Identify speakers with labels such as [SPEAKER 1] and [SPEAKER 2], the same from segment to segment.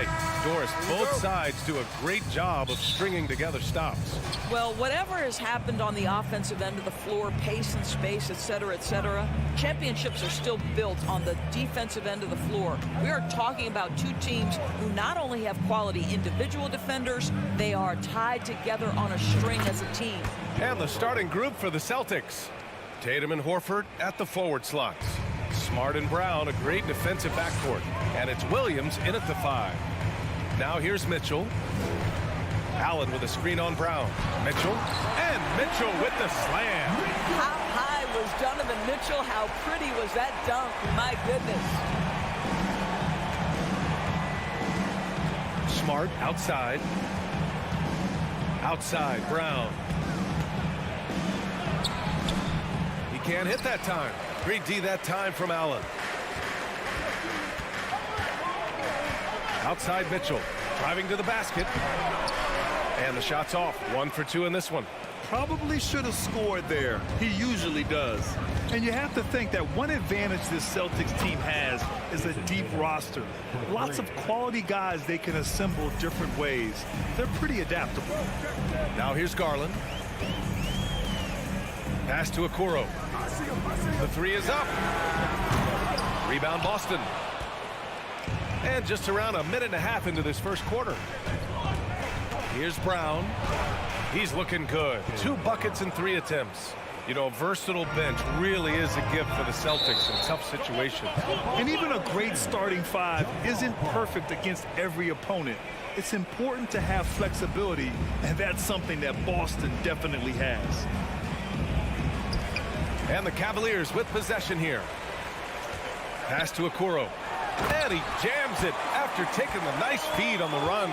[SPEAKER 1] right. Doris, both sides do a great job of stringing together stops.
[SPEAKER 2] Well, whatever has happened on the offensive end of the floor, pace and space, et cetera, championships are still built on the defensive end of the floor. We are talking about two teams who not only have quality individual defenders, they are tied together on a string as a team.
[SPEAKER 1] And the starting group for the Celtics. Tatum and Horford at the forward slots. Smart and Brown, a great defensive backcourt. And it's Williams in at the 5. Now here's Mitchell. Allen with a screen on Brown. Mitchell. And Mitchell with the slam.
[SPEAKER 2] How high was Donovan Mitchell? How pretty was that dunk? My goodness.
[SPEAKER 1] Smart outside. Outside, Brown. He can't hit that time. Great D that time from Allen. Outside Mitchell, driving to the basket. And the shot's off. 1 for 2 in this one.
[SPEAKER 3] Probably should have scored there. He usually does. And you have to think that one advantage this Celtics team has is a deep roster. Lots of quality guys they can assemble different ways. They're pretty adaptable.
[SPEAKER 1] Now here's Garland. Pass to Okoro. The 3 is up. Rebound Boston. And just around a minute and a half into this first quarter. Here's Brown. He's looking good. 2 buckets and 3 attempts. You know, a versatile bench really is a gift for the Celtics in tough situations.
[SPEAKER 3] And even a great starting 5 isn't perfect against every opponent. It's important to have flexibility, and that's something that Boston definitely has.
[SPEAKER 1] And the Cavaliers with possession here. Pass to Okoro. And he jams it after taking the nice feed on the run.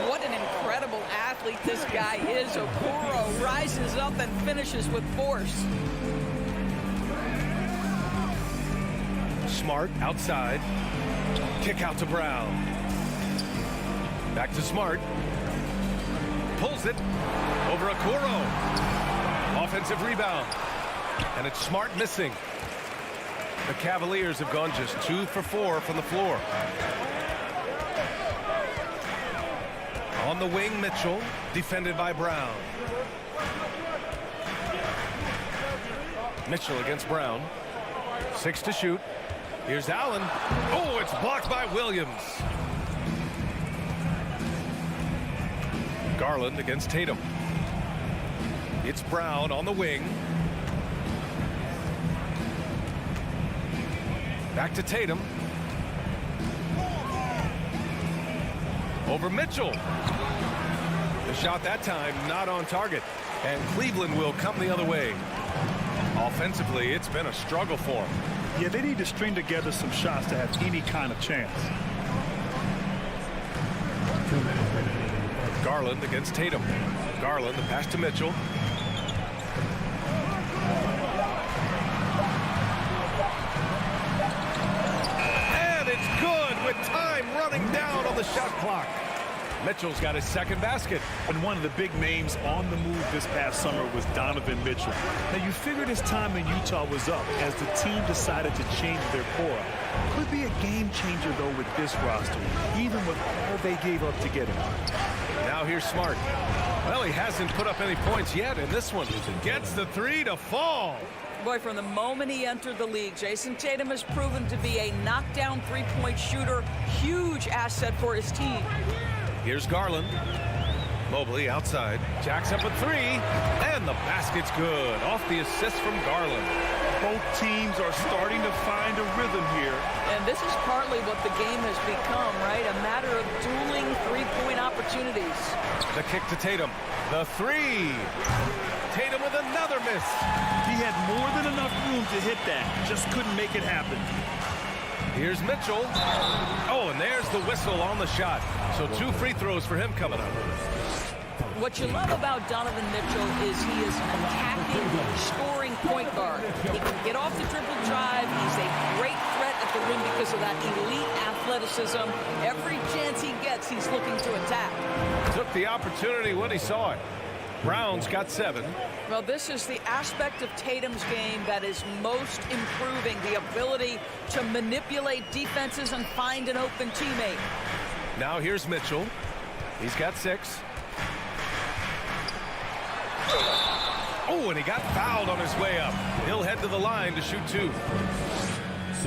[SPEAKER 2] What an incredible athlete this guy is. Okoro rises up and finishes with force.
[SPEAKER 1] Smart outside. Kick out to Brown. Back to Smart. Pulls it over Okoro. Offensive rebound. And it's Smart missing. The Cavaliers have gone just 2 for 4 from the floor. On the wing, Mitchell, defended by Brown. Mitchell against Brown. 6 to shoot. Here's Allen. Oh, it's blocked by Williams. Garland against Tatum. It's Brown on the wing. Back to Tatum. Over Mitchell. The shot that time not on target. And Cleveland will come the other way. Offensively, it's been a struggle for them.
[SPEAKER 3] Yeah, they need to string together some shots to have any kind of chance.
[SPEAKER 1] Garland against Tatum. Garland, the pass to Mitchell. And it's good with time running down on the shot clock. Mitchell's got his second basket.
[SPEAKER 3] And one of the big names on the move this past summer was Donovan Mitchell. Now, you figured his time in Utah was up as the team decided to change their core. Could be a game changer, though, with this roster, even with all they gave up to get him.
[SPEAKER 1] Now here's Smart. Well, he hasn't put up any points yet in this one. Gets the 3 to fall.
[SPEAKER 2] Boy, from the moment he entered the league, Jason Tatum has proven to be a knockdown three-point shooter. Huge asset for his team.
[SPEAKER 1] Here's Garland. Mobley outside. Jacks up a 3. And the basket's good. Off the assist from Garland.
[SPEAKER 3] Both teams are starting to find a rhythm here.
[SPEAKER 2] And this is partly what the game has become, right? A matter of dueling three-point opportunities.
[SPEAKER 1] The kick to Tatum. The 3. Tatum with another miss.
[SPEAKER 3] He had more than enough room to hit that. Just couldn't make it happen.
[SPEAKER 1] Here's Mitchell. Oh, and there's the whistle on the shot. So 2 free throws for him coming up.
[SPEAKER 2] What you love about Donovan Mitchell is he is an attacking, scoring point guard. He can get off the dribble drive. He's a great threat at the rim because of that elite athleticism. Every chance he gets, he's looking to attack.
[SPEAKER 1] Took the opportunity when he saw it. Brown's got 7.
[SPEAKER 2] Well, this is the aspect of Tatum's game that is most improving, the ability to manipulate defenses and find an open teammate.
[SPEAKER 1] Now here's Mitchell. He's got 6. Oh, and he got fouled on his way up. He'll head to the line to shoot 2.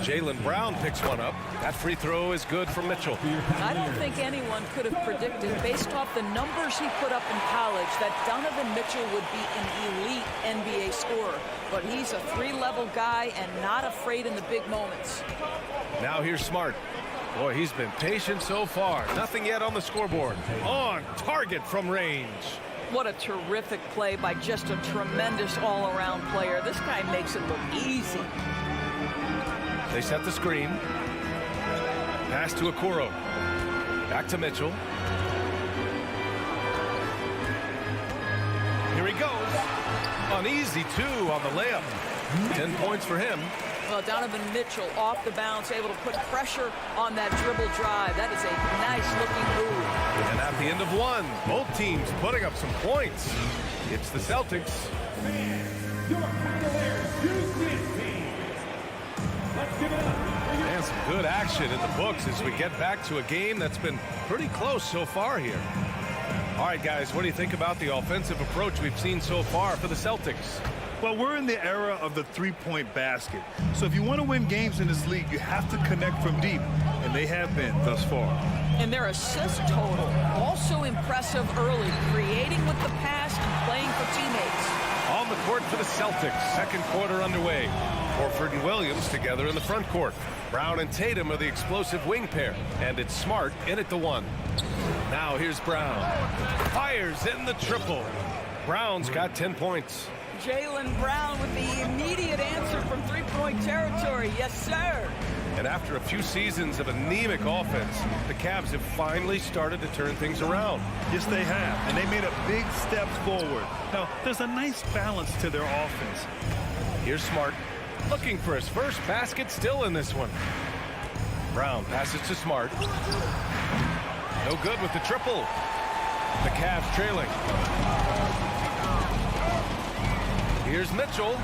[SPEAKER 1] Jaylen Brown picks one up. That free throw is good for Mitchell.
[SPEAKER 2] I don't think anyone could have predicted, based off the numbers he put up in college, that Donovan Mitchell would be an elite NBA scorer. But he's a 3-level guy and not afraid in the big moments.
[SPEAKER 1] Now here's Smart. Boy, he's been patient so far. Nothing yet on the scoreboard. On target from range.
[SPEAKER 2] What a terrific play by just a tremendous all-around player. This guy makes it look easy.
[SPEAKER 1] They set the screen. Pass to Okoro. Back to Mitchell. Here he goes. An easy 2 on the layup. 10 points for him.
[SPEAKER 2] Well, Donovan Mitchell off the bounce, able to put pressure on that dribble drive. That is a nice-looking move.
[SPEAKER 1] And at the end of 1, both teams putting up some points. It's the Celtics. And some good action in the books as we get back to a game that's been pretty close so far here. All right, guys, what do you think about the offensive approach we've seen so far for the Celtics?
[SPEAKER 3] Well, we're in the era of the three-point basket. So if you want to win games in this league, you have to connect from deep, and they have been thus far.
[SPEAKER 2] And their assist total, also impressive early, creating with the pass and playing for teammates.
[SPEAKER 1] On the court for the Celtics, second quarter underway. Horford and Williams together in the front court. Brown and Tatum are the explosive wing pair, and it's Smart in at the 1. Now here's Brown. Fires in the triple. Brown's got 10 points.
[SPEAKER 2] Jaylen Brown with the immediate answer from three-point territory. Yes, sir.
[SPEAKER 1] And after a few seasons of anemic offense, the Cavs have finally started to turn things around.
[SPEAKER 3] Yes, they have, and they made a big step forward. Now, there's a nice balance to their offense.
[SPEAKER 1] Here's Smart, looking for his first basket, still in this one. Brown passes to Smart. No good with the triple. The Cavs trailing. Here's Mitchell,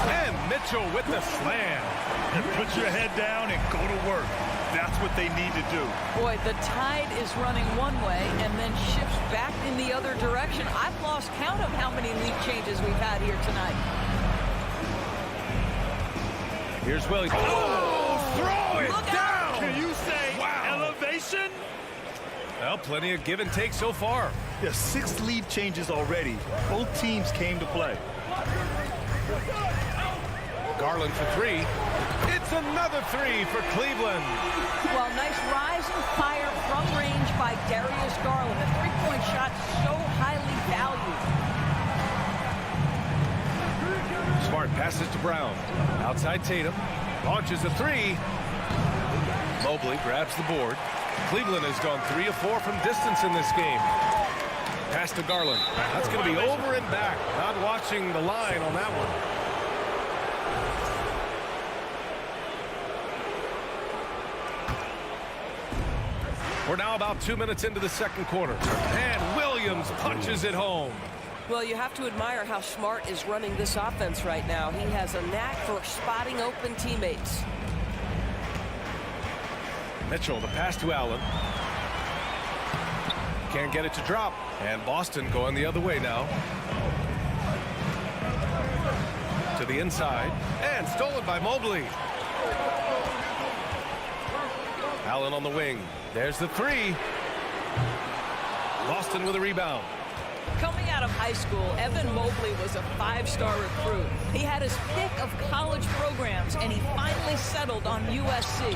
[SPEAKER 1] and Mitchell with the slam.
[SPEAKER 3] And put your head down and go to work. That's what they need to do.
[SPEAKER 2] Boy, the tide is running one way and then shifts back in the other direction. I've lost count of how many lead changes we've had here tonight.
[SPEAKER 1] Here's Williams. Oh, throw it down!
[SPEAKER 3] Can you say
[SPEAKER 1] wow.
[SPEAKER 3] Elevation?
[SPEAKER 1] Well, plenty of give and take so far.
[SPEAKER 3] Yeah, 6 lead changes already. Both teams came to play.
[SPEAKER 1] Garland for 3. It's another 3 for Cleveland.
[SPEAKER 2] Well, nice rise and fire from range by Darius Garland. A three-point shot so highly valued.
[SPEAKER 1] Smart passes to Brown. Outside Tatum. Launches a 3. Mobley grabs the board. Cleveland has gone 3 of 4 from distance in this game. Pass to Garland. That's going to be over and back. Not watching the line on that one. We're now about 2 minutes into the second quarter. And Williams punches it home.
[SPEAKER 4] Well, you have to admire how Smart is running this offense right now. He has a knack for spotting open teammates.
[SPEAKER 1] Mitchell, the pass to Allen. Can't get it to drop. And Boston going the other way now. To the inside. And stolen by Mobley. Allen on the wing. There's the 3. Boston with a rebound.
[SPEAKER 2] Coming out of high school, Evan Mobley was a 5-star recruit. He had his pick of college programs, and he finally settled on USC.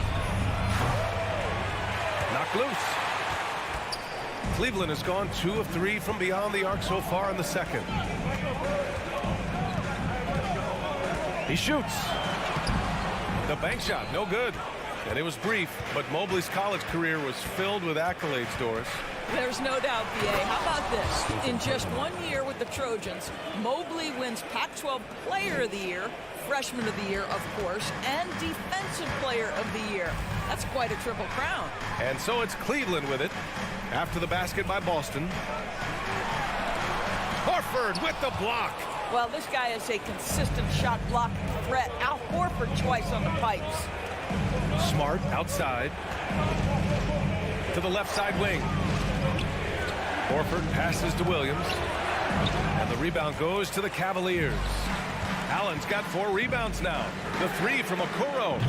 [SPEAKER 1] Knocked loose. Cleveland has gone 2 of 3 from beyond the arc so far in the second. He shoots. The bank shot, no good. And it was brief, but Mobley's college career was filled with accolades, Doris.
[SPEAKER 2] There's no doubt, B.A. How about this? In just 1 year with the Trojans, Mobley wins Pac-12 Player of the Year, Freshman of the Year, of course, and Defensive Player of the Year. That's quite a triple crown.
[SPEAKER 1] And so it's Cleveland with it after the basket by Boston. Horford with the block.
[SPEAKER 2] Well, this guy is a consistent shot blocking threat. Al Horford twice on the pipes.
[SPEAKER 1] Smart outside. to the left side wing. Horford passes to Williams. And the rebound goes to the Cavaliers. Allen's got 4 rebounds now. The 3 from Okoro.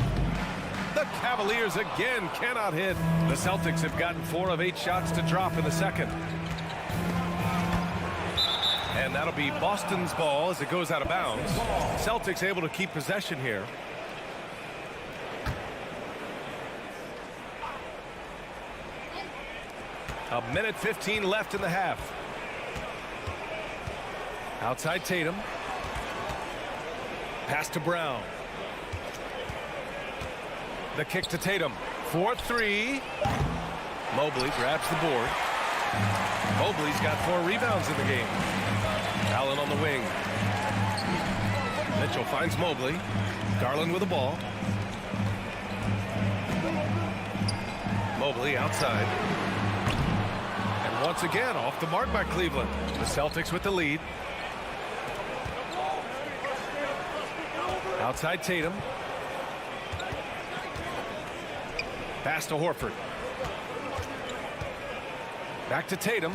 [SPEAKER 1] The Cavaliers again cannot hit. The Celtics have gotten 4 of 8 shots to drop in the second. And that'll be Boston's ball as it goes out of bounds. Celtics able to keep possession here. A minute 15 left in the half. Outside Tatum. Pass to Brown. The kick to Tatum. 4-3. Mobley grabs the board. Mobley's got 4 rebounds in the game. Allen on the wing. Mitchell finds Mobley. Garland with the ball. Mobley outside. And once again off the mark by Cleveland. The Celtics with the lead. Outside Tatum. Pass to Horford. Back to Tatum.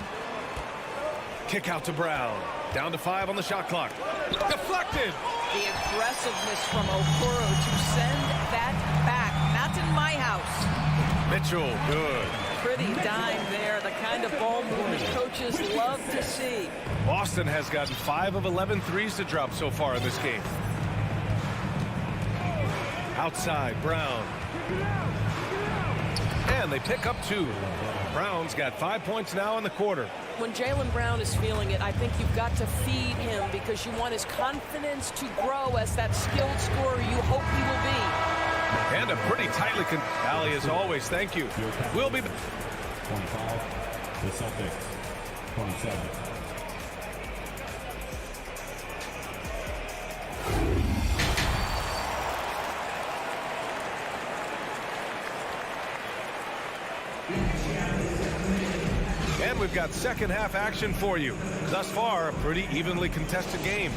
[SPEAKER 1] Kick out to Brown. Down to 5 on the shot clock. Deflected.
[SPEAKER 2] The aggressiveness from Okoro to send that back. Not in my house.
[SPEAKER 1] Mitchell, good.
[SPEAKER 2] Pretty dime there. The kind of ball movement coaches love to see.
[SPEAKER 1] Boston has gotten 5 of 11 threes to drop so far in this game. Outside, Brown. And they pick up 2. Brown's got 5 points now in the quarter.
[SPEAKER 4] When Jaylen Brown is feeling it, I think you've got to feed him because you want his confidence to grow as that skilled scorer you hope he will be.
[SPEAKER 1] And a pretty tightly Allie as always. Thank you. We'll be
[SPEAKER 5] 25. The Celtics 27.
[SPEAKER 1] And we've got second half action for you. Thus far, a pretty evenly contested game.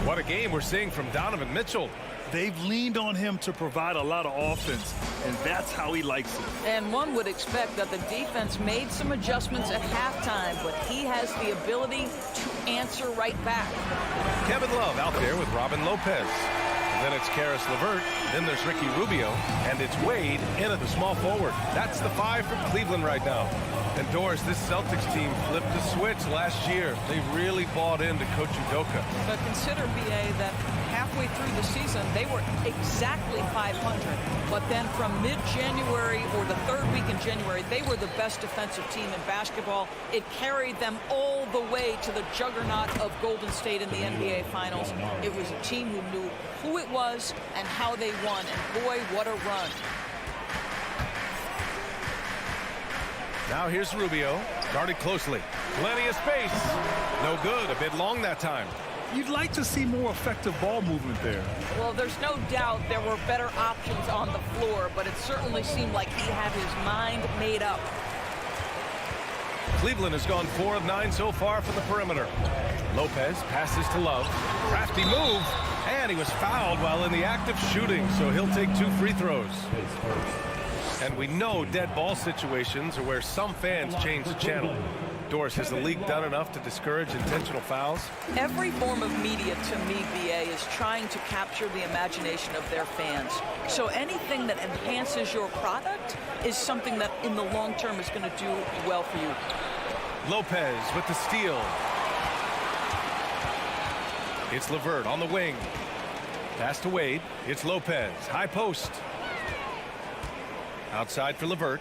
[SPEAKER 1] What a game we're seeing from Donovan Mitchell.
[SPEAKER 3] They've leaned on him to provide a lot of offense, and that's how he likes it.
[SPEAKER 2] And one would expect that the defense made some adjustments at halftime, but he has the ability to answer right back.
[SPEAKER 1] Kevin Love out there with Robin Lopez. Then it's Karis LeVert. Then there's Ricky Rubio. And it's Wade in at the small forward. That's the 5 from Cleveland right now. And Doris, this Celtics team flipped the switch last year. They really bought into Coach Udoka.
[SPEAKER 2] But consider, B.A., that halfway through the season, they were exactly 500. But then from mid-January or the 3rd week in January, they were the best defensive team in basketball. It carried them all the way to the juggernaut of Golden State in the NBA Finals. It was a team who knew who it was and how they won. And boy, what a run.
[SPEAKER 1] Now here's Rubio, guarded closely. Plenty of space. No good, a bit long that time.
[SPEAKER 3] You'd like to see more effective ball movement there.
[SPEAKER 2] Well, there's no doubt there were better options on the floor, but it certainly seemed like he had his mind made up.
[SPEAKER 1] Cleveland has gone 4 of 9 so far from the perimeter. Lopez passes to Love. Crafty move, and he was fouled while in the act of shooting, so he'll take 2 free throws. And we know dead ball situations are where some fans change the channel. Doris, has the league done enough to discourage intentional fouls?
[SPEAKER 2] Every form of media, to me, BA, is trying to capture the imagination of their fans. So anything that enhances your product is something that in the long term is going to do well for you.
[SPEAKER 1] Lopez with the steal. It's LeVert on the wing. Pass to Wade. It's Lopez. High post. Outside for LeVert.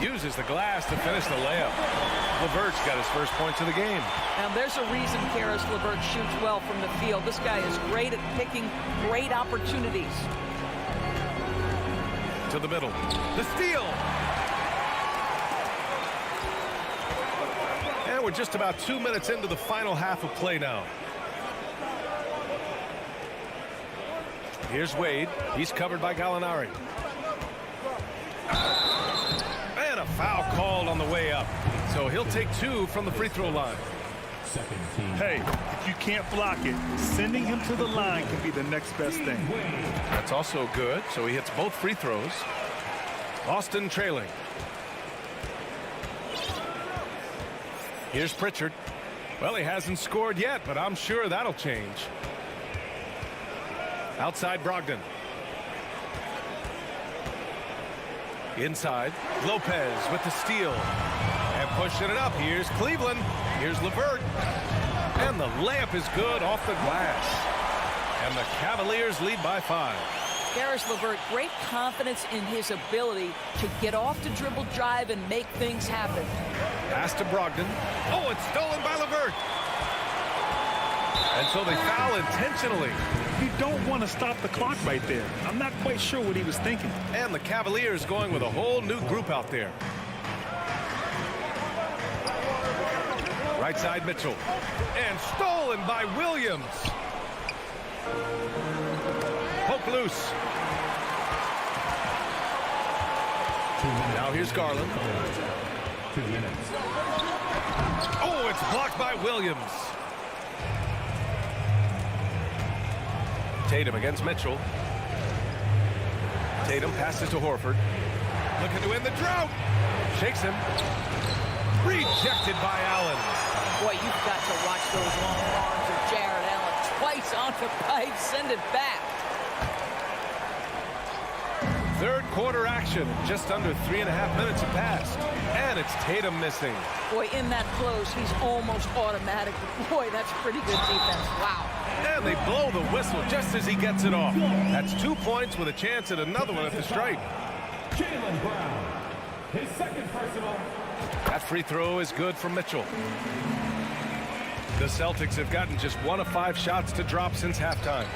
[SPEAKER 1] Uses the glass to finish the layup. LeVert's got his first points of the game.
[SPEAKER 2] Now there's a reason Karis LeVert shoots well from the field. This guy is great at picking great opportunities.
[SPEAKER 1] To the middle. The steal. And we're just about 2 minutes into the final half of play now. Here's Wade. He's covered by Gallinari. And a foul called on the way up. So he'll take 2 from the free throw line.
[SPEAKER 5] second team.
[SPEAKER 3] Hey, if you can't block it, sending him to the line can be the next best thing.
[SPEAKER 1] That's also good, so he hits both free throws. Boston trailing. Here's Pritchard. Well, he hasn't scored yet, but I'm sure that'll change. Outside Brogdon. Inside, Lopez with the steal. And pushing it up. Here's Cleveland. Here's LeVert. And the layup is good off the glass. And the Cavaliers lead by 5.
[SPEAKER 2] Karis LeVert, great confidence in his ability to get off the dribble drive and make things happen.
[SPEAKER 1] Pass to Brogdon. Oh, it's stolen by LeVert. And so they foul intentionally.
[SPEAKER 3] You don't want to stop the clock right there. I'm not quite sure what he was thinking.
[SPEAKER 1] And the Cavaliers going with a whole new group out there. Right side Mitchell. And stolen by Williams. Poke loose. Now here's Garland.
[SPEAKER 5] 2 minutes.
[SPEAKER 1] Oh, it's blocked by Williams. Tatum against Mitchell. Tatum passes to Horford. Looking to win the drought. Shakes him. Rejected by Allen.
[SPEAKER 2] Boy, you've got to watch those long arms of Jared Allen. Twice on the pipe, send it back.
[SPEAKER 1] Third quarter action. Just under 3.5 minutes have passed. And it's Tatum missing.
[SPEAKER 2] Boy, in that close, he's almost automatic. Boy, that's pretty good defense. Wow.
[SPEAKER 1] And they blow the whistle just as he gets it off. That's 2 points with a chance at another one at the stripe.
[SPEAKER 5] Jaylen Brown. His second personal.
[SPEAKER 1] That free throw is good from Mitchell. The Celtics have gotten just 1 of 5 shots to drop since halftime.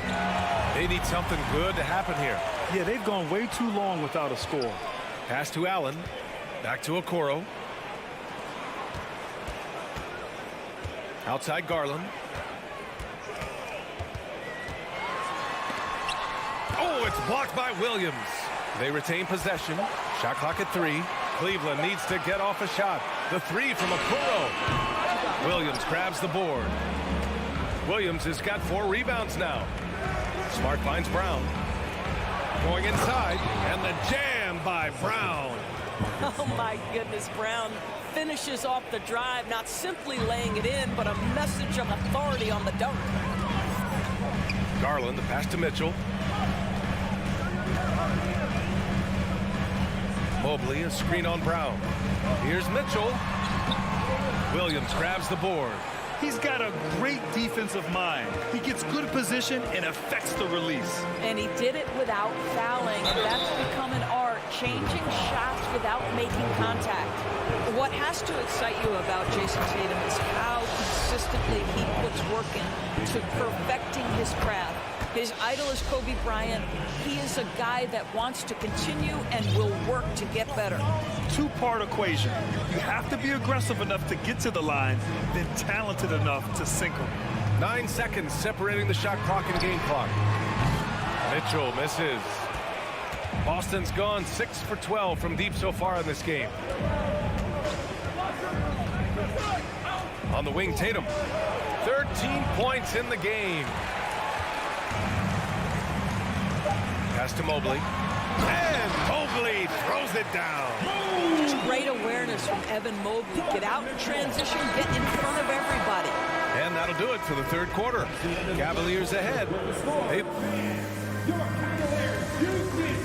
[SPEAKER 1] They need something good to happen here.
[SPEAKER 3] Yeah, they've gone way too long without a score.
[SPEAKER 1] Pass to Allen. Back to Okoro. Outside Garland. Oh, it's blocked by Williams. They retain possession. Shot clock at 3. Cleveland needs to get off a shot. The 3 from Okoro. Williams grabs the board. Williams has got 4 rebounds now. Smart finds Brown. Going inside, and the jam by Brown.
[SPEAKER 4] Oh, my goodness, Brown finishes off the drive, not simply laying it in, but a message of authority on the dunk.
[SPEAKER 1] Garland, the pass to Mitchell. Mobley, a screen on Brown. Here's Mitchell. Williams grabs the board.
[SPEAKER 3] He's got a great defensive mind. He gets good position and affects the release.
[SPEAKER 2] And he did it without fouling. That's become an art, changing shots without making contact. What has to excite you about Jason Tatum is how consistently he puts work into perfecting his craft. His idol is Kobe Bryant. He is a guy that wants to continue and will work to get better.
[SPEAKER 3] Two-part equation. You have to be aggressive enough to get to the line, then talented enough to sink them.
[SPEAKER 1] 9 seconds separating the shot clock and game clock. Mitchell misses. Boston's gone 6 for 12 from deep so far in this game. On the wing, Tatum. 13 points in the game. Pass to Mobley. And Mobley throws it down.
[SPEAKER 2] Great awareness from Evan Mobley. Get out in transition, get in front of everybody.
[SPEAKER 1] And that'll do it for the third quarter. Cavaliers ahead.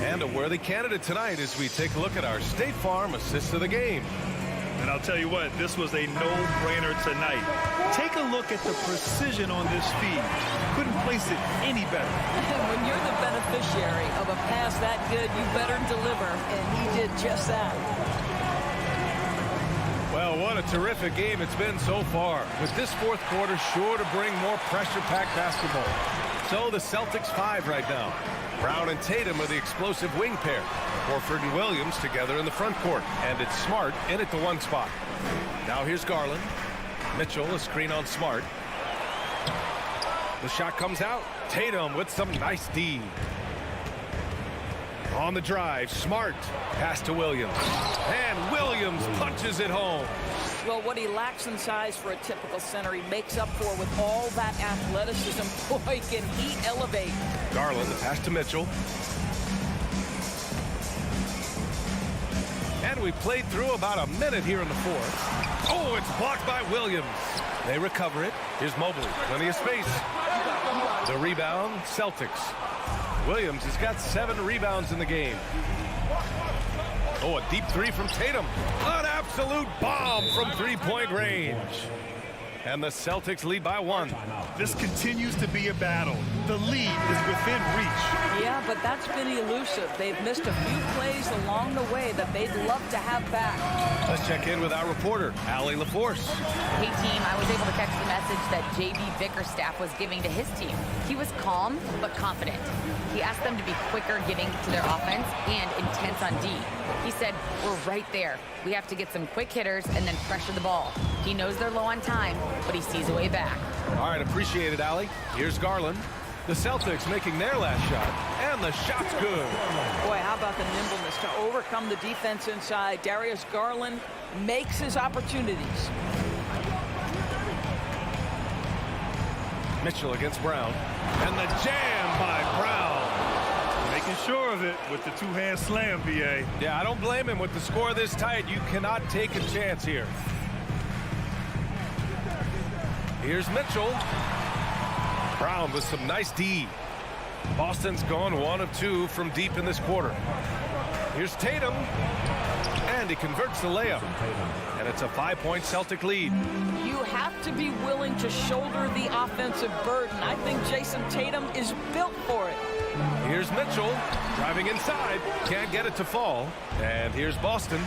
[SPEAKER 1] And a worthy candidate tonight as we take a look at our State Farm assist of the game.
[SPEAKER 3] And I'll tell you what, this was a no-brainer tonight. Take a look at the precision on this feed. Couldn't place it any better.
[SPEAKER 2] And when you're the beneficiary of a pass that good, you better deliver, and he did just that.
[SPEAKER 1] Well, what a terrific game it's been so far. With this fourth quarter sure to bring more pressure-packed basketball. So the Celtics 5 right now. Brown and Tatum are the explosive wing pair. Horford and Williams together in the front court. And it's Smart in at the 1 spot. Now here's Garland. Mitchell, a screen on Smart. The shot comes out. Tatum with some nice D. On the drive, Smart. Pass to Williams. And Williams punches it home.
[SPEAKER 2] Well, what he lacks in size for a typical center, he makes up for with all that athleticism. Boy, can he elevate.
[SPEAKER 1] Garland, the pass to Mitchell. And we played through about a minute here in the fourth. Oh, it's blocked by Williams. They recover it. Here's Mobley. Plenty of space. The rebound, Celtics. Williams has got 7 rebounds in the game. Oh, a deep three from Tatum. An absolute bomb from three-point range. And the Celtics lead by 1.
[SPEAKER 3] This continues to be a battle. The lead is within reach.
[SPEAKER 2] Yeah, but that's been elusive. They've missed a few plays along the way that they'd love to have back.
[SPEAKER 1] Let's check in with our reporter, Allie LaForce.
[SPEAKER 6] Hey, team, I was able to catch the message that J.B. Bickerstaff was giving to his team. He was calm but confident. He asked them to be quicker getting to their offense and intense on D. He said, we're right there. We have to get some quick hitters and then pressure the ball. He knows they're low on time, but he sees a way back.
[SPEAKER 1] All right, appreciate it, Allie. Here's Garland. The Celtics making their last shot, and the shot's good.
[SPEAKER 2] Boy, how about the nimbleness to overcome the defense inside. Darius Garland makes his opportunities.
[SPEAKER 1] Mitchell against Brown, and the jam by Brown.
[SPEAKER 3] Making sure of it with the two-hand slam, B.A.
[SPEAKER 1] Yeah, I don't blame him. With the score this tight, you cannot take a chance here. Here's Mitchell. Brown with some nice D. Boston's gone 1 of 2 from deep in this quarter. Here's Tatum. And he converts the layup. And it's a 5-point Celtic lead.
[SPEAKER 2] You have to be willing to shoulder the offensive burden. I think Jason Tatum is built for it.
[SPEAKER 1] Here's Mitchell driving inside. Can't get it to fall. And here's Boston.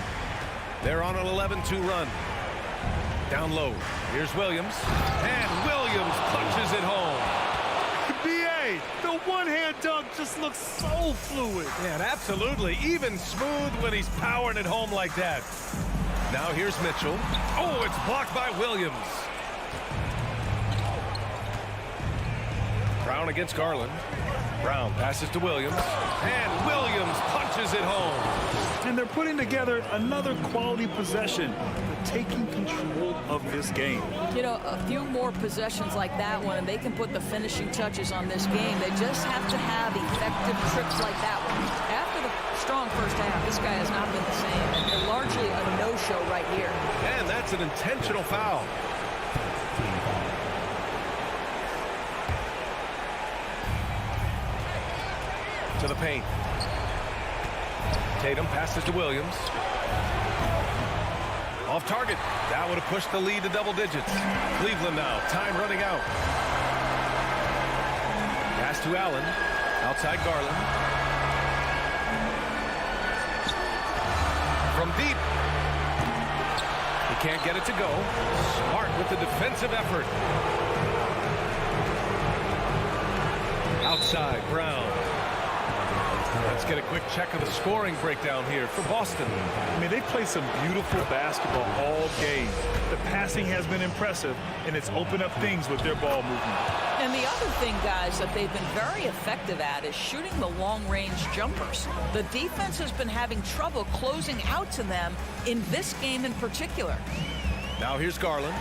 [SPEAKER 1] They're on an 11-2 run. Down low. Here's Williams. And Williams punches it home.
[SPEAKER 3] B.A., the one-hand dunk just looks so fluid.
[SPEAKER 1] Man, absolutely. Even smooth when he's powering it home like that. Now here's Mitchell. Oh, it's blocked by Williams. Brown against Garland. Brown passes to Williams. And Williams punches it home.
[SPEAKER 3] And they're putting together another quality possession, taking control of this game.
[SPEAKER 2] You know, a few more possessions like that one, and they can put the finishing touches on this game. They just have to have effective trips like that one. After the strong first half, this guy has not been the same, and they're largely a no-show right here.
[SPEAKER 1] And that's an intentional foul. To the paint. Tatum passes to Williams. Off target. That would have pushed the lead to double digits. Cleveland now. Time running out. Pass to Allen. Outside Garland. From deep. He can't get it to go. Smart with the defensive effort. Outside Brown. Let's get a quick check of the scoring breakdown here for Boston.
[SPEAKER 3] I mean, they play some beautiful basketball all game. The passing has been impressive, and it's opened up things with their ball movement.
[SPEAKER 2] And the other thing, guys, that they've been very effective at is shooting the long-range jumpers. The defense has been having trouble closing out to them in this game in particular.
[SPEAKER 1] Now here's Garland.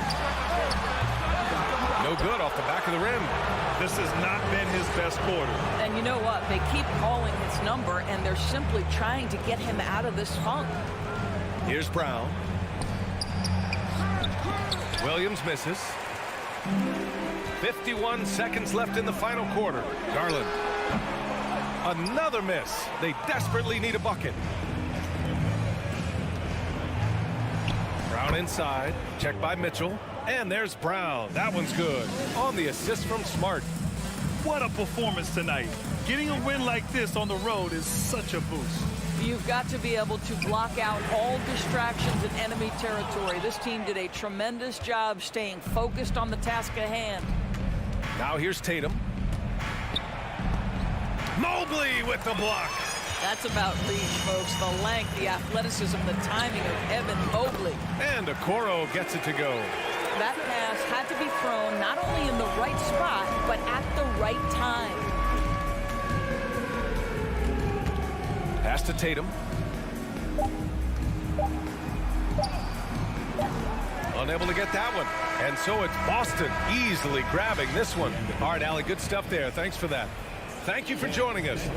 [SPEAKER 1] No good off the back of the rim.
[SPEAKER 3] This has not been his best quarter.
[SPEAKER 2] And you know what? They keep calling his number, and they're simply trying to get him out of this funk.
[SPEAKER 1] Here's Brown. Williams misses. 51 seconds left in the final quarter. Garland. Another miss. They desperately need a bucket. Brown inside. Checked by Mitchell. And there's Brown. That one's good. On the assist from Smart.
[SPEAKER 3] What a performance tonight. Getting a win like this on the road is such a boost.
[SPEAKER 2] You've got to be able to block out all distractions in enemy territory. This team did a tremendous job staying focused on the task at hand.
[SPEAKER 1] Now here's Tatum. Mobley with the block.
[SPEAKER 2] That's about reach, folks. The length, the athleticism, the timing of Evan Mobley.
[SPEAKER 1] And Okoro gets it to go.
[SPEAKER 2] That pass had to be thrown not only in the right spot, but at the right time.
[SPEAKER 1] to Tatum. Unable to get that one. And so it's Boston easily grabbing this one. All right, Allie, good stuff there. Thanks for that. Thank you for joining us.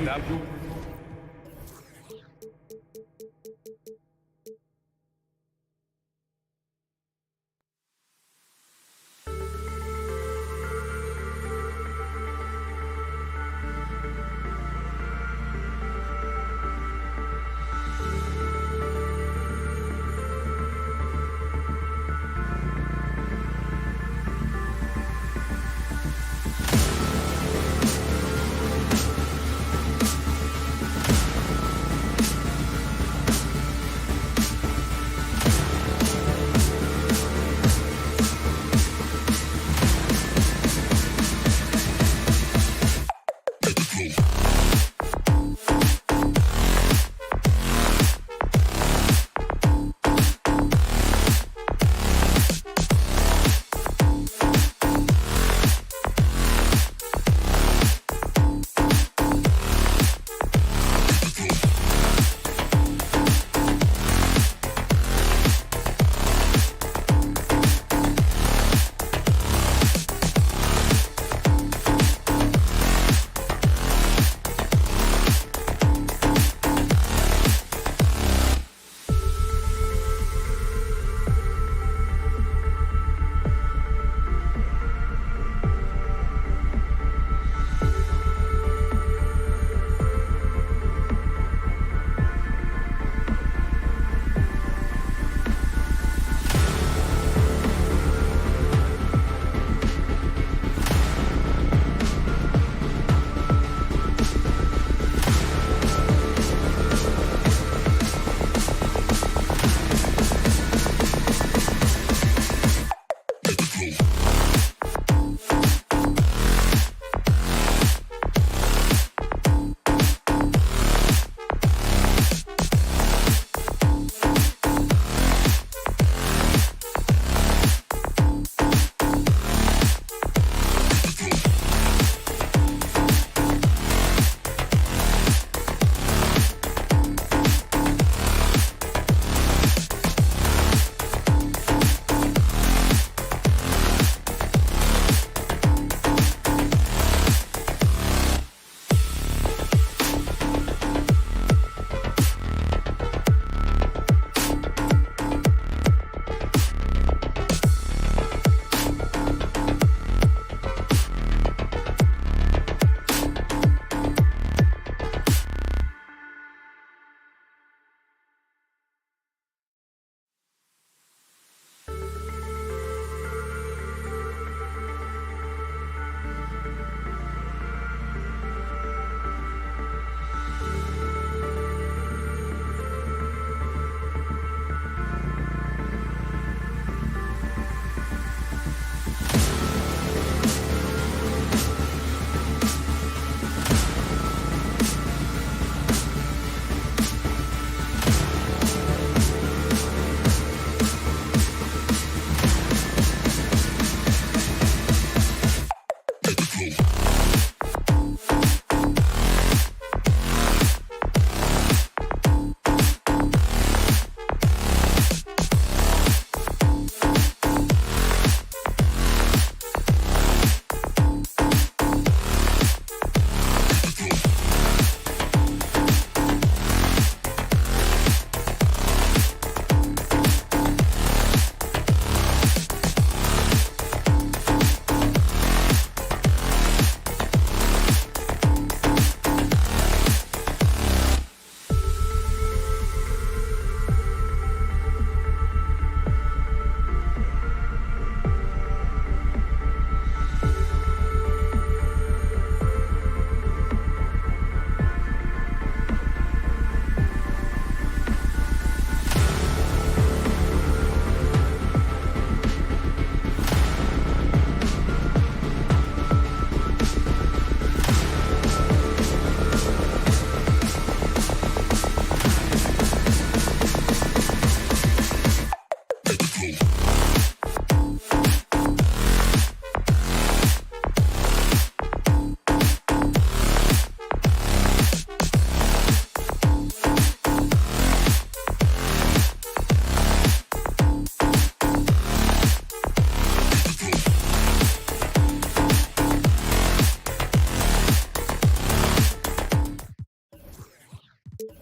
[SPEAKER 5] Here's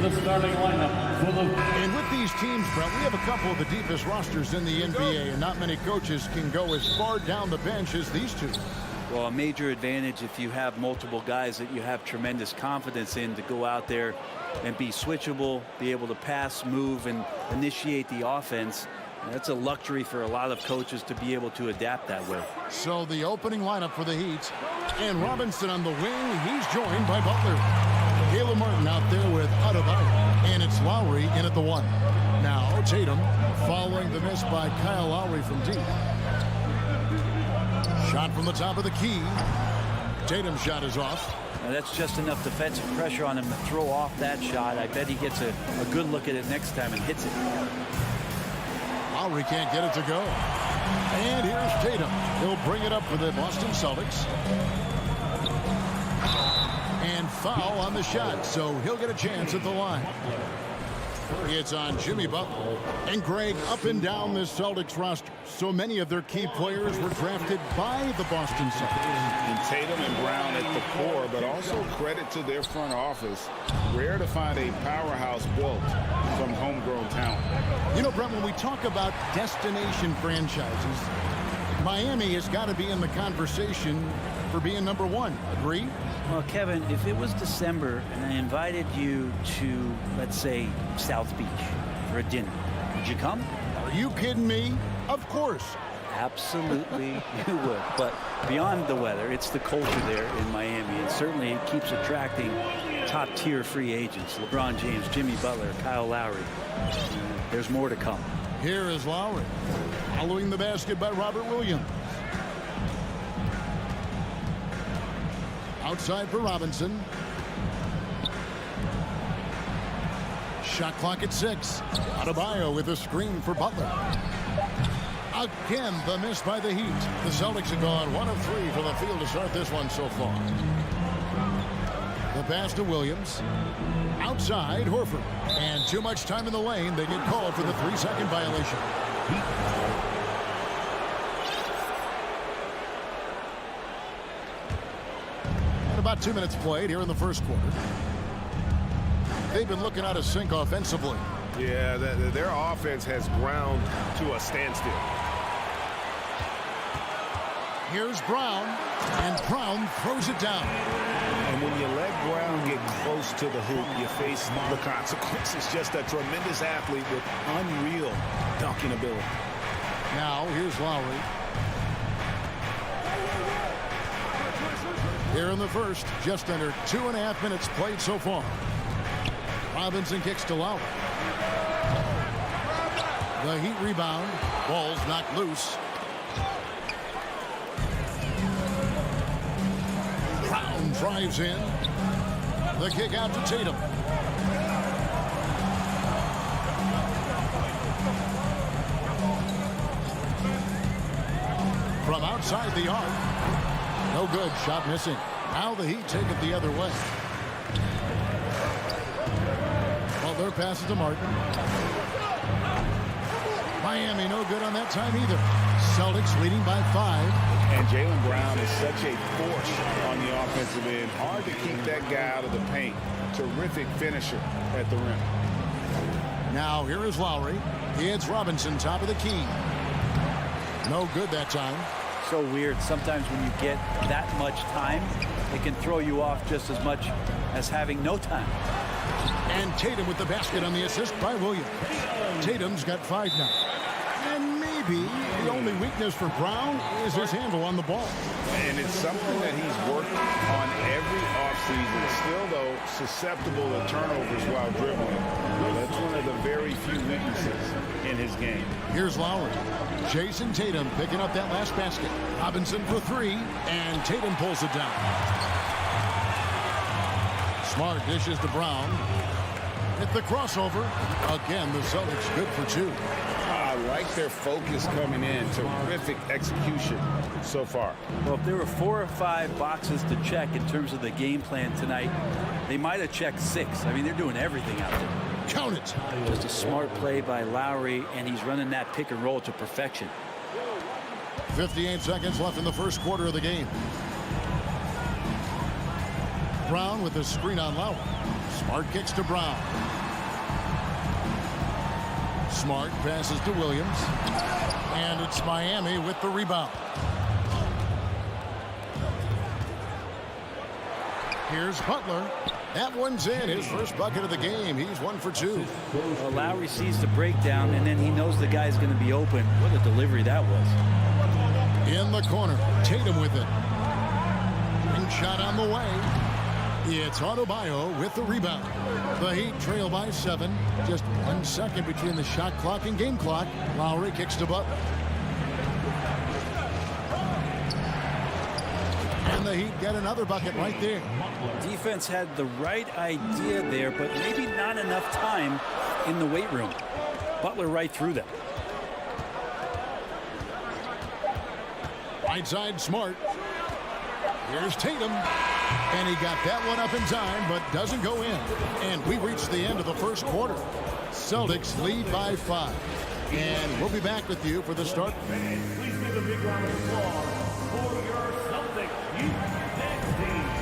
[SPEAKER 5] the starting lineup for the...
[SPEAKER 7] And with these teams, Brett, we have a couple of the deepest rosters in the NBA, and not many coaches can go as far down the bench as these two.
[SPEAKER 8] Well, a major advantage if you have multiple guys that you have tremendous confidence in to go out there and be switchable, be able to pass, move, and initiate the offense. And that's a luxury for a lot of coaches to be able to adapt that way.
[SPEAKER 7] So the opening lineup for the Heat, and Robinson on the wing. He's joined by Butler. Caleb Martin out there with Adebayo, and it's Lowry in at the 1. Now Tatum following the miss by Kyle Lowry from deep. Shot from the top of the key. Tatum's shot is off.
[SPEAKER 8] Now that's just enough defensive pressure on him to throw off that shot. I bet he gets a good look at it next time and hits it.
[SPEAKER 7] Lowry can't get it to go. And here's Tatum. He'll bring it up for the Boston Celtics. And foul on the shot, so he'll get a chance at the line. It's on Jimmy Butler. And Greg, up and down this Celtics roster, so many of their key players were drafted by the Boston Celtics.
[SPEAKER 9] And Tatum and Brown at the core, but also credit to their front office. Rare to find a powerhouse built from homegrown talent.
[SPEAKER 7] You know, Brent, when we talk about destination franchises, Miami has got to be in the conversation for being number 1. Agree?
[SPEAKER 8] Well, Kevin, if it was December and I invited you to, let's say, South Beach for a dinner, would you come?
[SPEAKER 7] Are you kidding me? Of course.
[SPEAKER 8] Absolutely you would. But beyond the weather, it's the culture there in Miami, and certainly it keeps attracting top-tier free agents. LeBron James, Jimmy Butler, Kyle Lowry. There's more to come.
[SPEAKER 7] Here is Lowry. Following the basket by Robert Williams. Outside for Robinson. Shot clock at 6. Adebayo with a screen for Butler. Again, the miss by the Heat. The Celtics have gone 1 of 3 from the field to start this one so far. The pass to Williams. Outside, Horford. And too much time in the lane. They get called for the 3-second violation. About 2 minutes played here in the first quarter. They've been looking out of sync offensively.
[SPEAKER 1] Yeah, their offense has ground to a standstill.
[SPEAKER 7] Here's Brown, and Brown throws it down.
[SPEAKER 9] And when you let Brown get close to the hoop, you face the consequences. Just a tremendous athlete with unreal dunking ability.
[SPEAKER 7] Now, here's Lowry. Here in the first, just under 2.5 minutes played so far. Robinson kicks to Lowry. The Heat rebound. Ball's knocked loose. Brown drives in. The kick out to Tatum. From outside the arc. No good. Shot missing. Now the Heat take it the other way. Butler passes to Martin. Miami no good on that time either. Celtics leading by 5.
[SPEAKER 9] And Jaylen Brown is such a force on the offensive end. Hard to keep that guy out of the paint. Terrific finisher at the rim.
[SPEAKER 7] Now here is Lowry. It's Robinson, top of the key. No good that time.
[SPEAKER 8] So weird. Sometimes when you get that much time, it can throw you off just as much as having no time.
[SPEAKER 7] And Tatum with the basket on the assist by Williams. Tatum's got 5 now. And maybe the only weakness for Brown is his handle on the ball.
[SPEAKER 9] And it's something that he's worked on every offseason. Still, though, susceptible to turnovers while dribbling. That's one of the very few weaknesses in his game.
[SPEAKER 7] Here's Lowry. Jason Tatum picking up that last basket. Robinson for 3, and Tatum pulls it down. Smart dishes to Brown. At the crossover. Again, the Celtics good for 2.
[SPEAKER 9] I like their focus coming in. Terrific execution so far.
[SPEAKER 8] Well, if there were 4 or 5 boxes to check in terms of the game plan tonight, they might have checked 6. I mean, they're doing everything out there.
[SPEAKER 7] Count it.
[SPEAKER 8] Just a smart play by Lowry, and he's running that pick and roll to perfection.
[SPEAKER 7] 58 seconds left in the first quarter of the game. Brown with the screen on Lowry. Smart kicks to Brown. Smart passes to Williams. And it's Miami with the rebound. Here's Butler. That one's in. His first bucket of the game. He's 1 for 2.
[SPEAKER 8] Well, Lowry sees the breakdown, and then he knows the guy's going to be open. What a delivery that was.
[SPEAKER 7] In the corner. Tatum with it. Ring shot on the way. It's Adebayo with the rebound. The Heat trail by 7. Just 1 second between the shot clock and game clock. Lowry kicks to Butler. And the Heat get another bucket right there.
[SPEAKER 8] Defense had the right idea there, but maybe not enough time in the weight room. Butler right through them.
[SPEAKER 7] Right side, Smart. Here's Tatum. And he got that one up in time, but doesn't go in. And we reached the end of the first quarter. Celtics lead by 5. And we'll be back with you for the start.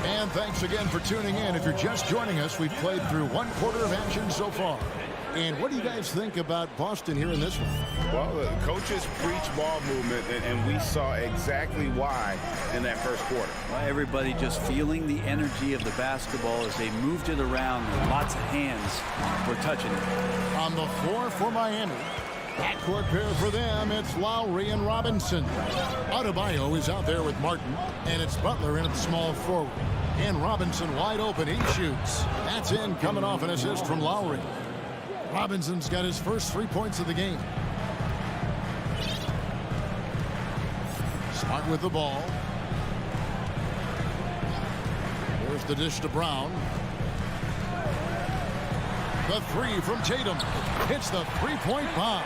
[SPEAKER 7] And thanks again for tuning in. If you're just joining us, we've played through 1 quarter of action so far. And what do you guys think about Boston here in this one?
[SPEAKER 9] Well, the coaches preach ball movement, and we saw exactly why in that first quarter.
[SPEAKER 8] Well, everybody just feeling the energy of the basketball as they moved it around, and lots of hands were touching it.
[SPEAKER 7] On the floor for Miami. Backcourt pair for them, it's Lowry and Robinson. Adebayo is out there with Martin, and it's Butler in at the small forward. And Robinson wide open, he shoots. That's in, coming off an assist from Lowry. Robinson's got his first 3 points of the game. Smart with the ball. There's the dish to Brown. The 3 from Tatum. Hits the 3-point bomb.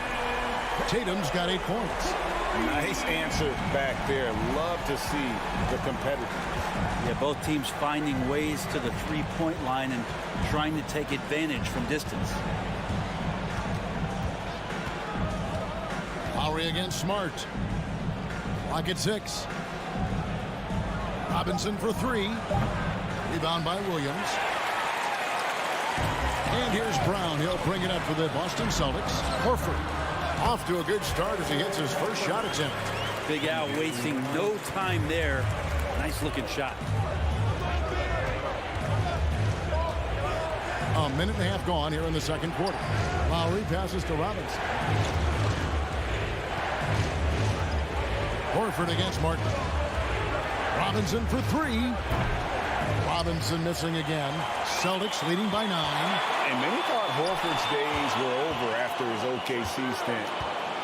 [SPEAKER 7] Tatum's got 8 points.
[SPEAKER 9] Nice answer back there. Love to see the competitiveness.
[SPEAKER 8] Yeah, both teams finding ways to the 3-point line and trying to take advantage from distance.
[SPEAKER 7] Lowry against Smart. Clock at 6. Robinson for 3. Rebound by Williams. And here's Brown. He'll bring it up for the Boston Celtics. Horford off to a good start as he hits his first shot attempt.
[SPEAKER 8] Big Al wasting no time there. Nice looking shot.
[SPEAKER 7] A minute and a half gone here in the second quarter. Lowry passes to Robinson. Horford against Martin. Robinson for 3. Robinson missing again. Celtics leading by 9.
[SPEAKER 9] And many thought Horford's days were over after his OKC stint,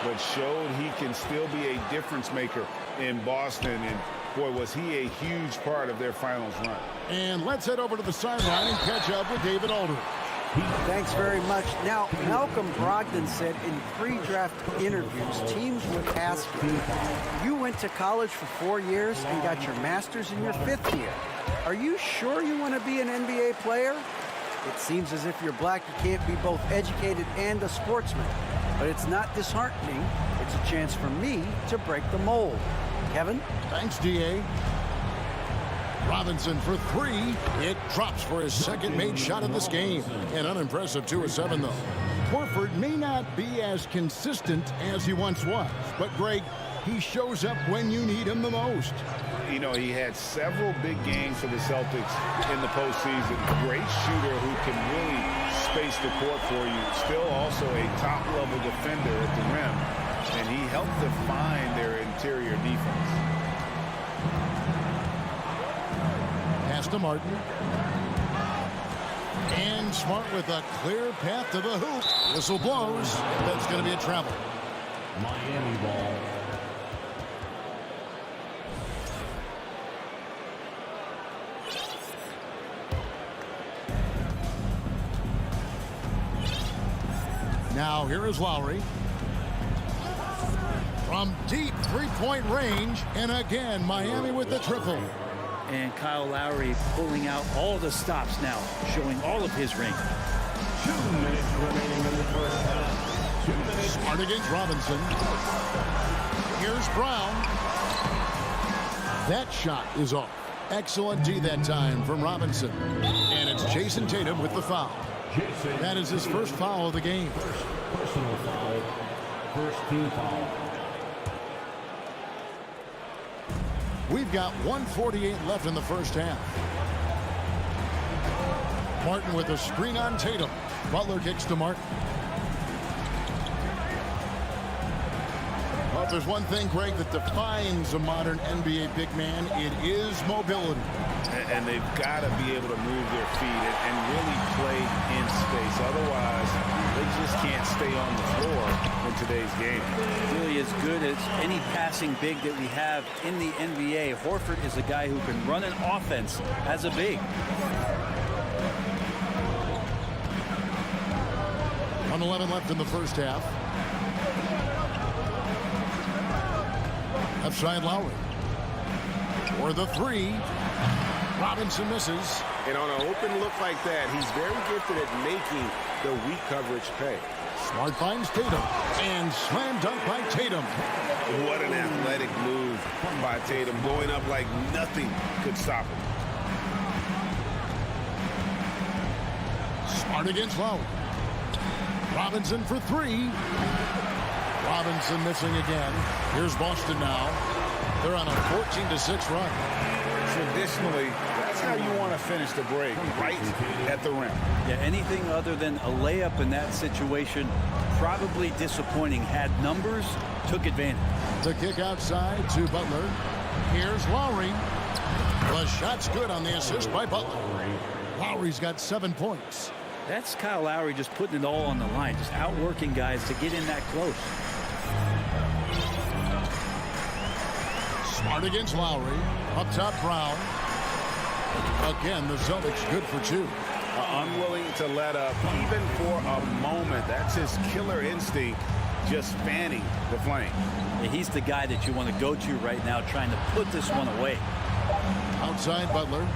[SPEAKER 9] but showed he can still be a difference maker in Boston. And boy, was he a huge part of their finals run.
[SPEAKER 7] And let's head over to the sideline and catch up with David Aldridge.
[SPEAKER 10] Thanks very much. Now, Malcolm Brogdon said in pre-draft interviews, teams would ask him, you went to college for 4 years and got your master's in your 5th year. Are you sure you want to be an NBA player? It seems as if you're black, you can't be both educated and a sportsman. But it's not disheartening. It's a chance for me to break the mold. Kevin?
[SPEAKER 7] Thanks, D.A. Robinson for 3. It drops for his second made shot of this game. An unimpressive 2 of 7, though. Horford may not be as consistent as he once was, but Greg, he shows up when you need him the most.
[SPEAKER 9] You know, he had several big games for the Celtics in the postseason. Great shooter who can really space the court for you. Still also a top-level defender at the rim, and he helped define their interior defense.
[SPEAKER 7] Pass to Martin. And Smart with a clear path to the hoop. Whistle blows. That's going to be a travel.
[SPEAKER 5] Miami ball.
[SPEAKER 7] Now here is Lowry. from deep three-point range. And again, Miami with the triple.
[SPEAKER 8] And Kyle Lowry pulling out all the stops now, showing all of his range.
[SPEAKER 5] 2 minutes remaining in the first half. 2 minutes.
[SPEAKER 7] Smart against Robinson. Here's Brown. That shot is off. Excellent D that time from Robinson. And it's Jason Tatum with the foul. That is his first foul of the game.
[SPEAKER 5] Personal foul. First team foul.
[SPEAKER 7] We've got 1:48 left in the first half. Martin with a screen on Tatum. Butler kicks to Martin. Well, if there's one thing, Greg, that defines a modern NBA big man, it is mobility.
[SPEAKER 9] And they've got to be able to move their feet and really play in space. Otherwise, they just can't stay on the floor in today's game.
[SPEAKER 8] Really as good as any passing big that we have in the NBA. Horford is a guy who can run an offense as a big.
[SPEAKER 7] 1:11 left in the first half. Left side Lowry. For the three. Robinson misses.
[SPEAKER 9] And on an open look like that, he's very gifted at making the weak coverage pay.
[SPEAKER 7] Smart finds Tatum. And slam dunk by Tatum.
[SPEAKER 9] What an athletic move by Tatum, going up like nothing could stop him.
[SPEAKER 7] Smart against Lowry. Robinson for three. Robinson missing again. Here's Boston now. They're on a 14-6 run.
[SPEAKER 9] Traditionally, that's how you want to finish the break, right at the rim.
[SPEAKER 8] Yeah, anything other than a layup in that situation, probably disappointing. Had numbers, took advantage.
[SPEAKER 7] The kick outside to Butler. Here's Lowry. The shot's good on the assist by Butler. Lowry's got 7 points.
[SPEAKER 8] That's Kyle Lowry just putting it all on the line, just outworking guys to get in that close.
[SPEAKER 7] Smart against Lowry. Up top, Brown. Again, the Celtics good for two.
[SPEAKER 9] Unwilling to let up even for a moment. That's his killer instinct, just fanning the flame.
[SPEAKER 8] Yeah, he's the guy that you want to go to right now, trying to put this one away.
[SPEAKER 7] Outside Butler.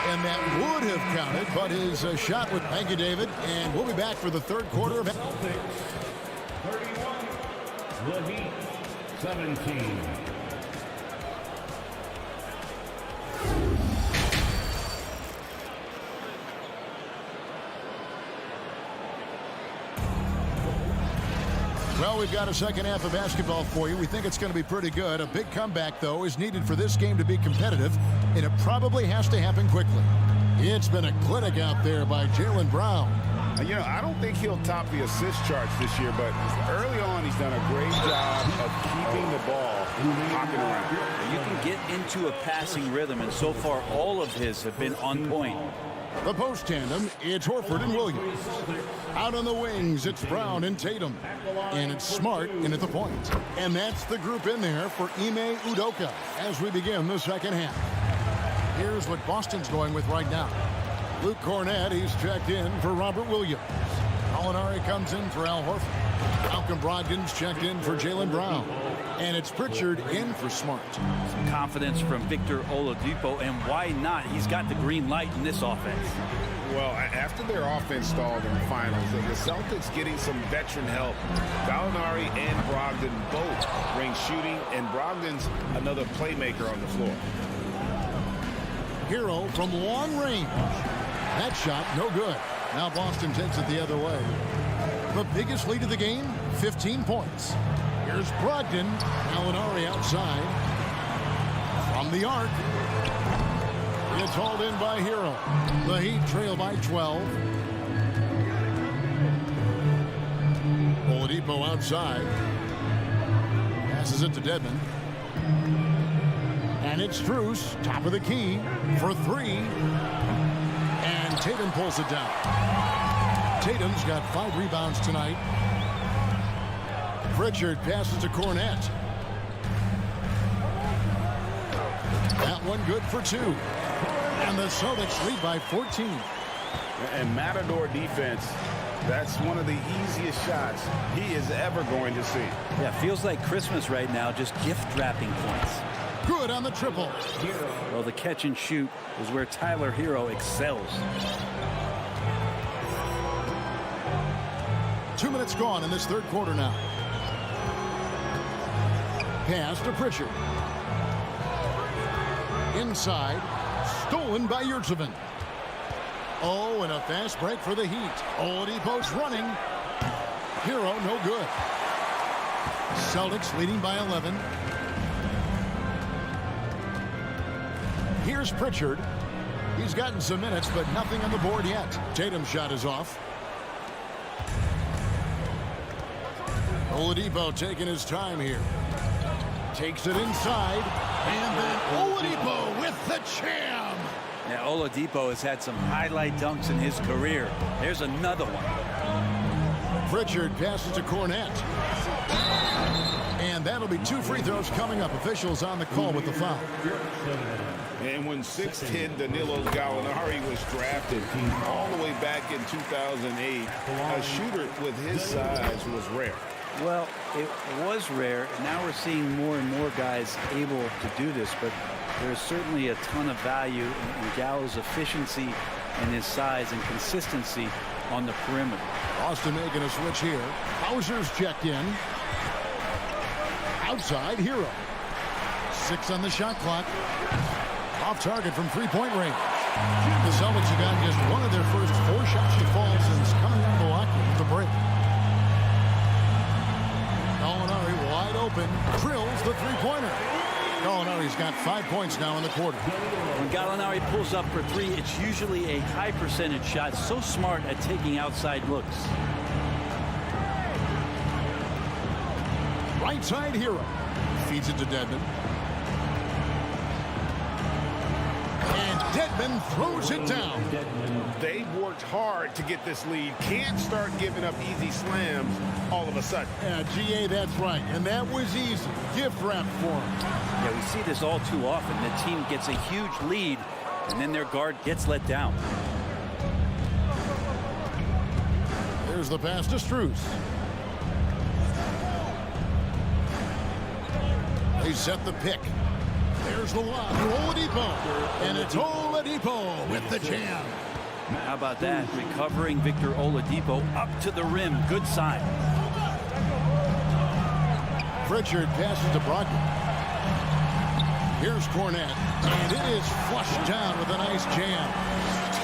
[SPEAKER 7] And that would have counted, but his shot would. Thank you, David. And we'll be back for the third quarter of.
[SPEAKER 5] 31. The Heat 17.
[SPEAKER 7] Well, we've got a second half of basketball for you. We think it's going to be pretty good. A big comeback, though, is needed for this game to be competitive, and it probably has to happen quickly. It's been a clinic out there by Jaylen Brown.
[SPEAKER 9] You know, I don't think he'll top the assist charts this year, but early on he's done a great job of keeping the ball hopping around.
[SPEAKER 8] You can get into a passing rhythm, and so far all of his have been on point.
[SPEAKER 7] The post tandem, it's Horford and Williams. Out on the wings, it's Brown and Tatum. And it's Smart in at the point. And that's the group in there for Ime Udoka as we begin the second half. Here's what Boston's going with right now. Luke Cornett, he's checked in for Robert Williams. Molinari comes in for Al Horford. Malcolm Brogdon's checked in for Jaylen Brown. And it's Pritchard in for Smart.
[SPEAKER 8] Some confidence from Victor Oladipo, and why not? He's got the green light in this offense.
[SPEAKER 9] Well, after their offense stalled in the finals, the Celtics getting some veteran help. Gallinari and Brogdon both bring shooting, and Brogdon's another playmaker on the floor.
[SPEAKER 7] Hero from long range. That shot, no good. Now Boston takes it the other way. The biggest lead of the game, 15 points. Here's Brogdon. Gallinari outside. From the arc. It's hauled in by Hero. The Heat trail by 12. Oladipo outside. Passes it to Dedmon. And it's Strus, top of the key, for three. And Tatum pulls it down. Tatum's got 5 rebounds tonight. Pritchard passes to Cornett. That one good for 2. And the Celtics lead by 14.
[SPEAKER 9] And Matador defense That's one of the easiest shots he is ever going to see.
[SPEAKER 8] Yeah, feels like Christmas right now, just gift wrapping points.
[SPEAKER 7] Good on the triple.
[SPEAKER 8] Well, the catch and shoot is where Tyler Hero excels.
[SPEAKER 7] 2 minutes gone in this third quarter now. Pass to Pritchard. Inside, stolen by Yurtseven. Oh, and a fast break for the Heat. Oladipo's running. Hero, no good. Celtics leading by 11. Here's Pritchard. He's gotten some minutes, but nothing on the board yet. Tatum's shot is off. Oladipo taking his time here. Takes it inside. And then Oladipo with the jam.
[SPEAKER 8] Yeah, Oladipo has had some highlight dunks in his career. There's another one.
[SPEAKER 7] Pritchard passes to Cornette. And that'll be 2 free throws coming up. Officials on the call with the foul.
[SPEAKER 9] And when 6'10" Danilo Gallinari was drafted all the way back in 2008, a shooter with his size was rare.
[SPEAKER 8] Well, it was rare. Now we're seeing more and more guys able to do this, but there's certainly a ton of value in Gallo's efficiency and his size and consistency on the perimeter.
[SPEAKER 7] Austin making a switch here. Hauser's checked in. Outside, Hero. 6 on the shot clock. Off target from three-point range. The Celtics have gotten just one of their first 4 shots to fall since coming out of Milwaukee with the break. Gallinari wide open. Drills the three-pointer. Gallinari's got 5 points now in the quarter.
[SPEAKER 8] When Gallinari pulls up for 3, it's usually a high percentage shot. So smart at taking outside looks.
[SPEAKER 7] Right side, Hero. Feeds it to Dedmon. And Dedmon throws it down.
[SPEAKER 9] They worked hard to get this lead. Can't start giving up easy slams all of a sudden.
[SPEAKER 7] Yeah, GA, that's right. And that was easy. Gift wrap for him.
[SPEAKER 8] Yeah, we see this all too often. The team gets a huge lead, and then their guard gets let down.
[SPEAKER 7] There's the pass to Strus. They set the pick. There's the lob to Oladipo. And it's Oladipo with the jam.
[SPEAKER 8] How about that? Recovering Victor Oladipo up to the rim. Good sign.
[SPEAKER 7] Pritchard passes to Brogdon. Here's Cornette. And it is flushed down with a nice jam.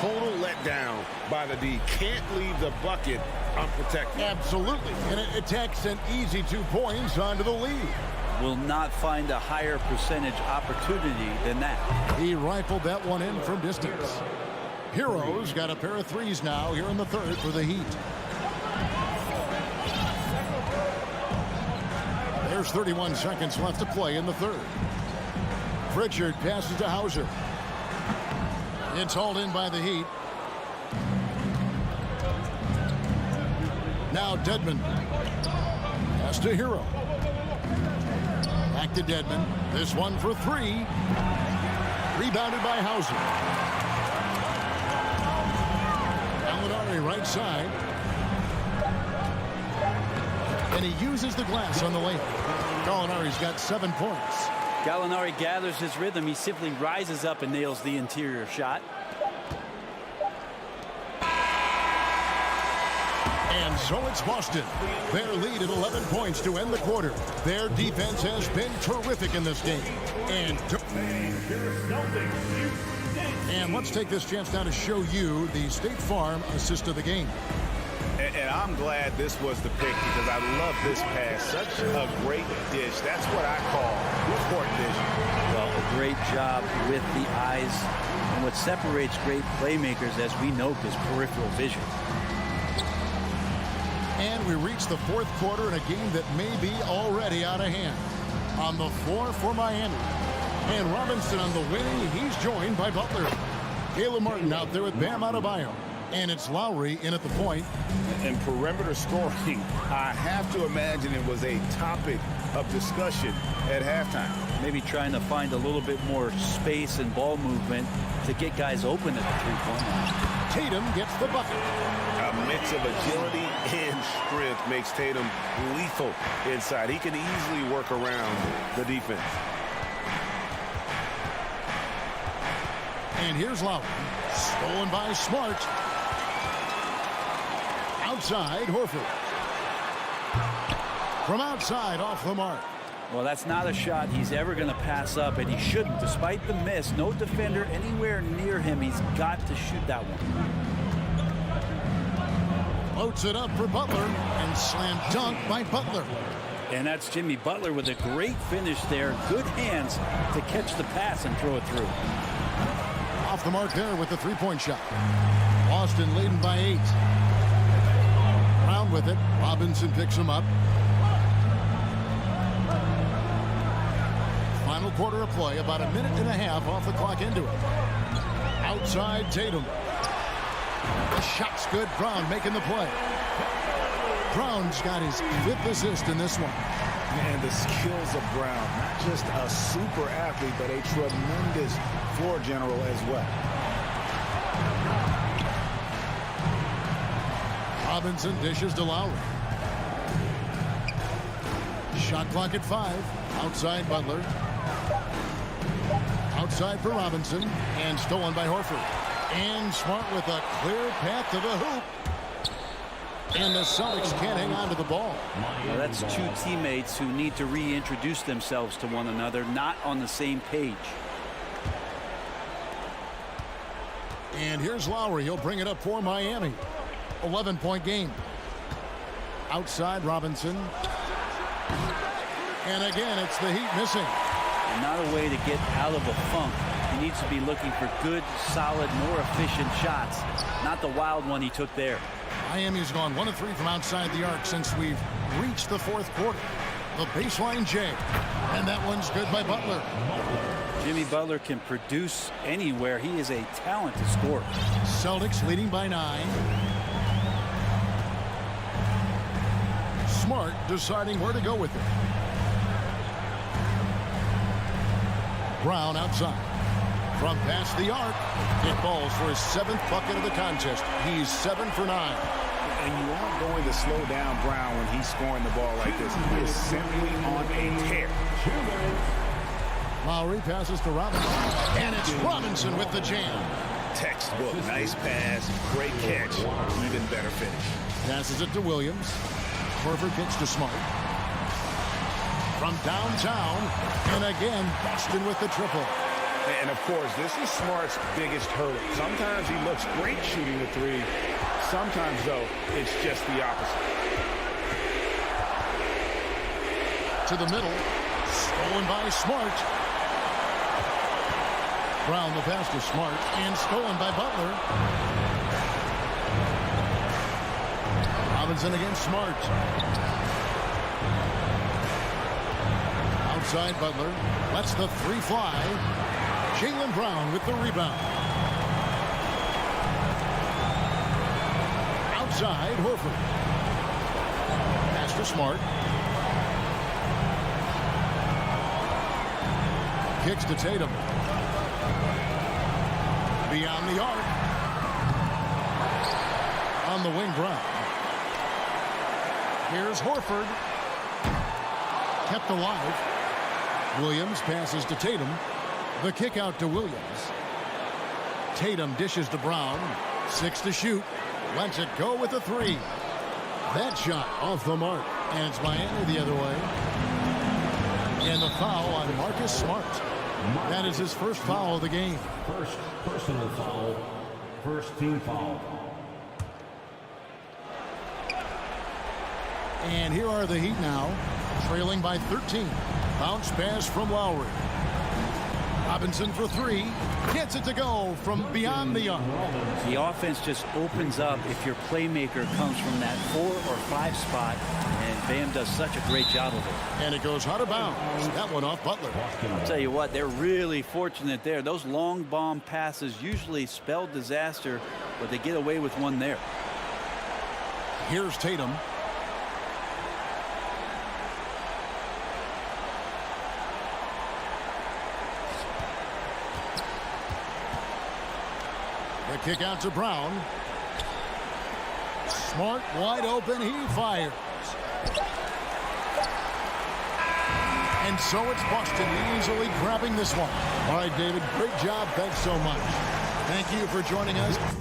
[SPEAKER 9] Total letdown by the D. Can't leave the bucket unprotected.
[SPEAKER 7] Absolutely. And it takes an easy 2 points onto the lead.
[SPEAKER 8] Will not find a higher percentage opportunity than that.
[SPEAKER 7] He rifled that one in from distance. Hero's got a pair of threes now here in the third for the Heat. There's 31 seconds left to play in the third. Pritchard passes to Hauser. It's hauled in by the Heat. Now Dedmon. Pass to Hero. Back to Dedmon. This one for 3. Rebounded by Hauser. Gallinari right side. And he uses the glass on the layup. Gallinari's got 7 points.
[SPEAKER 8] Gallinari gathers his rhythm. He simply rises up and nails the interior shot.
[SPEAKER 7] And so it's Boston. Their lead at 11 points to end the quarter. Their defense has been terrific in this game. And let's take this chance now to show you the State Farm assist of the game.
[SPEAKER 9] And I'm glad this was the pick because I love this pass. Such a great dish. That's what I call court vision.
[SPEAKER 8] Well, a great job with the eyes. And what separates great playmakers, as we note, is peripheral vision.
[SPEAKER 7] And we reach the fourth quarter in a game that may be already out of hand. On the floor for Miami. And Robinson on the wing. He's joined by Butler. Caleb Martin out there with Bam Adebayo. And it's Lowry in at the point.
[SPEAKER 9] And perimeter scoring, I have to imagine it was a topic of discussion at halftime.
[SPEAKER 8] Maybe trying to find a little bit more space and ball movement to get guys open at the three-point line.
[SPEAKER 7] Tatum gets the bucket.
[SPEAKER 9] A mix of agility and strength makes Tatum lethal inside. He can easily work around the defense.
[SPEAKER 7] And here's Lowry. Stolen by Smart. Outside, Horford. From outside, off the mark.
[SPEAKER 8] Well, that's not a shot he's ever going to pass up, and he shouldn't. Despite the miss, no defender anywhere near him. He's got to shoot that one.
[SPEAKER 7] Floats it up for Butler, and slam dunk by Butler.
[SPEAKER 8] And that's Jimmy Butler with a great finish there. Good hands to catch the pass and throw it through.
[SPEAKER 7] Off the mark there with the three-point shot. Boston leading by 8. Brown with it. Robinson picks him up. Final quarter of play, about a minute and a half off the clock into it. Outside Tatum. The shot's good. Brown making the play. Brown's got his 5th assist in this one.
[SPEAKER 9] Man, the skills of Brown, not just a super athlete, but a tremendous floor general as well.
[SPEAKER 7] Robinson dishes to Lowry. Shot clock at 5. Outside Butler. Outside for Robinson. And stolen by Horford. And Smart with a clear path to the hoop. And the Celtics can't hang on to the ball.
[SPEAKER 8] Well, that's two teammates who need to reintroduce themselves to one another, not on the same page.
[SPEAKER 7] And here's Lowry. He'll bring it up for Miami. 11-point game. Outside Robinson. And again, it's the Heat missing.
[SPEAKER 8] And not a way to get out of a funk. He needs to be looking for good, solid, more efficient shots. Not the wild one he took there.
[SPEAKER 7] Miami's gone 1 of 3 from outside the arc since we've reached the 4th quarter. The baseline J. And that one's good by Butler.
[SPEAKER 8] Jimmy Butler can produce anywhere. He is a talented scorer.
[SPEAKER 7] Celtics leading by 9. Smart deciding where to go with it. Brown outside. From past the arc, it falls for his 7th bucket of the contest. He's 7 for 9.
[SPEAKER 9] And you aren't going to slow down Brown when he's scoring the ball like this. He is simply on a tear.
[SPEAKER 7] Lowry passes to Robinson. And it's Robinson with the jam.
[SPEAKER 9] Textbook. Nice pass. Great catch. Even better finish.
[SPEAKER 7] Passes it to Williams. Horford kicks to Smart. From downtown. And again, Boston with the triple.
[SPEAKER 9] And, of course, this is Smart's biggest hurdle. Sometimes he looks great shooting the 3. Sometimes, though, it's just the opposite.
[SPEAKER 7] To the middle. Stolen by Smart. Brown the pass to Smart. And stolen by Butler. Robinson against Smart. Outside Butler. Lets the 3 fly. Jaylen Brown with the rebound. Outside, Horford. Pass to Smart. Kicks to Tatum. Beyond the arc. On the wing, Brown. Here's Horford. Kept alive. Williams passes to Tatum. The kick out to Williams. Tatum dishes to Brown. 6 to shoot. Lets it go with a 3. That shot off the mark. And it's Miami the other way. And the foul on Marcus Smart. That is his first foul of the game.
[SPEAKER 5] First personal foul. First team foul.
[SPEAKER 7] And here are the Heat now. Trailing by 13. Bounce pass from Lowry. Robinson for 3. Gets it to go from beyond the arc.
[SPEAKER 8] The offense just opens up if your playmaker comes from that 4 or 5 spot, and Bam does such a great job of it.
[SPEAKER 7] And it goes out of bounds. That one off Butler.
[SPEAKER 8] I'll tell you what, they're really fortunate there. Those long bomb passes usually spell disaster, but they get away with one there.
[SPEAKER 7] Here's Tatum. The kick out to Brown. Smart, wide open, he fires. And so it's Boston easily grabbing this one. All right, David, great job. Thanks so much. Thank you for joining us.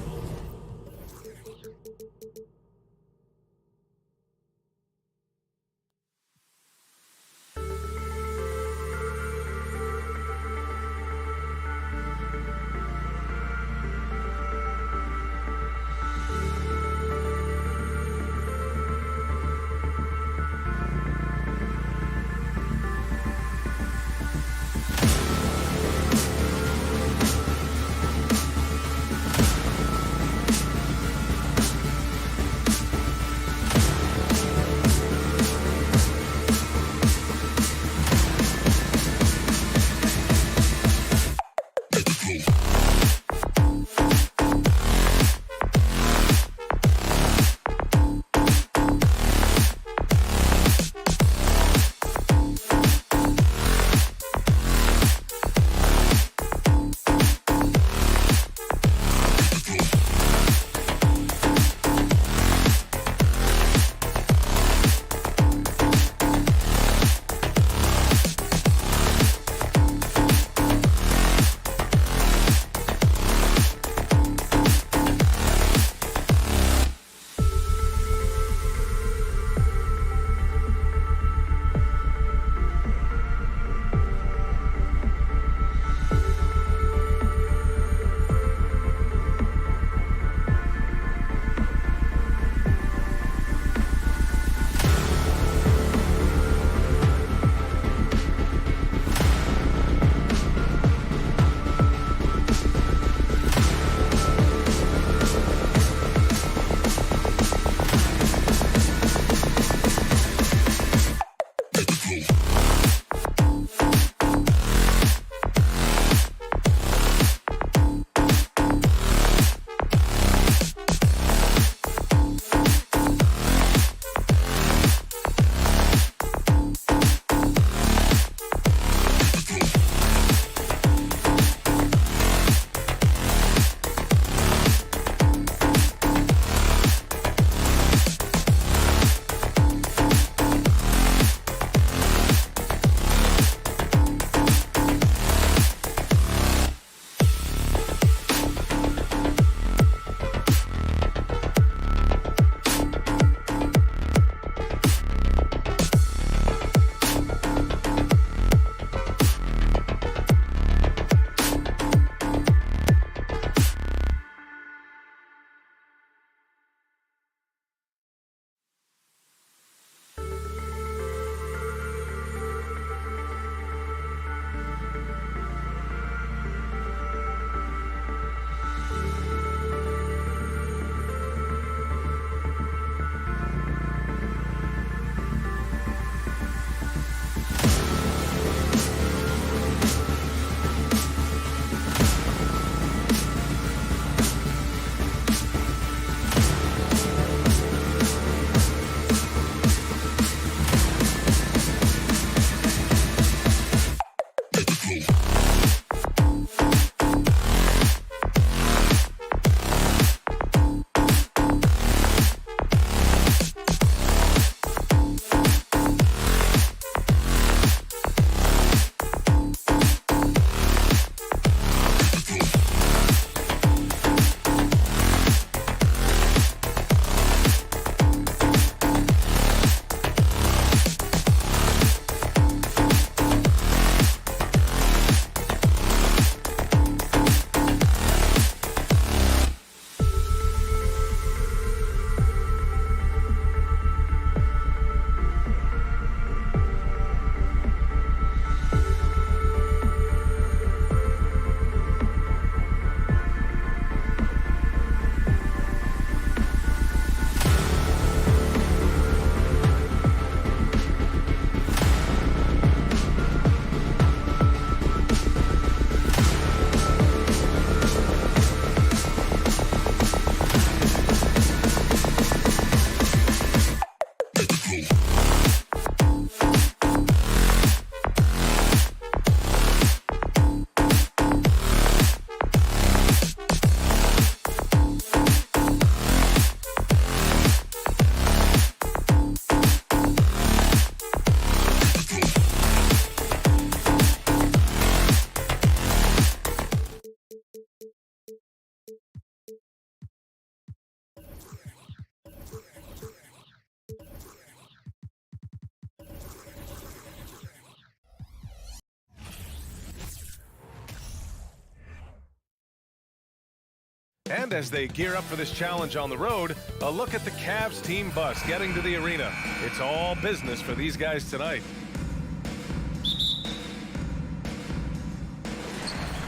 [SPEAKER 1] And as they gear up for this challenge on the road, a look at the Cavs team bus getting to the arena. It's all business for these guys tonight.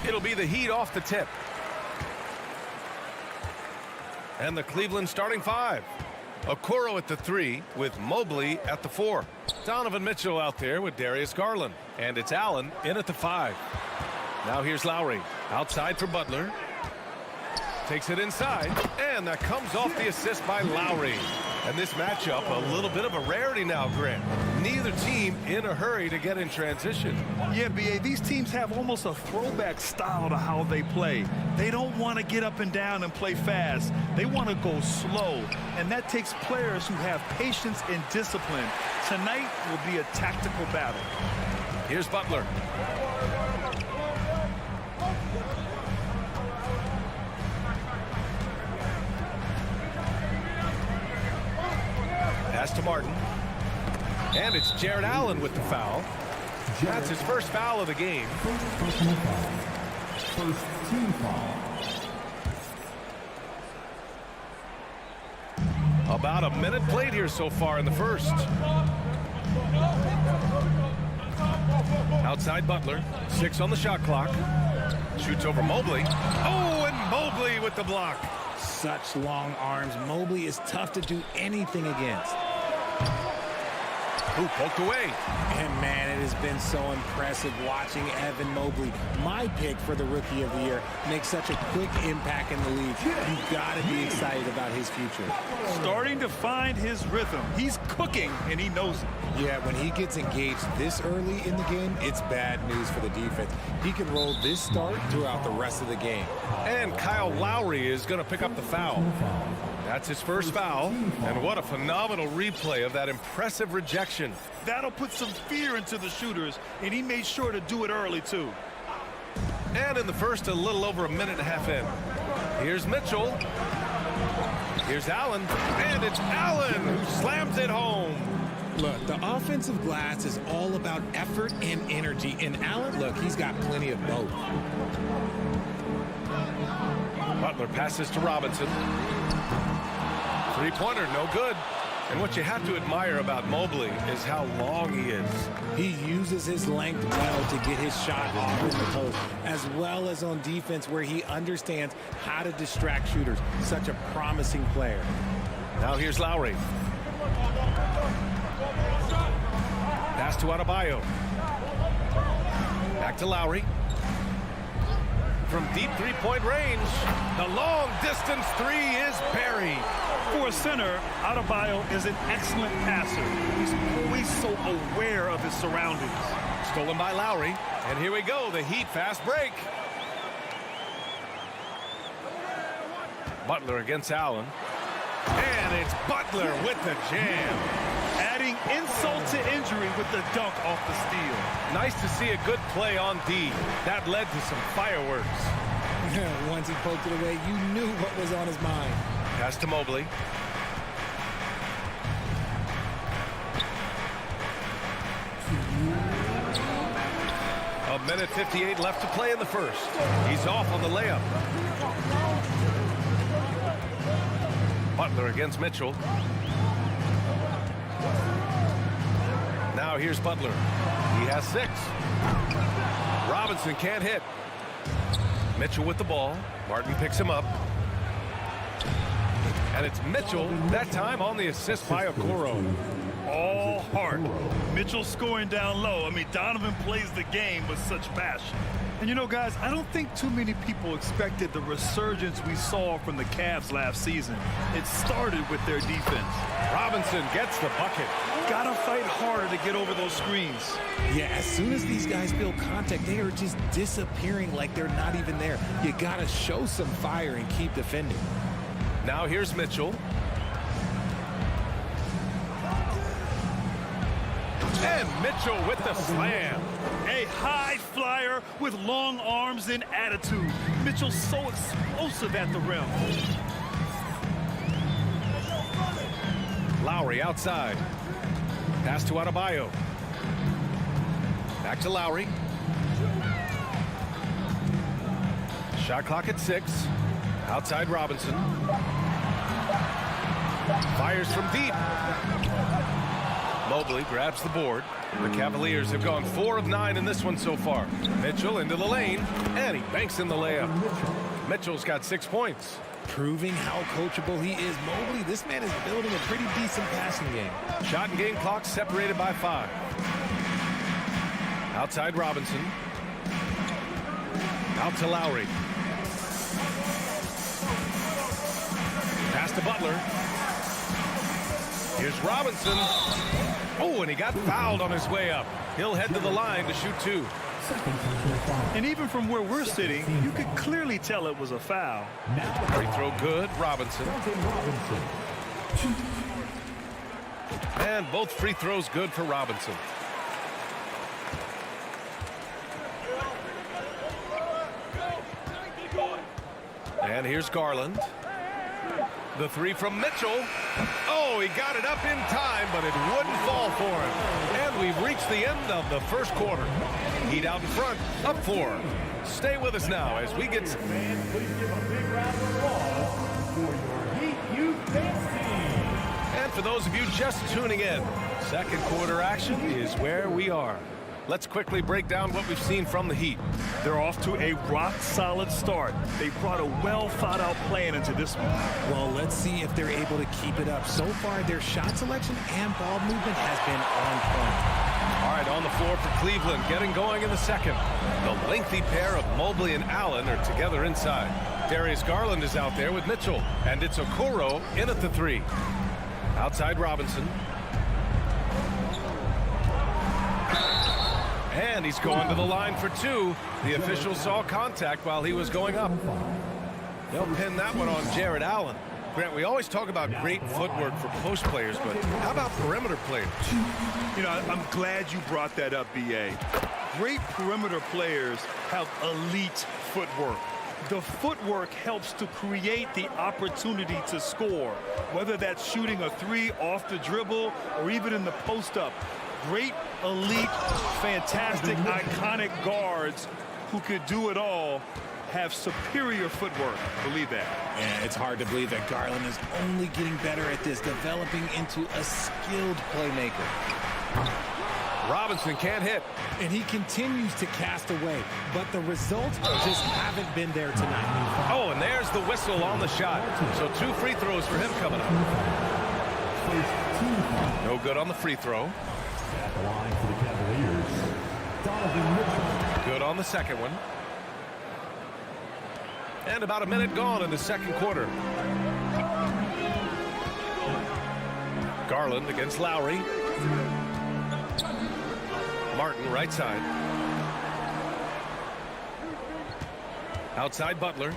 [SPEAKER 1] It'll be the Heat off the tip. And the Cleveland starting five. Okoro at the 3 with Mobley at the 4. Donovan Mitchell out there with Darius Garland. And it's Allen in at the 5. Now here's Lowry. Outside for Butler. Takes it inside. And that comes off the assist by Lowry. And this matchup, a little bit of a rarity now, Grant. Neither team in a hurry to get in transition.
[SPEAKER 3] Yeah, B.A., these teams have almost a throwback style to how they play. They don't want to get up and down and play fast. They want to go slow, and that takes players who have patience and discipline. Tonight will be a tactical battle.
[SPEAKER 1] Here's Butler. Pass to Martin. And it's Jared Allen with the foul. That's his first foul of the game.
[SPEAKER 5] First team foul.
[SPEAKER 1] About a minute played here so far in the first. Outside Butler. 6 on the shot clock. Shoots over Mobley. Oh, and Mobley with the block.
[SPEAKER 11] Such long arms. Mobley is tough to do anything against.
[SPEAKER 1] Who poked away.
[SPEAKER 11] And man, it has been so impressive watching Evan Mobley, my pick for the Rookie of the Year, make such a quick impact in the league. You've got to be excited about his future.
[SPEAKER 3] Starting to find his rhythm. He's cooking, and he knows it.
[SPEAKER 11] Yeah, when he gets engaged this early in the game, it's bad news for the defense. He can roll this start throughout the rest of the game.
[SPEAKER 1] And Kyle Lowry is going to pick up the foul. That's his first foul. And what a phenomenal replay of that impressive rejection.
[SPEAKER 3] That'll put some fear into the shooters, and he made sure to do it early, too.
[SPEAKER 1] And in the first, a little over a minute and a half in. Here's Mitchell. Here's Allen. And it's Allen who slams it home.
[SPEAKER 11] Look, the offensive glass is all about effort and energy. And Allen, look, he's got plenty of both.
[SPEAKER 1] Butler passes to Robinson. Three-pointer, no good. And what you have to admire about Mobley is how long he is.
[SPEAKER 11] He uses his length well to get his shot off in the post, as well as on defense where he understands how to distract shooters. Such a promising player.
[SPEAKER 1] Now here's Lowry. Pass to Adebayo. Back to Lowry. From deep three-point range, the long-distance 3 is buried.
[SPEAKER 3] For a center, Adebayo is an excellent passer. He's always so aware of his surroundings.
[SPEAKER 1] Stolen by Lowry. And here we go, the Heat fast break. Butler against Allen. And it's Butler with the jam.
[SPEAKER 3] Adding insult to injury with the dunk off the steal.
[SPEAKER 1] Nice to see a good play on D. That led to some fireworks.
[SPEAKER 11] Once he poked it away, you knew what was on his mind.
[SPEAKER 1] Pass to Mobley. A minute 58 left to play in the first. He's off on the layup. Butler against Mitchell. Now here's Butler. He has 6. Robinson can't hit. Mitchell with the ball. Martin picks him up. And it's Mitchell, that time on the assist by Okoro.
[SPEAKER 3] All heart. Mitchell scoring down low. I mean, Donovan plays the game with such passion. And you know, guys, I don't think too many people expected the resurgence we saw from the Cavs last season. It started with their defense.
[SPEAKER 1] Robinson gets the bucket.
[SPEAKER 3] Gotta fight harder to get over those screens.
[SPEAKER 11] Yeah, as soon as these guys feel contact, they are just disappearing like they're not even there. You gotta show some fire and keep defending.
[SPEAKER 1] Now here's Mitchell. And Mitchell with the slam.
[SPEAKER 3] A high flyer with long arms and attitude. Mitchell's so explosive at the rim.
[SPEAKER 1] Lowry outside. Pass to Adebayo. Back to Lowry. Shot clock at 6. Outside Robinson. Fires from deep. Mobley grabs the board. The Cavaliers have gone 4 of 9 in this one so far. Mitchell into the lane, and he banks in the layup. Mitchell's got 6 points.
[SPEAKER 11] Proving how coachable he is. Mobley, this man is building a pretty decent passing game.
[SPEAKER 1] Shot and game clock separated by 5. Outside Robinson. Out to Lowry. Pass to Butler. Here's Robinson. Oh, and he got fouled on his way up. He'll head to the line to shoot 2.
[SPEAKER 3] And even from where we're sitting, you could clearly tell it was a foul.
[SPEAKER 1] Free throw good, Robinson. And both free throws good for Robinson. And here's Garland. The 3 from Mitchell. Oh, he got it up in time, but it wouldn't fall for him. And we've reached the end of the first quarter. Heat out in front, up 4. Stay with us now as we get... And for those of you just tuning in, second quarter action is where we are. Let's quickly break down what we've seen from the Heat.
[SPEAKER 3] They're off to a rock-solid start. They brought a well-thought-out plan into this one.
[SPEAKER 11] Well, let's see if they're able to keep it up. So far, their shot selection and ball movement has been on point.
[SPEAKER 1] All right, on the floor for Cleveland, getting going in the second. The lengthy pair of Mobley and Allen are together inside. Darius Garland is out there with Mitchell, and it's Okoro in at the 3. Outside Robinson. And he's going to the line for 2. The official saw contact while he was going up. They'll pin that one on Jared Allen. Grant, we always talk about great footwork for post players, but how about perimeter players?
[SPEAKER 3] You know, I'm glad you brought that up, B.A. Great perimeter players have elite footwork. The footwork helps to create the opportunity to score, whether that's shooting a 3 off the dribble or even in the post-up. Great, elite, fantastic, iconic guards who could do it all have superior footwork. Believe that.
[SPEAKER 11] Yeah, it's hard to believe that Garland is only getting better at this, developing into a skilled playmaker.
[SPEAKER 1] Robinson can't hit.
[SPEAKER 11] And he continues to cast away, but the results just haven't been there tonight.
[SPEAKER 1] Oh, and there's the whistle on the shot. So 2 free throws for him coming up. No good on the free throw.
[SPEAKER 5] At the line for the Cavaliers, Donovan Mitchell.
[SPEAKER 1] Good on the second one. And about a minute gone in the second quarter. Garland against Lowry. Martin right side. Outside Butler.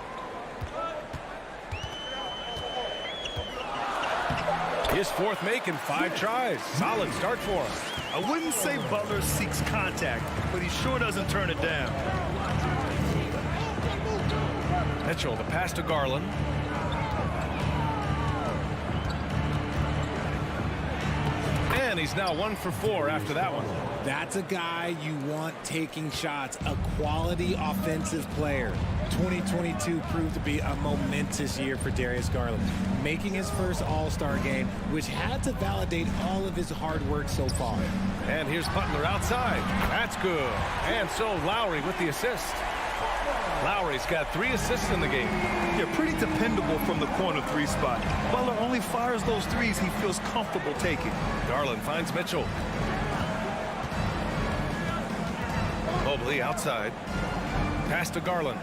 [SPEAKER 1] His 4th make in 5 tries. Solid start for him.
[SPEAKER 3] I wouldn't say Butler seeks contact, but he sure doesn't turn it down.
[SPEAKER 1] Mitchell, the pass to Garland. And he's now 1 for 4 after that one.
[SPEAKER 11] That's a guy you want taking shots, a quality offensive player. 2022 proved to be a momentous year for Darius Garland, making his first All-Star game, which had to validate all of his hard work so far.
[SPEAKER 1] And here's Butler outside. That's good. And so Lowry with the assist. Lowry's got 3 assists in the game.
[SPEAKER 3] Yeah, pretty dependable from the corner 3 spot. Butler only fires those 3s he feels comfortable taking.
[SPEAKER 1] Garland finds Mitchell. Mobley outside. Pass to Garland.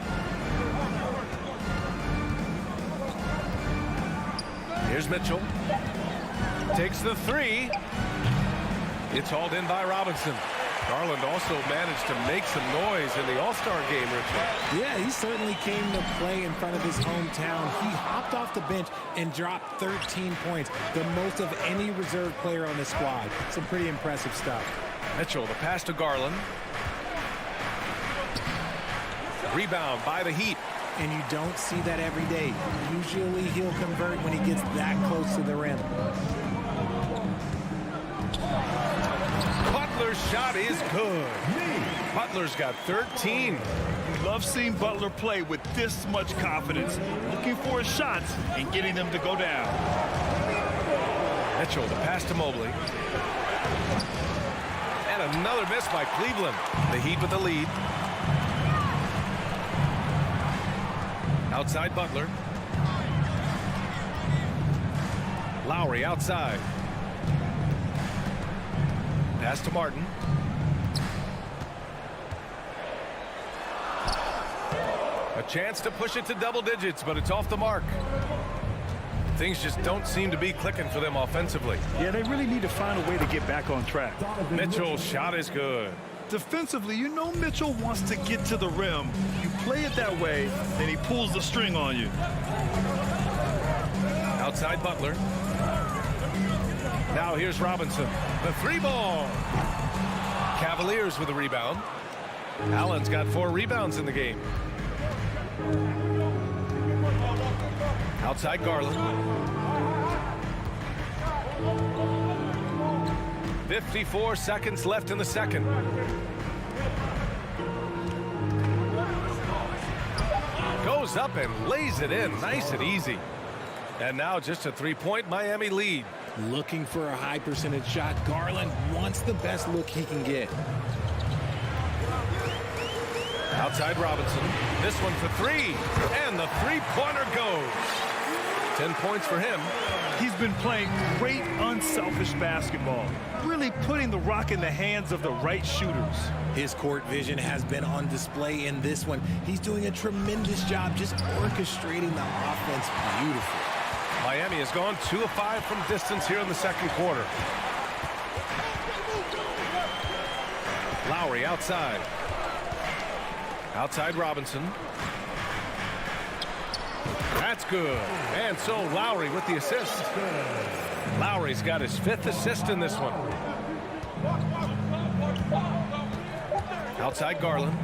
[SPEAKER 1] Here's Mitchell. Takes the 3. It's hauled in by Robinson. Garland also managed to make some noise in the All-Star game, Richard.
[SPEAKER 11] Yeah, he certainly came to play in front of his hometown. He hopped off the bench and dropped 13 points, the most of any reserve player on the squad. Some pretty impressive stuff.
[SPEAKER 1] Mitchell, the pass to Garland. Rebound by the Heat.
[SPEAKER 11] And you don't see that every day. Usually he'll convert when he gets that close to the rim.
[SPEAKER 1] Butler's shot is good. Butler's got 13.
[SPEAKER 3] love seeing Butler play with this much confidence, looking for his shots and getting them to go down.
[SPEAKER 1] Mitchell, the pass to Mobley. And another miss by Cleveland. The Heat with the lead. Outside Butler. Lowry outside. Pass to Martin. A chance to push it to double digits, but it's off the mark. Things just don't seem to be clicking for them offensively.
[SPEAKER 3] Yeah, they really need to find a way to get back on track.
[SPEAKER 1] Mitchell's shot is good.
[SPEAKER 3] Defensively, you know Mitchell wants to get to the rim. You play it that way, then he pulls the string on you.
[SPEAKER 1] Outside Butler. Now here's Robinson. The three ball. Cavaliers with a rebound. Allen's got 4 rebounds in the game. Outside Garland. 54 seconds left in the second. Goes up and lays it in. Nice and easy. And now just a 3-point Miami lead.
[SPEAKER 11] Looking for a high percentage shot. Garland wants the best look he can get.
[SPEAKER 1] Outside Robinson. This one for 3. And the three-pointer goes. 10 points for him.
[SPEAKER 3] He's been playing great, unselfish basketball. Really putting the rock in the hands of the right shooters.
[SPEAKER 11] His court vision has been on display in this one. He's doing a tremendous job just orchestrating the offense beautifully.
[SPEAKER 1] Miami has gone 2 of 5 from distance here in the second quarter. Lowry outside. Outside Robinson. That's good. And so Lowry with the assist. Lowry's got his 5th assist in this one. Outside Garland.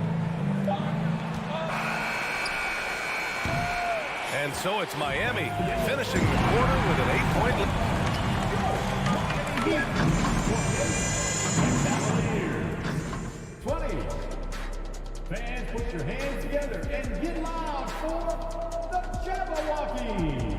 [SPEAKER 1] And so it's Miami finishing the quarter with an 8-point lead.
[SPEAKER 5] Cavaliers 20. Fans, put your hands together and get loud for the Jabberwockies.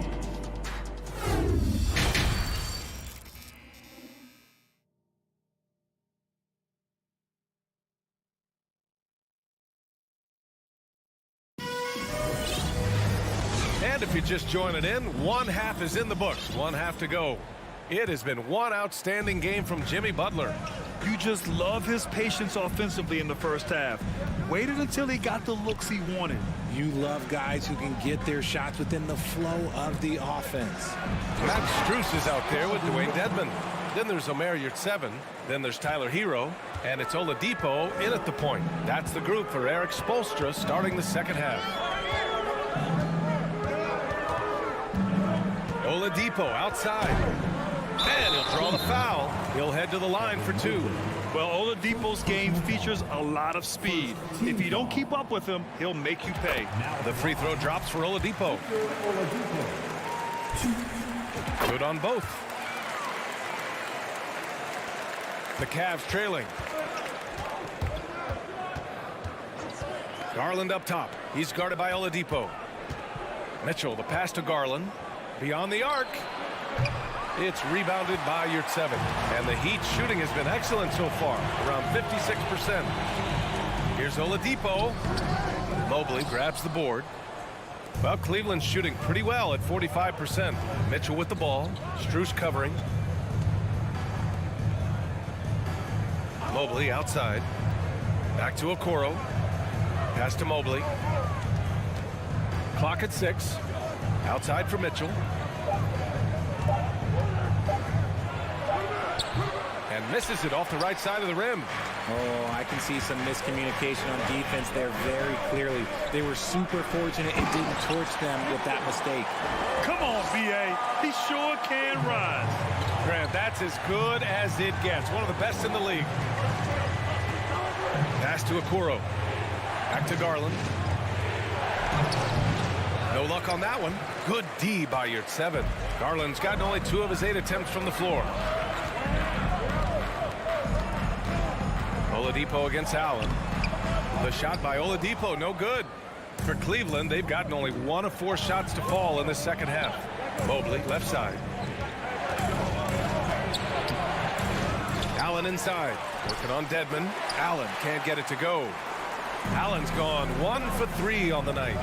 [SPEAKER 1] And if you're just joining in, 1 half is in the books. 1 half to go. It has been one outstanding game from Jimmy Butler.
[SPEAKER 3] You just love his patience offensively in the first half. Waited until he got the looks he wanted.
[SPEAKER 11] You love guys who can get their shots within the flow of the offense.
[SPEAKER 1] Matt Strus is out there with Dwayne Dedmon. Then there's Omer Yurtseven. Then there's Tyler Hero. And it's Oladipo in at the point. That's the group for Eric Spoelstra starting the second half. Oladipo outside. And he'll draw the foul. He'll head to the line for 2.
[SPEAKER 3] Well, Oladipo's game features a lot of speed. If you don't keep up with him, he'll make you pay.
[SPEAKER 1] The free throw drops for Oladipo. Good on both. The Cavs trailing. Garland up top. He's guarded by Oladipo. Mitchell, the pass to Garland. Beyond the arc. It's rebounded by Yurtseven. And the Heat shooting has been excellent so far, around 56%. Here's Oladipo. Mobley grabs the board. Well, Cleveland's shooting pretty well at 45%. Mitchell with the ball. Strus covering. Mobley outside. Back to Okoro. Pass to Mobley. Clock at 6. Outside for Mitchell. And misses it off the right side of the rim.
[SPEAKER 11] Oh, I can see some miscommunication on defense there very clearly. They were super fortunate it didn't torch them with that mistake.
[SPEAKER 3] Come on, B.A. He sure can rise.
[SPEAKER 1] Grant, that's as good as it gets. One of the best in the league. Pass to Okoro. Back to Garland. No luck on that one. Good D by Yurtseven. Garland's gotten only 2 of his 8 attempts from the floor. Oladipo against Allen. The shot by Oladipo, no good. For Cleveland, they've gotten only 1 of 4 shots to fall in the second half. Mobley, left side. Allen inside. Working on Dedmon. Allen can't get it to go. Allen's gone 1 for 3 on the night.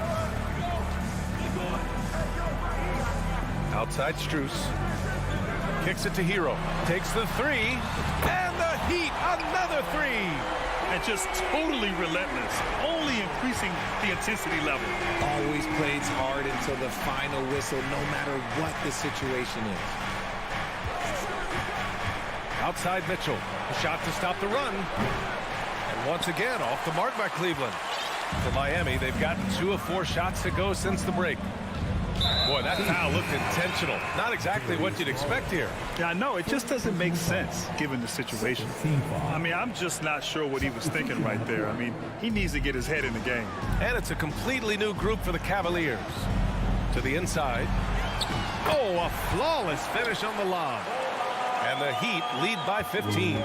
[SPEAKER 1] Outside Strus. Kicks it to Hero. Takes the 3. And the Heat, another 3.
[SPEAKER 3] And just totally relentless, only increasing the intensity level.
[SPEAKER 11] Always plays hard until the final whistle, no matter what the situation is.
[SPEAKER 1] Outside Mitchell. A shot to stop the run. And once again, off the mark by Cleveland. For Miami, they've gotten 2 of 4 shots to go since the break. Boy, that foul looked intentional. Not exactly what you'd expect here.
[SPEAKER 3] Yeah, I know. It just doesn't make sense given the situation. I mean, I'm just not sure what he was thinking right there. I mean, he needs to get his head in the game.
[SPEAKER 1] And it's a completely new group for the Cavaliers. To the inside. Oh, a flawless finish on the lob. And the Heat lead by 15.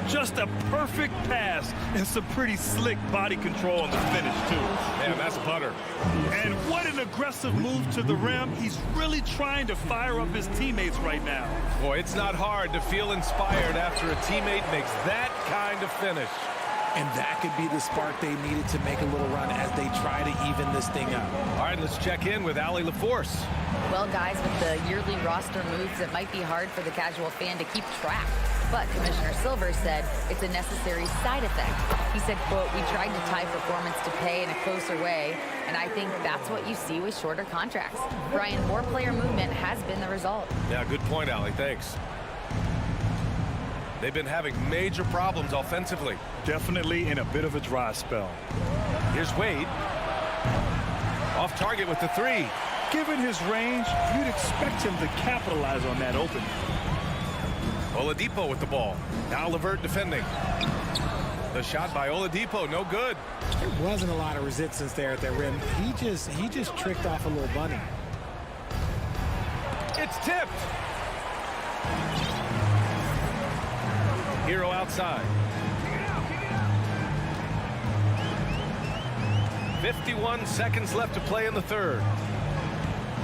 [SPEAKER 3] Just a perfect pass and some pretty slick body control on the finish, too.
[SPEAKER 1] Man, that's butter.
[SPEAKER 3] And what an aggressive move to the rim. He's really trying to fire up his teammates right now.
[SPEAKER 1] Boy, it's not hard to feel inspired after a teammate makes that kind of finish.
[SPEAKER 11] And that could be the spark they needed to make a little run as they try to even this thing up.
[SPEAKER 1] All right, let's check in with Allie LaForce.
[SPEAKER 6] Well, guys, with the yearly roster moves, it might be hard for the casual fan to keep track. But Commissioner Silver said it's a necessary side effect. He said, quote, "We tried to tie performance to pay in a closer way, and I think that's what you see with shorter contracts." Brian, more player movement has been the result.
[SPEAKER 1] Yeah, good point, Allie. Thanks. They've been having major problems offensively.
[SPEAKER 3] Definitely in a bit of a dry spell.
[SPEAKER 1] Here's Wade. Off target with the 3.
[SPEAKER 3] Given his range, you'd expect him to capitalize on that opening.
[SPEAKER 1] Oladipo with the ball. Now LeVert defending. The shot by Oladipo, no good.
[SPEAKER 11] There wasn't a lot of resistance there at that rim. He just tricked off a little bunny.
[SPEAKER 1] It's tipped. Hero outside. 51 seconds left to play in the third.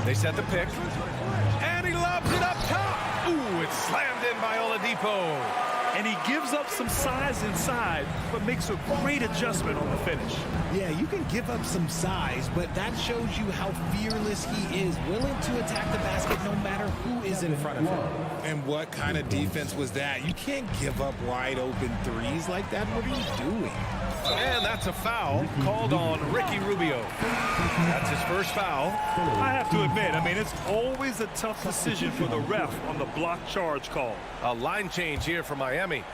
[SPEAKER 1] They set the pick. And he lobs it up top. Ooh, it's slammed in by Oladipo.
[SPEAKER 3] And he gives up some size inside, but makes a great adjustment on the finish.
[SPEAKER 11] Yeah, you can give up some size, but that shows you how fearless he is, willing to attack the basket no matter who is in front of him. And what kind of defense was that? You can't give up wide open threes like that. What are you doing?
[SPEAKER 1] And that's a foul called on Ricky Rubio. That's his first foul.
[SPEAKER 3] I have to admit, I mean, it's always a tough decision for the ref on the block charge call.
[SPEAKER 1] A line change here for Miami.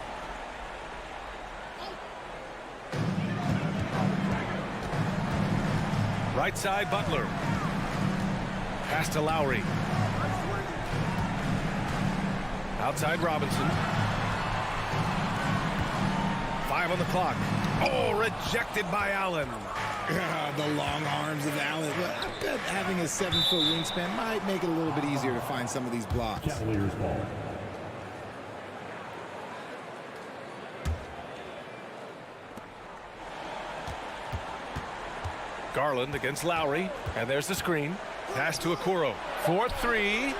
[SPEAKER 1] Right side, Butler. Pass to Lowry. Outside Robinson. 5 on the clock. Oh, rejected by Allen.
[SPEAKER 11] The long arms of Allen. I bet having a 7-foot wingspan might make it a little bit easier to find some of these blocks.
[SPEAKER 5] Cavaliers ball.
[SPEAKER 1] Garland against Lowry. And there's the screen. Pass to Okoro. 4-3.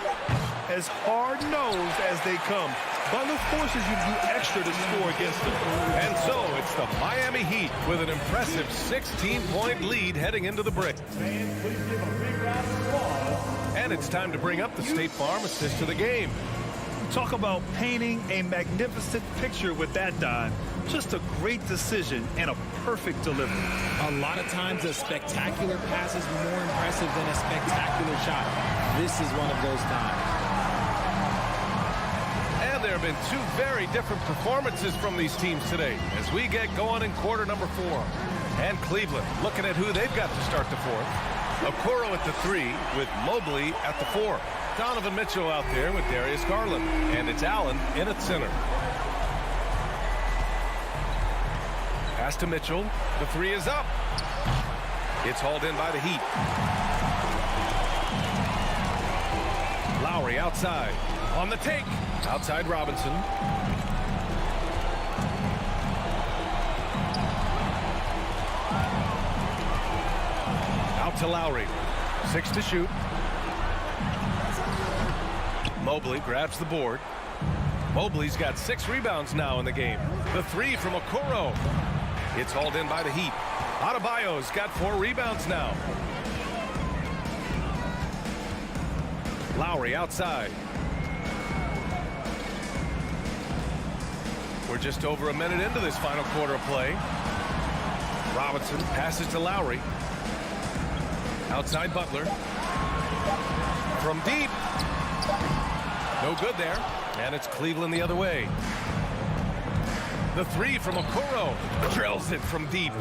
[SPEAKER 3] As hard-nosed as they come, Butler forces you to do extra to score against them.
[SPEAKER 1] And so it's the Miami Heat with an impressive 16-point lead heading into the break. And it's time to bring up the State Farm assist to the game.
[SPEAKER 3] Talk about painting a magnificent picture with that dive. Just a great decision and a perfect delivery.
[SPEAKER 11] A lot of times a spectacular pass is more impressive than a spectacular shot. This is one of those times.
[SPEAKER 1] And there have been 2 very different performances from these teams today as we get going in quarter number 4. And Cleveland looking at who they've got to start the fourth. Okoro at the 3 with Mobley at the 4. Donovan Mitchell out there with Darius Garland. And it's Allen in at center. Pass to Mitchell. The 3 is up. It's hauled in by the Heat. Lowry outside. On the take. Outside Robinson. Out to Lowry. 6 to shoot. Mobley grabs the board. Mobley's got 6 rebounds now in the game. The 3 from Okoro. It's hauled in by the Heat. Adebayo's got 4 rebounds now. Lowry outside. We're just over a minute into this final quarter of play. Robinson passes to Lowry. Outside Butler. From deep. No good there. And it's Cleveland the other way. The 3 from Okoro. Drills it from deep.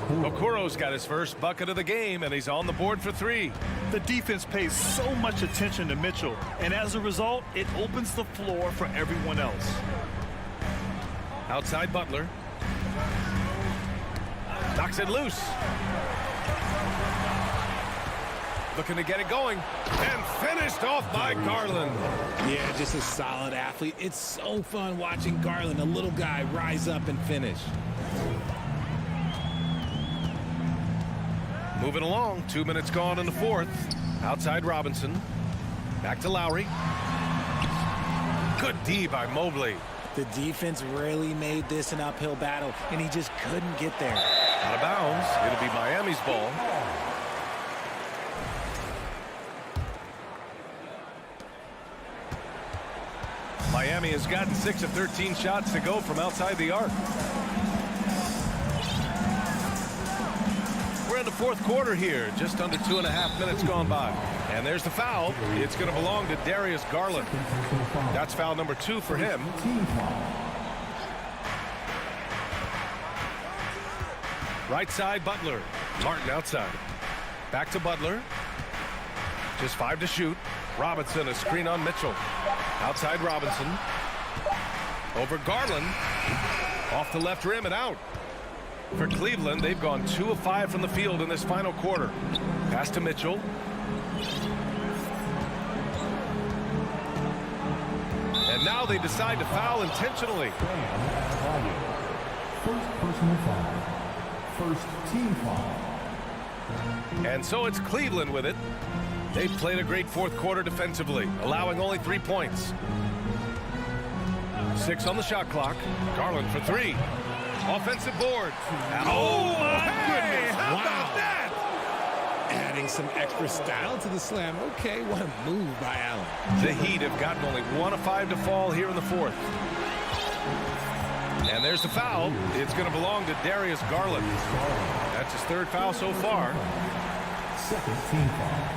[SPEAKER 1] Okoro's got his first bucket of the game, and he's on the board for 3.
[SPEAKER 3] The defense pays so much attention to Mitchell, and as a result, it opens the floor for everyone else.
[SPEAKER 1] Outside Butler. Knocks it loose. Looking to get it going. And finished off by Garland.
[SPEAKER 11] Yeah, just a solid athlete. It's so fun watching Garland, a little guy, rise up and finish.
[SPEAKER 1] Moving along. 2 minutes gone in the fourth. Outside Robinson. Back to Lowry. Good D by Mobley.
[SPEAKER 11] The defense really made this an uphill battle, and he just couldn't get there.
[SPEAKER 1] Out of bounds. It'll be Miami's ball. Miami has gotten 6 of 13 shots to go from outside the arc. We're in the fourth quarter here. Just under 2.5 minutes gone by. And there's the foul. It's going to belong to Darius Garland. That's foul number 2 for him. Right side, Butler. Martin outside. Back to Butler. Just 5 to shoot. Robinson, a screen on Mitchell. Outside Robinson. Over Garland. Off the left rim and out. For Cleveland, they've gone 2 of 5 from the field in this final quarter. Pass to Mitchell. And now they decide to foul intentionally.
[SPEAKER 5] First personal foul. First team foul.
[SPEAKER 1] And so it's Cleveland with it. They've played a great fourth quarter defensively, allowing only 3 points. 6 on the shot clock. Garland for 3. Offensive board. Oh, my goodness. How about that?
[SPEAKER 11] Adding some extra style to the slam. Okay, what a move by Allen.
[SPEAKER 1] The Heat have gotten only 1 of 5 to fall here in the fourth. And there's the foul. It's going to belong to Darius Garland. That's his 3rd foul so far.
[SPEAKER 5] Second team foul.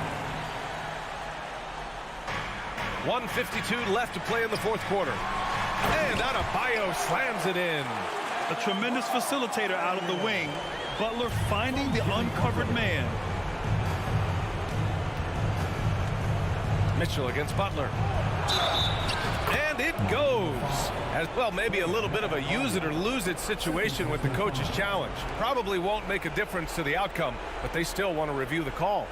[SPEAKER 1] 1:52 left to play in the fourth quarter. And Adebayo slams it in.
[SPEAKER 3] A tremendous facilitator out of the wing. Butler finding the uncovered man.
[SPEAKER 1] Mitchell against Butler. And it goes. As well, maybe a little bit of a use it or lose it situation with the coach's challenge. Probably won't make a difference to the outcome, but they still want to review the call.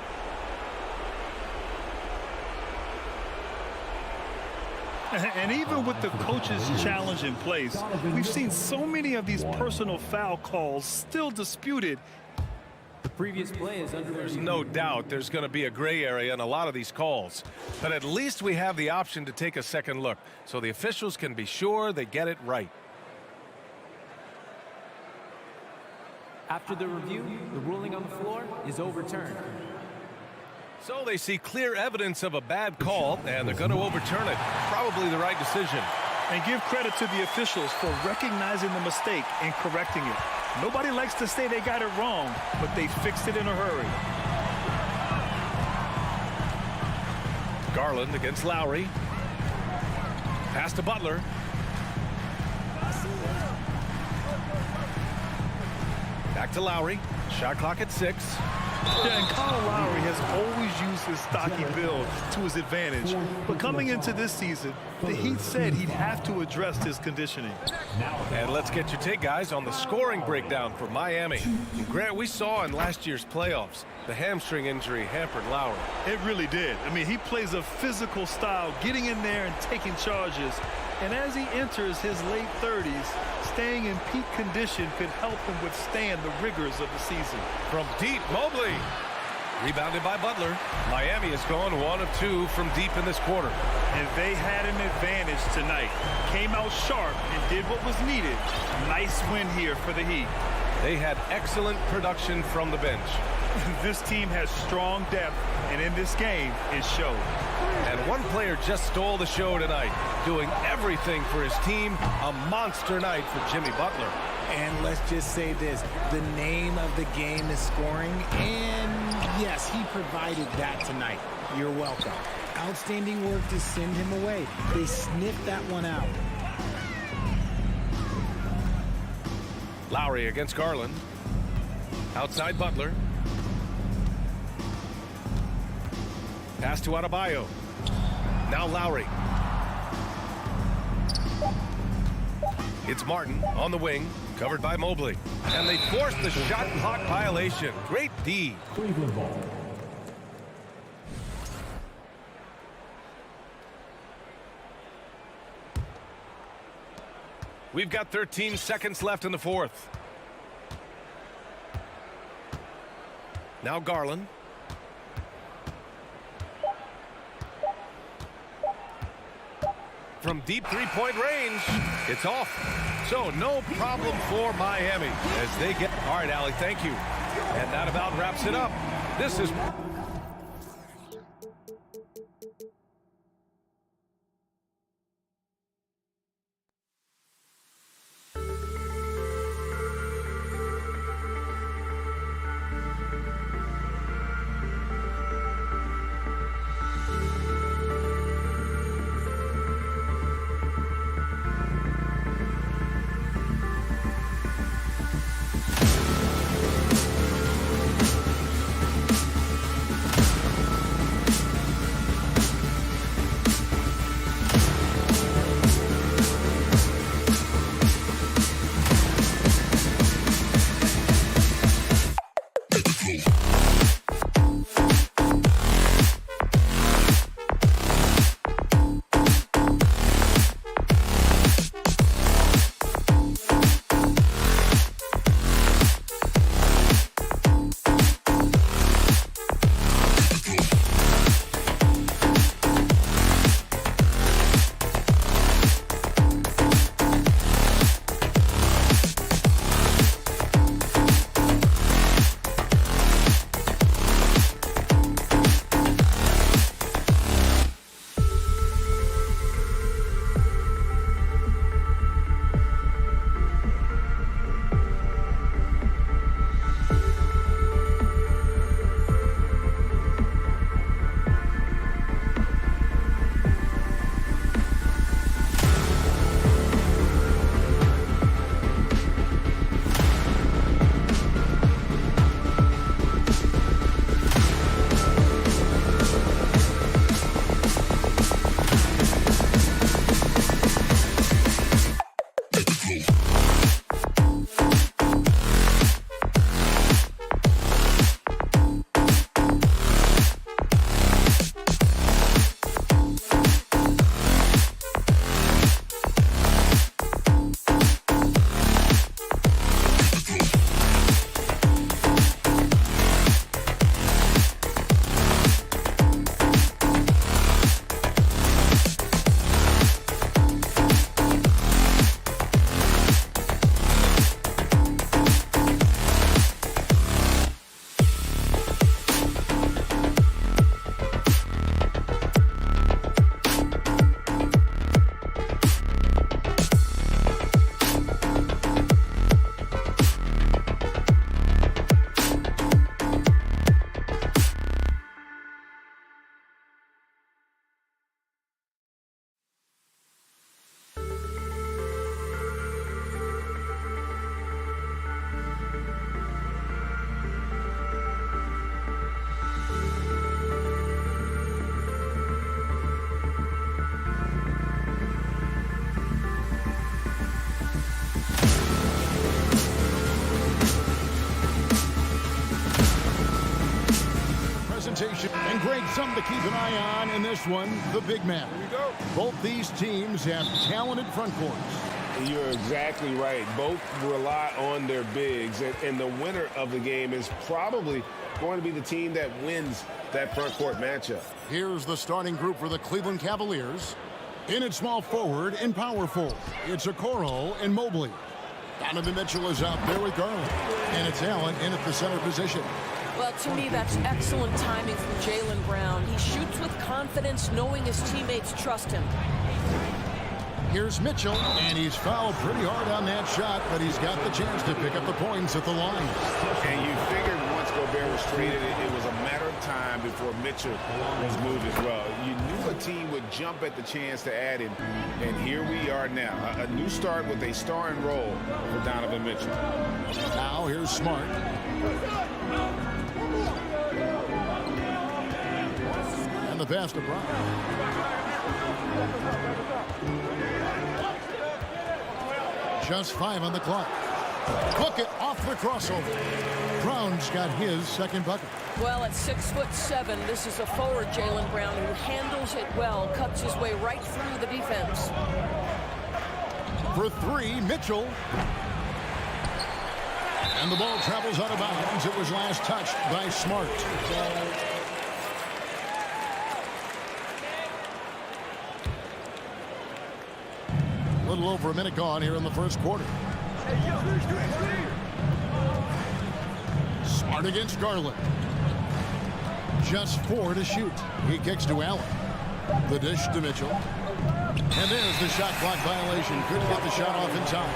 [SPEAKER 3] And even with the coach's challenge in place, we've seen so many of these personal foul calls still disputed.
[SPEAKER 12] The previous play is under.
[SPEAKER 1] There's no doubt there's going to be a gray area in a lot of these calls. But at least we have the option to take a second look, so the officials can be sure they get it right.
[SPEAKER 12] After the review, the ruling on the floor is overturned.
[SPEAKER 1] So they see clear evidence of a bad call, and they're going to overturn it. Probably the right decision.
[SPEAKER 3] And give credit to the officials for recognizing the mistake and correcting it. Nobody likes to say they got it wrong, but they fixed it in a hurry.
[SPEAKER 1] Garland against Lowry. Pass to Butler. Back to Lowry. Shot clock at 6.
[SPEAKER 3] Yeah, and Kyle Lowry has always used his stocky build to his advantage. But coming into this season, the Heat said he'd have to address his conditioning.
[SPEAKER 1] And let's get your take, guys, on the scoring breakdown for Miami. Grant, we saw in last year's playoffs, the hamstring injury hampered Lowry.
[SPEAKER 3] It really did. I mean, he plays a physical style, getting in there and taking charges. And as he enters his late 30s, staying in peak condition could help him withstand the rigors of the season.
[SPEAKER 1] From deep, Mobley. Rebounded by Butler. Miami has gone 1 of 2 from deep in this quarter.
[SPEAKER 3] And they had an advantage tonight. Came out sharp and did what was needed. Nice win here for the Heat.
[SPEAKER 1] They had excellent production from the bench.
[SPEAKER 3] This team has strong depth, and in this game, it showed.
[SPEAKER 1] And one player just stole the show tonight, doing everything for his team. A monster night for Jimmy Butler.
[SPEAKER 11] And let's just say this, the name of the game is scoring, and yes, he provided that tonight. You're welcome. Outstanding work to send him away. They sniffed that one out.
[SPEAKER 1] Lowry against Garland. Outside Butler. Pass to Adebayo. Now Lowry. It's Martin on the wing, covered by Mobley. And they force the shot clock violation. Great D.
[SPEAKER 5] Cleveland ball.
[SPEAKER 1] We've got 13 seconds left in the fourth. Now Garland. From deep three-point range, it's off. So no problem for Miami as they get... All right, Allie, thank you. And that about wraps it up. This is...
[SPEAKER 7] And Greg, something to keep an eye on in this one, the big man.
[SPEAKER 9] Here we go.
[SPEAKER 7] Both these teams have talented front courts.
[SPEAKER 9] You're exactly right. Both rely on their bigs, and the winner of the game is probably going to be the team that wins that front court matchup.
[SPEAKER 7] Here's the starting group for the Cleveland Cavaliers. In at small forward and power forward, it's Okoro and Mobley. Donovan Mitchell is out there with Garland. And it's Allen in at the center position.
[SPEAKER 4] Well, to me, that's excellent timing from Jaylen Brown. He shoots with confidence, knowing his teammates trust him.
[SPEAKER 7] Here's Mitchell, and he's fouled pretty hard on that shot, but he's got the chance to pick up the points at the line.
[SPEAKER 9] And you figured once Gobert was traded, it was a matter of time before Mitchell was moved as well. You knew a team would jump at the chance to add him, and here we are now. A new start with a starring role for Donovan Mitchell.
[SPEAKER 7] Now here's Smart. And the pass to Brown. Just 5 on the clock. Book it off the crossover. Brown's got his second bucket.
[SPEAKER 4] Well, at 6'7", this is a forward, Jaylen Brown, who handles it well, cuts his way right through the defense.
[SPEAKER 7] For 3, Mitchell. And the ball travels out of bounds. It was last touched by Smart. A little over a minute gone here in the first quarter. Smart against Garland. Just 4 to shoot. He kicks to Allen. The dish to Mitchell. And there's the shot clock violation. Couldn't get the shot off in time.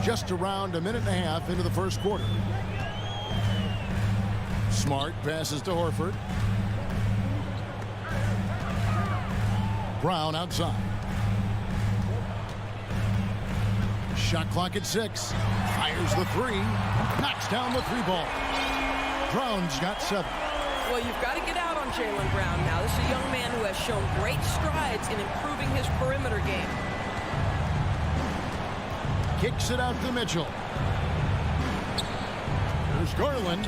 [SPEAKER 7] Just around a minute and a half into the first quarter. Smart passes to Horford. Brown outside. Shot clock at 6. Fires the 3. Knocks down the 3 ball. Brown's got 7.
[SPEAKER 4] Well, you've got to get out on Jaylen Brown now. This is a young man who has shown great strides in improving his perimeter game.
[SPEAKER 7] Kicks it out to Mitchell. There's Garland.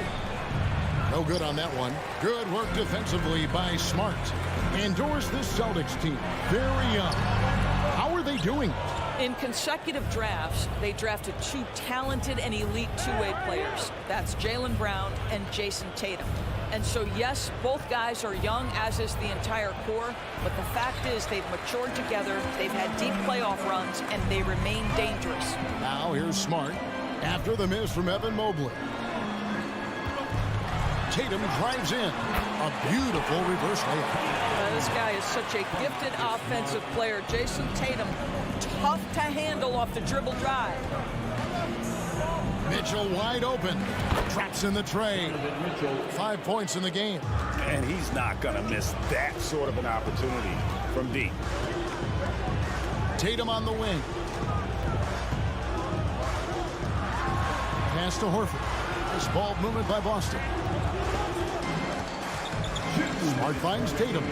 [SPEAKER 7] No good on that one. Good work defensively by Smart. Endorse this Celtics team. Very young. How are they doing it?
[SPEAKER 2] In consecutive drafts, they drafted 2 talented and elite two-way players. That's Jaylen Brown and Jason Tatum. And so, yes, both guys are young, as is the entire core. But the fact is they've matured together, they've had deep playoff runs, and they remain dangerous.
[SPEAKER 7] Now here's Smart after the miss from Evan Mobley. Tatum drives in. A beautiful reverse layup.
[SPEAKER 2] This guy is such a gifted offensive player. Jason Tatum, tough to handle off the dribble drive.
[SPEAKER 7] Mitchell wide open. Traps in the tray. 5 points in the game.
[SPEAKER 9] And he's not going to miss that sort of an opportunity from deep.
[SPEAKER 7] Tatum on the wing. Pass to Horford. This ball movement by Boston. Smart finds Tatum.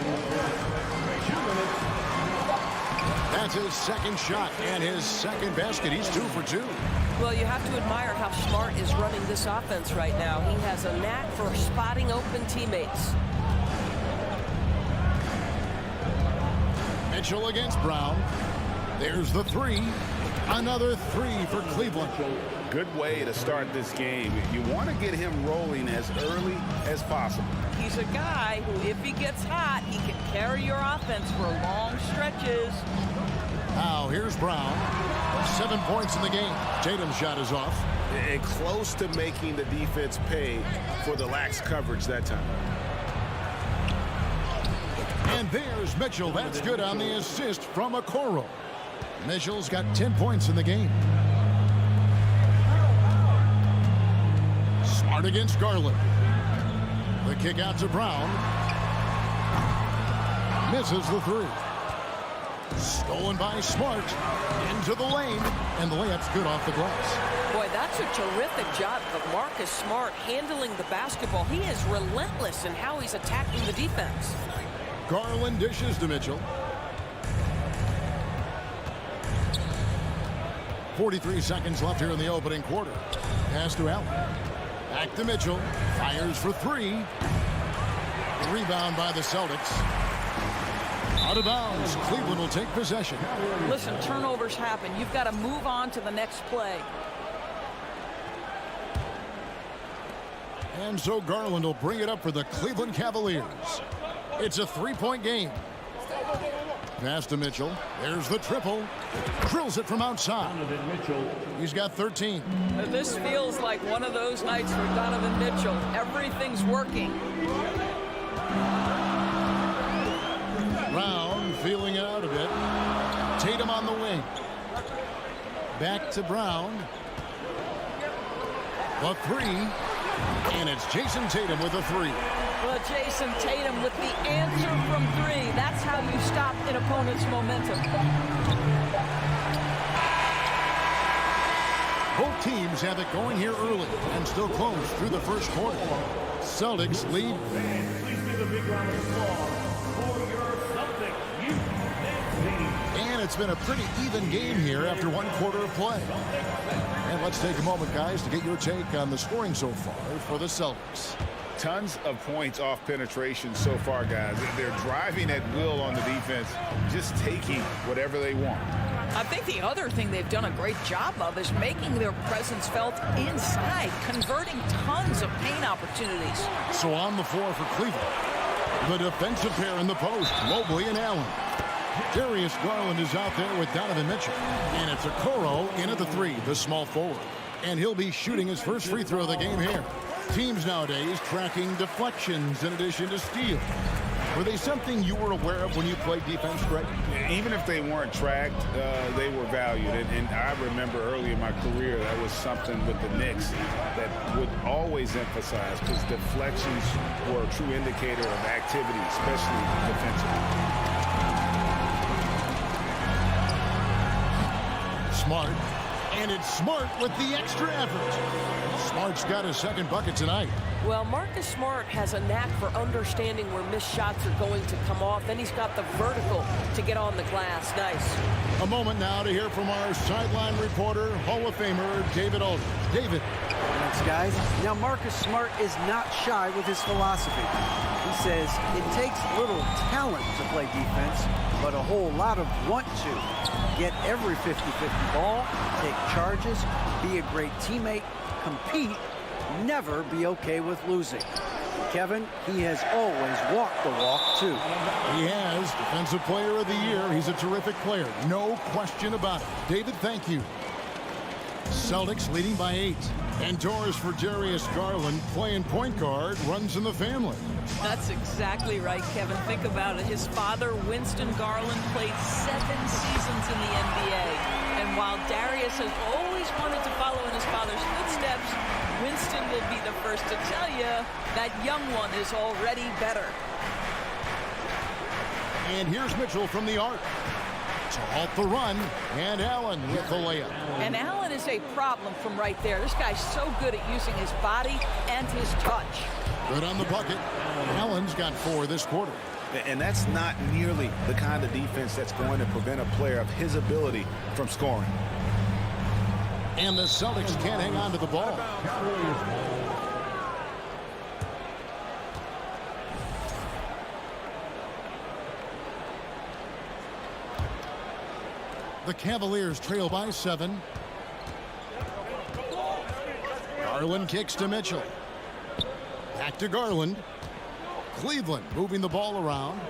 [SPEAKER 7] That's his second shot and his second basket. He's 2 for 2.
[SPEAKER 4] Well, you have to admire how Smart is running this offense right now. He has a knack for spotting open teammates.
[SPEAKER 7] Mitchell against Brown. There's the 3. Another 3 for Cleveland.
[SPEAKER 9] Good way to start this game. You want to get him rolling as early as possible.
[SPEAKER 2] He's a guy who, if he gets hot, he can carry your offense for long stretches.
[SPEAKER 7] Now here's Brown. 7 points in the game. Tatum's shot is off.
[SPEAKER 9] And close to making the defense pay for the lax coverage that time.
[SPEAKER 7] And there's Mitchell. That's good on the assist from Okoro. Mitchell's got 10 points in the game. Smart against Garland. The kick out to Brown. Misses the 3. Stolen by Smart. Into the lane. And the layup's good off the glass.
[SPEAKER 4] Boy, that's a terrific job of Marcus Smart handling the basketball. He is relentless in how he's attacking the defense.
[SPEAKER 7] Garland dishes to Mitchell. 43 seconds left here in the opening quarter. Pass to Allen. Back to Mitchell. Fires for 3. Rebound by the Celtics. Out of bounds. Cleveland will take possession.
[SPEAKER 2] Listen, turnovers happen. You've got to move on to the next play.
[SPEAKER 7] And so Garland will bring it up for the Cleveland Cavaliers. It's a three-point game. Pass to Mitchell. There's the triple. Drills it from outside. He's got 13.
[SPEAKER 2] This feels like one of those nights for Donovan Mitchell. Everything's working.
[SPEAKER 7] Brown feeling it out a bit. Tatum on the wing. Back to Brown. The three. And it's Jason Tatum with a three.
[SPEAKER 2] Well, Jason Tatum with the answer from three. That's how you stop an opponent's momentum.
[SPEAKER 7] Both teams have it going here early and still close through the first quarter. Celtics lead. And it's been a pretty even game here after one quarter of play. And let's take a moment, guys, to get your take on the scoring so far for the Celtics.
[SPEAKER 9] Tons of points off penetration so far, guys. They're driving at will on the defense, just taking whatever they want.
[SPEAKER 2] I think the other thing they've done a great job of is making their presence felt inside, converting tons of paint opportunities.
[SPEAKER 7] So on the floor for Cleveland, the defensive pair in the post, Mobley and Allen. Darius Garland is out there with Donovan Mitchell. And it's Okoro in at the three, the small forward. And he'll be shooting his first free throw of the game here. Teams nowadays tracking deflections in addition to steals. Were they something you were aware of when you played defense, Greg?
[SPEAKER 9] Even if they weren't tracked, they were valued. And I remember early in my career, that was something with the Knicks that would always emphasize, because deflections were a true indicator of activity, especially defensively.
[SPEAKER 7] Smart. And it's Smart with the extra effort. Smart's got his second bucket tonight.
[SPEAKER 4] Well, Marcus Smart has a knack for understanding where missed shots are going to come off. Then he's got the vertical to get on the glass. Nice.
[SPEAKER 7] A moment now to hear from our sideline reporter, Hall of Famer David Aldridge. David.
[SPEAKER 10] Thanks, guys. Now, Marcus Smart is not shy with his philosophy. He says it takes little talent to play defense, but a whole lot of want to. Get every 50-50 ball, take charges, be a great teammate, compete, never be okay with losing. Kevin, he has always walked the walk, too.
[SPEAKER 7] He has. Defensive Player of the Year. He's a terrific player. No question about it. David, thank you. Celtics leading by 8. And doors for Darius Garland, playing point guard, runs in the family.
[SPEAKER 2] That's exactly right, Kevin. Think about it. His father, Winston Garland, played 7 seasons in the NBA. And while Darius has always wanted to follow in his father's footsteps, Winston will be the first to tell you that young one is already better.
[SPEAKER 7] And here's Mitchell from the arc. To halt the run, and Allen with the layup.
[SPEAKER 2] And Allen is a problem from right there. This guy's so good at using his body and his touch.
[SPEAKER 7] Good on the bucket. Allen's got 4 this quarter.
[SPEAKER 9] And that's not nearly the kind of defense that's going to prevent a player of his ability from scoring.
[SPEAKER 7] And the Celtics can't hang on to the ball. The Cavaliers trail by 7. Garland kicks to Mitchell. Back to Garland. Cleveland moving the ball around.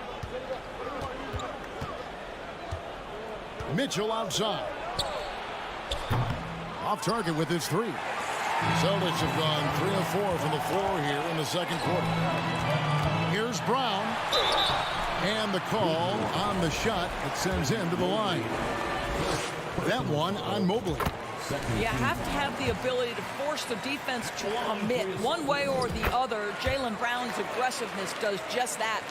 [SPEAKER 7] Mitchell outside. Off target with his 3. Celtics have gone 3 of 4 from the floor here in the second quarter. Here's Brown. And the call on the shot that sends him to the line. That one on Mobley.
[SPEAKER 2] You have to have the ability to force the defense to commit one way or the other. Jaylen Brown's aggressiveness does just that.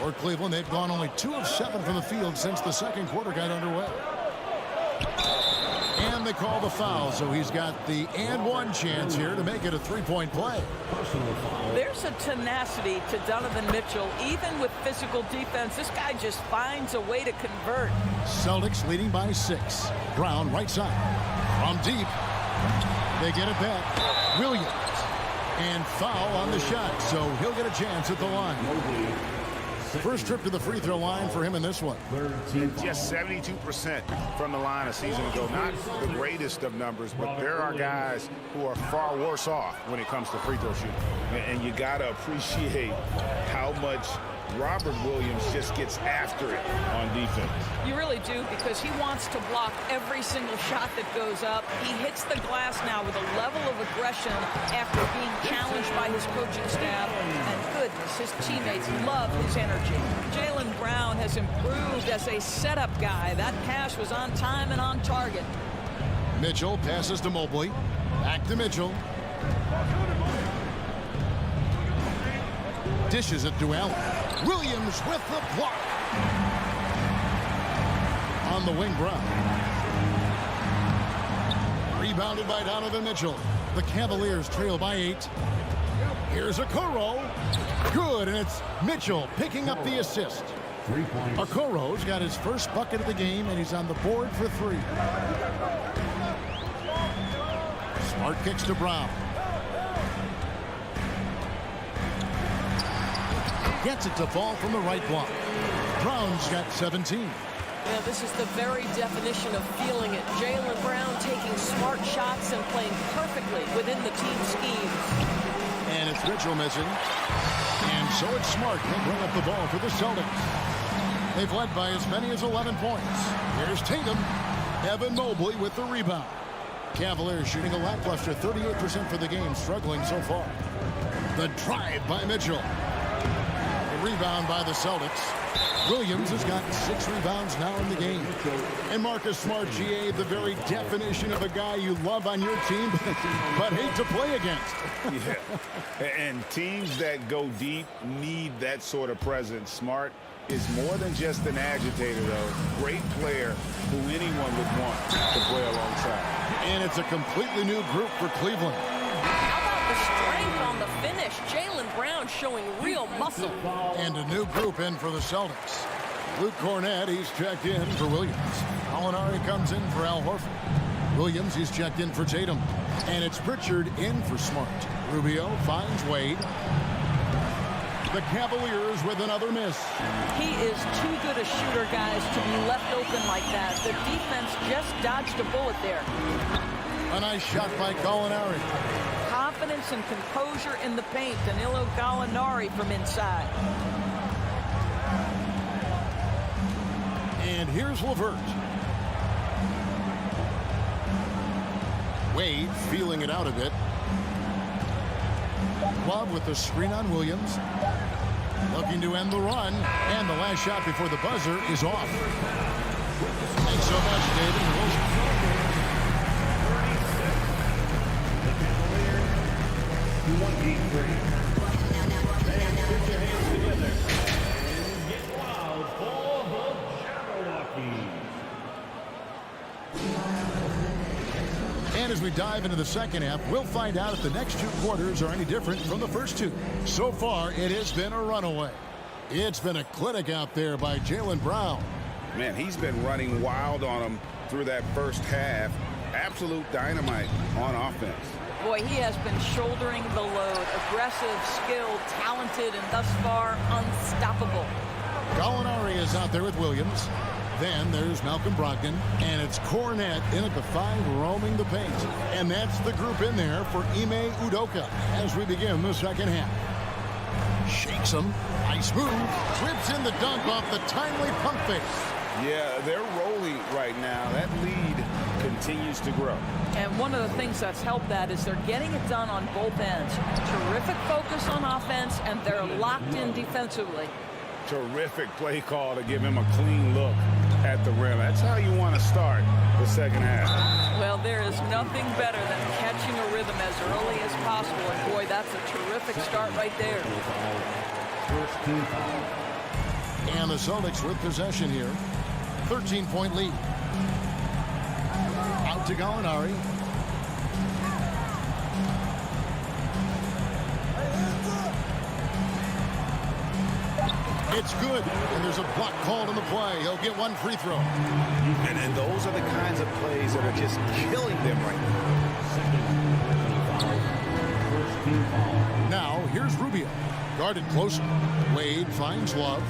[SPEAKER 7] For Cleveland, they've gone only 2 of 7 from the field since the second quarter got underway. And they call the foul, so he's got the and one chance here to make it a 3-point play.
[SPEAKER 2] There's a tenacity to Donovan Mitchell. Even with physical defense, this guy just finds a way to convert.
[SPEAKER 7] Celtics leading by 6. Brown right side. From deep. They get it back. Williams. And foul on the shot, so he'll get a chance at the line. First trip to the free throw line for him in this one.
[SPEAKER 9] Just 72% from the line a season ago. Not the greatest of numbers, but there are guys who are far worse off when it comes to free throw shooting. And you got to appreciate how much Robert Williams just gets after it on defense.
[SPEAKER 2] You really do, because he wants to block every single shot that goes up. He hits the glass now with a level of aggression after being challenged by his coaching staff. And goodness, his teammates love his energy. Jaylen Brown has improved as a setup guy. That pass was on time and on target.
[SPEAKER 7] Mitchell passes to Mobley. Back to Mitchell. Dishes it to Allen. Williams with the block. On the wing, Brown. Rebounded by Donovan Mitchell. The Cavaliers trail by 8. Here's Okoro. Good, and it's Mitchell picking up the assist. Okoro's got his first bucket of the game, and he's on the board for 3. Smart kicks to Brown. Gets it to fall from the right block. Brown's got 17.
[SPEAKER 4] Yeah, this is the very definition of feeling it. Jaylen Brown taking smart shots and playing perfectly within the team scheme.
[SPEAKER 7] And it's Mitchell missing. And so it's Smart. He'll bring up the ball for the Celtics. They've led by as many as 11 points. Here's Tatum. Evan Mobley with the rebound. Cavaliers shooting a lackluster 38% for the game, struggling so far. The drive by Mitchell. Rebound by the Celtics. Williams has got 6 rebounds now in the game. And Marcus Smart, GA, the very definition of a guy you love on your team but hate to play against.
[SPEAKER 9] Yeah. And teams that go deep need that sort of presence. Smart is more than just an agitator, though. Great player who anyone would want to play alongside.
[SPEAKER 7] And it's a completely new group for Cleveland.
[SPEAKER 4] The strength on the finish. Jaylen Brown showing real muscle.
[SPEAKER 7] And a new group in for the Celtics. Luke Cornett, he's checked in for Williams. Gallinari comes in for Al Horford. Williams, he's checked in for Tatum. And it's Pritchard in for Smart. Rubio finds Wade. The Cavaliers with another miss.
[SPEAKER 2] He is too good a shooter, guys, to be left open like that. The defense just dodged a bullet there.
[SPEAKER 7] A nice shot by Gallinari.
[SPEAKER 2] Confidence and composure in the paint. Danilo Gallinari from inside.
[SPEAKER 7] And here's LeVert. Wade feeling it out a bit. Love with the screen on Williams. Looking to end the run. And the last shot before the buzzer is off. Thanks so much, David. And as we dive into the second half, we'll find out if the next 2 quarters are any different from the first 2. So far, it has been a runaway. It's been a clinic out there by Jaylen Brown.
[SPEAKER 9] Man, he's been running wild on him through that first half. Absolute dynamite on offense.
[SPEAKER 2] Boy, he has been shouldering the load. Aggressive, skilled, talented, and thus far, unstoppable.
[SPEAKER 7] Gallinari is out there with Williams. Then there's Malcolm Brogdon. And it's Cornett in at the 5, roaming the paint. And that's the group in there for Ime Udoka as we begin the second half. Shakes him. Nice move. Whips in the dunk off the timely pump fake.
[SPEAKER 9] Yeah, they're rolling right now. That lead continues to grow.
[SPEAKER 2] And one of the things that's helped that is they're getting it done on both ends. Terrific focus on offense, and they're locked in defensively.
[SPEAKER 9] Terrific play call to give him a clean look at the rim. That's how you want to start the second half.
[SPEAKER 2] Well, there is nothing better than catching a rhythm as early as possible. And boy, that's a terrific start right there.
[SPEAKER 7] And the Celtics with possession here. 13-point lead. Out to Gallinari. It's good, and there's a block called on the play. He'll get 1 free throw.
[SPEAKER 9] And those are the kinds of plays that are just killing them right now.
[SPEAKER 7] Now, Here's Rubio. Guarded closer. Wade finds Love.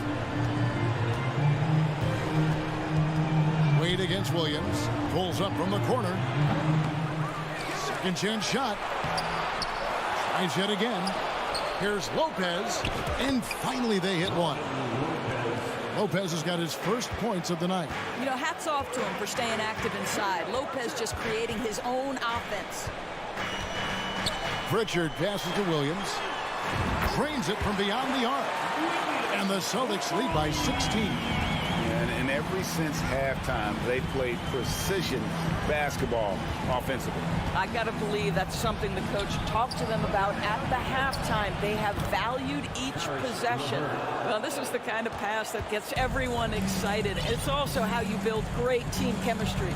[SPEAKER 7] Wade against Williams. Pulls up from the corner. Second chance shot. Tries yet again. Here's Lopez. And finally they hit one. Lopez has got his first points of the night.
[SPEAKER 2] You know, hats off to him for staying active inside. Lopez just creating his own offense.
[SPEAKER 7] Pritchard passes to Williams. Drains it from beyond the arc. And the Celtics lead by 16.
[SPEAKER 9] And ever since halftime, they played precision basketball offensively.
[SPEAKER 2] I got to believe that's something the coach talked to them about at the halftime. They have valued each possession. Well, this is the kind of pass that gets everyone excited. It's also how you build great team chemistry.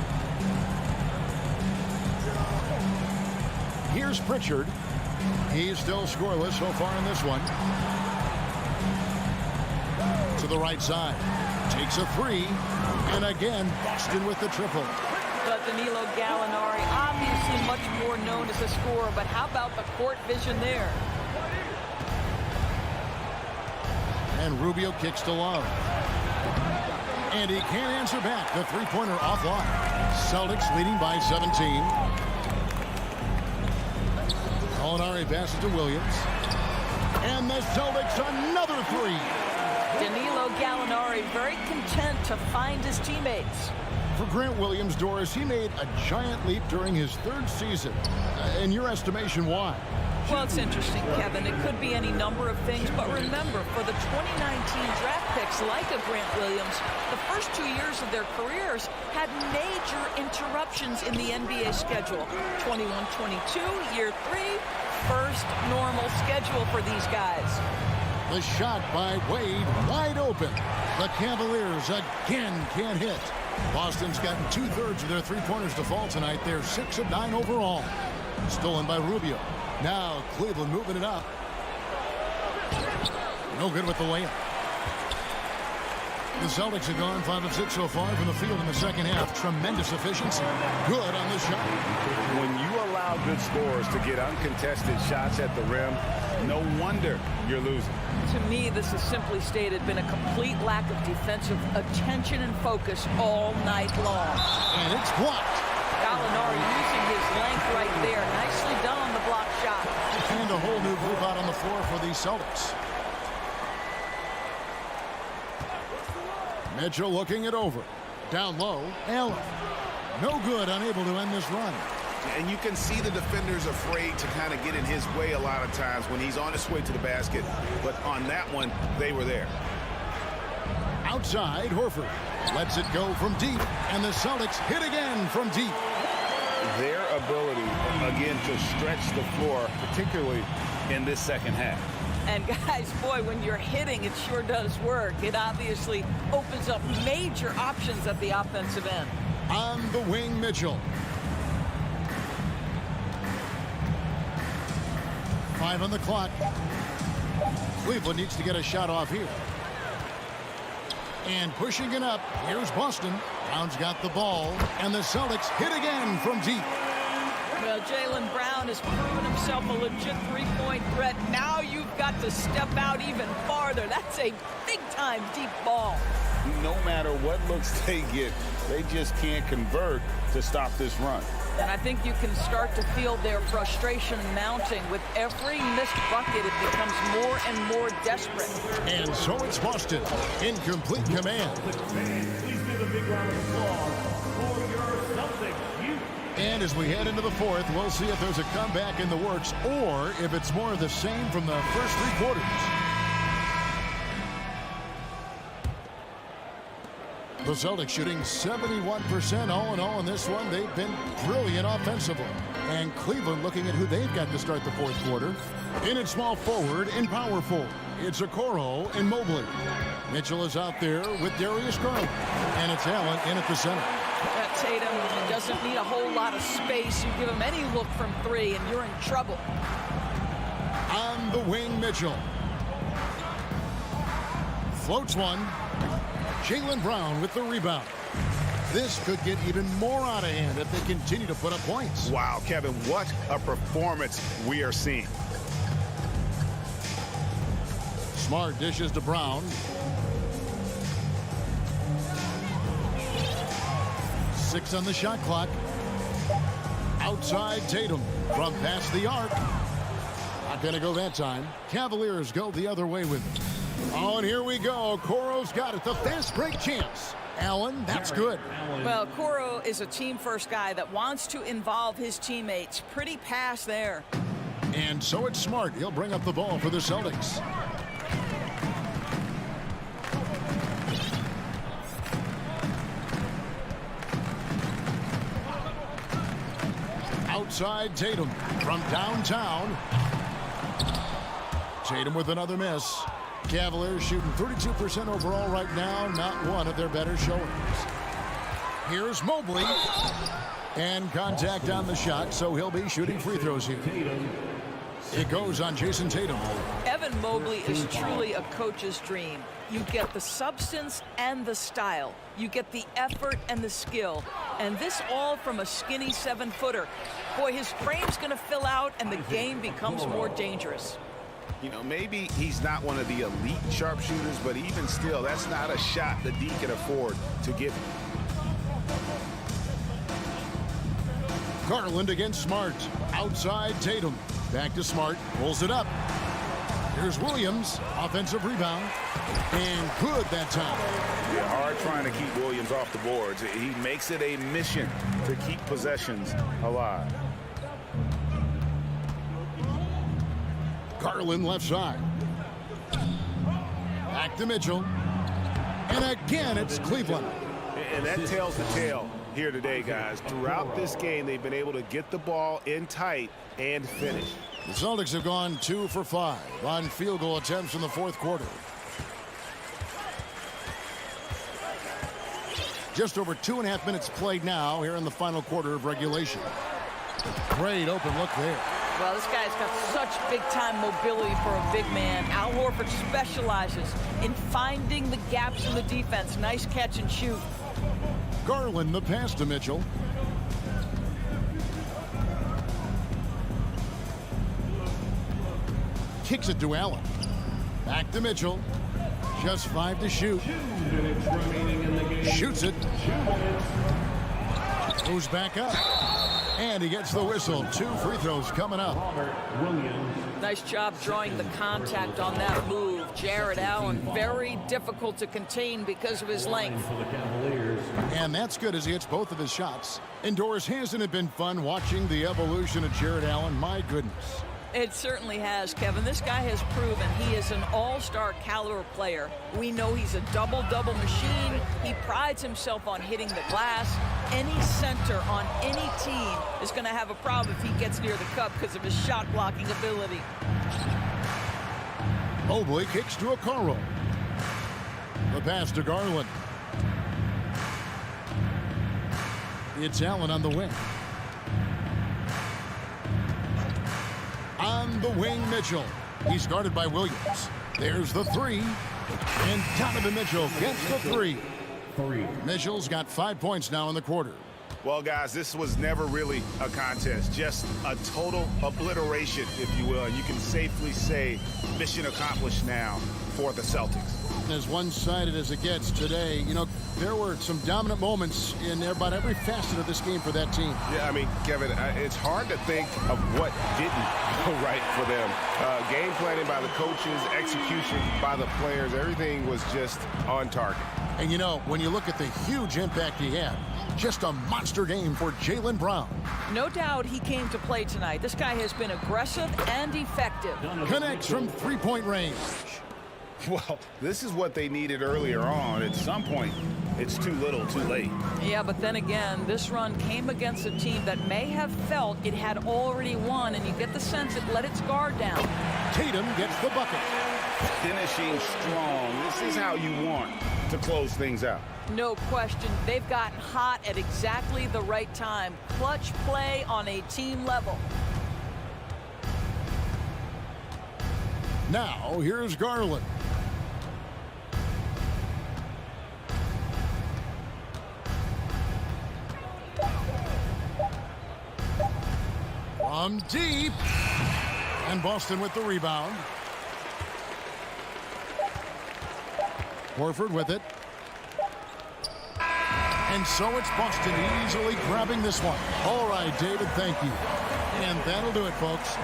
[SPEAKER 7] Here's Pritchard. He's still scoreless so far in this one. To the right side. Takes a three. And again, Boston with the triple.
[SPEAKER 2] But Danilo Gallinari, obviously much more known as a scorer, but how about the court vision there?
[SPEAKER 7] And Rubio kicks to Love. And he can't answer back. The three-pointer offline. Celtics leading by 17. Gallinari passes to Williams. And the Celtics another three.
[SPEAKER 2] Danilo Gallinari very content to find his teammates.
[SPEAKER 7] For Grant Williams, Doris, he made a giant leap during his third season. In your estimation, why?
[SPEAKER 2] Well, it's interesting, Kevin. It could be any number of things, but remember, for the 2019 draft picks like a Grant Williams, the first 2 years of their careers had major interruptions in the NBA schedule. 21-22, year 3, first normal schedule for these guys.
[SPEAKER 7] The shot by Wade, wide open. The Cavaliers again can't hit. Boston's gotten 2/3 of their three-pointers to fall tonight. They're 6 of 9 overall. Stolen by Rubio. Now Cleveland moving it up. No good with the layup. The Celtics have gone 5 of 6 so far from the field in the second half. Tremendous efficiency. Good on the shot.
[SPEAKER 9] When you allow good scorers to get uncontested shots at the rim, no wonder you're losing.
[SPEAKER 2] To me, this is simply stated been a complete lack of defensive attention and focus all night long.
[SPEAKER 7] And it's blocked.
[SPEAKER 2] Gallinari using his length right there. Nicely done on the block shot.
[SPEAKER 7] And a whole new group out on the floor for the Celtics. Mitchell looking it over. Down low, Allen. No good, unable to end this run.
[SPEAKER 13] And you can see the defenders afraid to kind of get in his way a lot of times when he's on his way to the basket. But on that one, they were there.
[SPEAKER 7] Outside, Horford lets it go from deep, and the Celtics hit again from deep.
[SPEAKER 9] Their ability, again, to stretch the floor, particularly in this second half.
[SPEAKER 2] And guys, boy, when you're hitting, it sure does work. It obviously opens up major options at the offensive end.
[SPEAKER 7] On the wing, Mitchell. 5 on the clock. Cleveland needs to get a shot off here. And pushing it up, here's Boston. Brown's got the ball, and the Celtics hit again from deep.
[SPEAKER 2] Well, Jaylen Brown has proven himself a legit three-point threat. Now you've got to step out even farther. That's a big-time deep ball.
[SPEAKER 9] No matter what looks they get, they just can't convert to stop this run.
[SPEAKER 2] And I think you can start to feel their frustration mounting. With every missed bucket, it becomes more and more desperate.
[SPEAKER 7] And so it's Boston in complete command.
[SPEAKER 5] Please give a big round of applause for your Celtics.
[SPEAKER 7] And as we head into the fourth, we'll see if there's a comeback in the works or if it's more of the same from the first 3 quarters. The Celtics shooting 71% all in all in this one. They've been brilliant offensively. And Cleveland looking at who they've got to start the fourth quarter. In at small forward and power forward, it's Okoro and Mobley. Mitchell is out there with Darius Garland. And it's Allen in at the center.
[SPEAKER 2] Tatum doesn't need a whole lot of space. You give him any look from 3 and you're in trouble.
[SPEAKER 7] On the wing, Mitchell. Floats one. Jaylen Brown with the rebound. This could get even more out of hand if they continue to put up points.
[SPEAKER 13] Wow, Kevin, what a performance we are seeing.
[SPEAKER 7] Smart dishes to Brown. Six on the shot clock. Outside Tatum from past the arc. Not going to go that time. Cavaliers go the other way with it. Oh, and here we go. Coro's got it. The fast break chance. Allen, that's good.
[SPEAKER 2] Well, Coro is a team-first guy that wants to involve his teammates. Pretty pass there.
[SPEAKER 7] And so it's Smart. He'll bring up the ball for the Celtics. Outside Tatum from downtown. Tatum with another miss. Cavaliers shooting 32% overall right now. Not one of their better showings. Here's Mobley. And contact on the shot, so he'll be shooting free throws here. It goes on Jason Tatum.
[SPEAKER 2] Evan Mobley is truly a coach's dream. You get the substance and the style. You get the effort and the skill. And this all from a skinny 7-footer. Boy, his frame's going to fill out, and the game becomes more dangerous.
[SPEAKER 13] You know, maybe he's not one of the elite sharpshooters, but even still, that's not a shot that D can afford to give.
[SPEAKER 7] Garland against Smart. Outside Tatum. Back to Smart. Pulls it up. Here's Williams. Offensive rebound. And good that time.
[SPEAKER 13] Yeah, hard trying to keep Williams off the boards. He makes it a mission to keep possessions alive.
[SPEAKER 7] Garland left side. Back to Mitchell. And again, it's Cleveland.
[SPEAKER 13] And that tells the tale here today, guys. Throughout this game, they've been able to get the ball in tight and finish.
[SPEAKER 7] The Celtics have gone 2 for 5 on field goal attempts in the fourth quarter. Just over 2.5 minutes played now here in the final quarter of regulation. Great open look there.
[SPEAKER 2] Well, this guy's got such big-time mobility for a big man. Al Horford specializes in finding the gaps in the defense. Nice catch and shoot.
[SPEAKER 7] Garland the pass to Mitchell. Kicks it to Allen. Back to Mitchell. Just 5 to shoot. Shoots it. Goes back up. And he gets the whistle. 2 free throws coming up.
[SPEAKER 2] Nice job drawing the contact on that move. Jared Allen, very difficult to contain because of his length.
[SPEAKER 7] And that's good as he hits both of his shots. Indoors, hasn't it been fun watching the evolution of Jared Allen? My goodness.
[SPEAKER 2] It certainly has, Kevin. This guy has proven he is an all-star caliber player. We know he's a double-double machine. He prides himself on hitting the glass. Any center on any team is going to have a problem if he gets near the cup because of his shot-blocking ability.
[SPEAKER 7] Mobley kicks to Okoro. The pass to Garland. It's Allen on the wing. On the wing, Mitchell. He's guarded by Williams. There's the 3. And Donovan Mitchell gets the 3. Mitchell's got 5 points now in the quarter.
[SPEAKER 13] Well, guys, this was never really a contest, just a total obliteration, if you will. And you can safely say mission accomplished now for the Celtics.
[SPEAKER 7] As one-sided as it gets today, you know, there were some dominant moments in about every facet of this game for that team.
[SPEAKER 13] Yeah, I mean, Kevin, it's hard to think of what didn't go right for them. Game planning by the coaches, execution by the players, everything was just on target.
[SPEAKER 7] And, you know, when you look at the huge impact he had, just a monster game for Jaylen Brown.
[SPEAKER 2] No doubt he came to play tonight. This guy has been aggressive and effective.
[SPEAKER 7] Connects from 3-point range.
[SPEAKER 13] Well, this is what they needed earlier on. At some point, it's too little, too late.
[SPEAKER 2] Yeah, but then again, this run came against a team that may have felt it had already won, and you get the sense it let its guard down.
[SPEAKER 7] Tatum gets the bucket.
[SPEAKER 13] Finishing strong. This is how you want to close things out.
[SPEAKER 2] No question. They've gotten hot at exactly the right time. Clutch play on a team level.
[SPEAKER 7] Now, here's Garland. From deep. And Boston with the rebound. Horford with it. And so it's Boston easily grabbing this one. All right, David, thank you. And that'll do it, folks.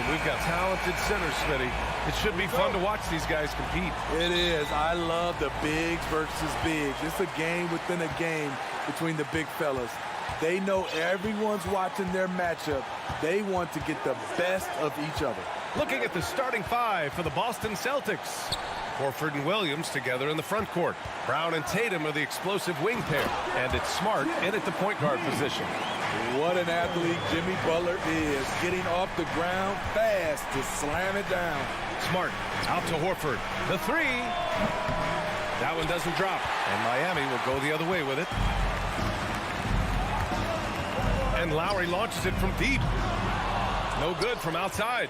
[SPEAKER 1] game. We've got talented centers, Smitty. It should be fun to watch these guys compete.
[SPEAKER 14] It is. I love the bigs versus bigs. It's a game within a game between the big fellas. They know everyone's watching their matchup. They want to get the best of each other.
[SPEAKER 1] Looking at the starting five for the Boston Celtics. Horford and Williams together in the front court. Brown and Tatum are the explosive wing pair. And it's Smart in at the point guard position.
[SPEAKER 14] What an athlete Jimmy Butler is. Getting off the ground fast to slam it down.
[SPEAKER 1] Smart out to Horford. The three. That one doesn't drop. And Miami will go the other way with it. And Lowry launches it from deep. No good from outside.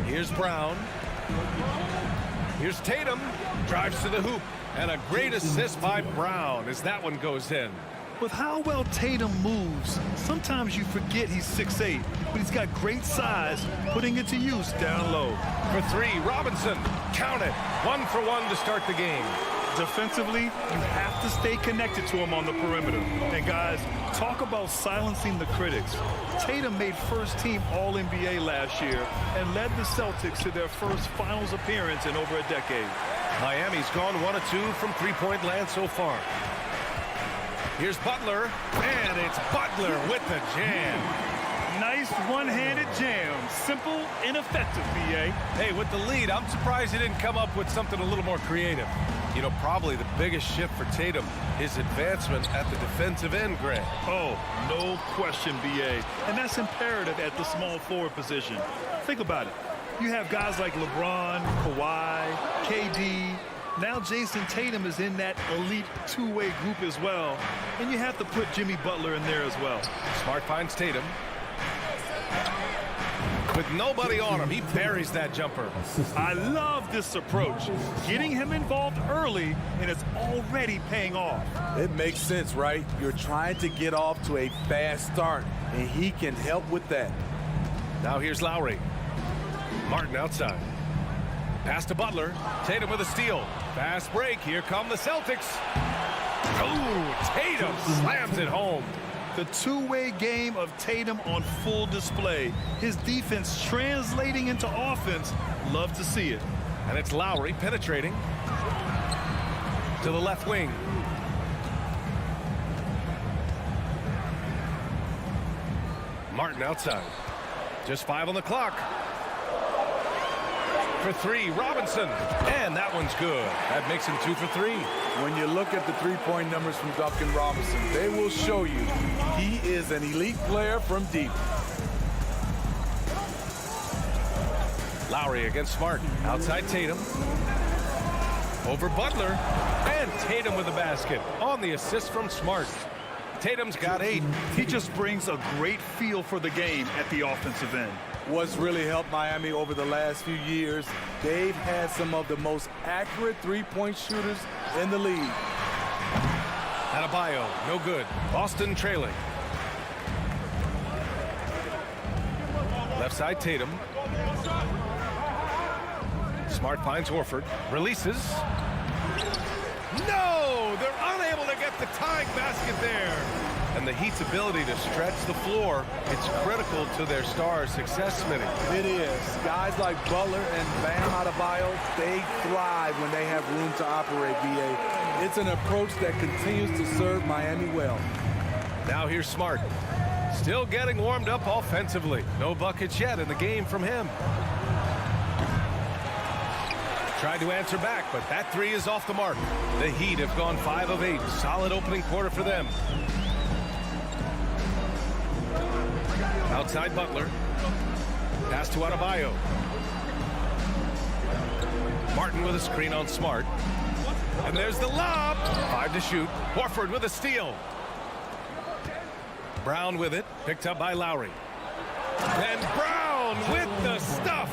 [SPEAKER 1] Here's Brown. Here's Tatum. Drives to the hoop. And a great assist by Brown as that one goes in.
[SPEAKER 3] With how well Tatum moves, sometimes you forget he's 6'8", but he's got great size, putting it to use down low.
[SPEAKER 1] For three, Robinson. Count it. 1 for 1 to start the game.
[SPEAKER 3] Defensively, you have to stay connected to him on the perimeter. And guys, talk about silencing the critics. Tatum made first-team All-NBA last year and led the Celtics to their first finals appearance in over a decade.
[SPEAKER 1] Miami's gone 1 of 2 from three-point land so far. Here's Butler, and it's Butler with the jam.
[SPEAKER 3] Nice one-handed jam. Simple and effective, B.A.
[SPEAKER 1] Hey, with the lead, I'm surprised he didn't come up with something a little more creative. You know, probably the biggest shift for Tatum is advancement at the defensive end, Grant.
[SPEAKER 3] Oh, no question, B.A. And that's imperative at the small forward position. Think about it. You have guys like LeBron, Kawhi, KD. Now Jason Tatum is in that elite two-way group as well. And you have to put Jimmy Butler in there as well.
[SPEAKER 1] Smart finds Tatum. With nobody on him, he buries that jumper.
[SPEAKER 3] I love this approach. Getting him involved early, and it's already paying off.
[SPEAKER 14] It makes sense, right? You're trying to get off to a fast start, and he can help with that.
[SPEAKER 1] Now here's Lowry. Martin outside. Pass to Butler. Tatum with a steal. Fast break. Here come the Celtics. Oh, Tatum slams it home.
[SPEAKER 3] The two-way game of Tatum on full display. His defense translating into offense. Love to see it.
[SPEAKER 1] And it's Lowry penetrating to the left wing. Martin outside. Just 5 on the clock. For three, Robinson. And that one's good. That makes him 2 for 3.
[SPEAKER 14] When you look at the three-point numbers from Duncan Robinson, they will show you he is an elite player from deep.
[SPEAKER 1] Lowry against Smart. Outside Tatum. Over Butler. And Tatum with the basket on the assist from Smart. Tatum's got 8.
[SPEAKER 3] He just brings a great feel for the game at the offensive end.
[SPEAKER 14] What's really helped Miami over the last few years, they've had some of the most accurate three-point shooters in the league.
[SPEAKER 1] Adebayo, no good. Boston trailing. Left side Tatum. Smart finds Horford. Releases. No! They're unable to get the tying basket there. And the Heat's ability to stretch the floor, it's critical to their stars' success, Smitty.
[SPEAKER 14] It is. Guys like Butler and Bam Adebayo, they thrive when they have room to operate, B.A. It's an approach that continues to serve Miami well.
[SPEAKER 1] Now here's Smart. Still getting warmed up offensively. No buckets yet in the game from him. Tried to answer back, but that three is off the mark. The Heat have gone 5 of 8. Solid opening quarter for them. Outside Butler. Pass to Adebayo. Martin with a screen on Smart. And there's the lob. 5 to shoot. Horford with a steal. Brown with it. Picked up by Lowry. And Brown with the stuff.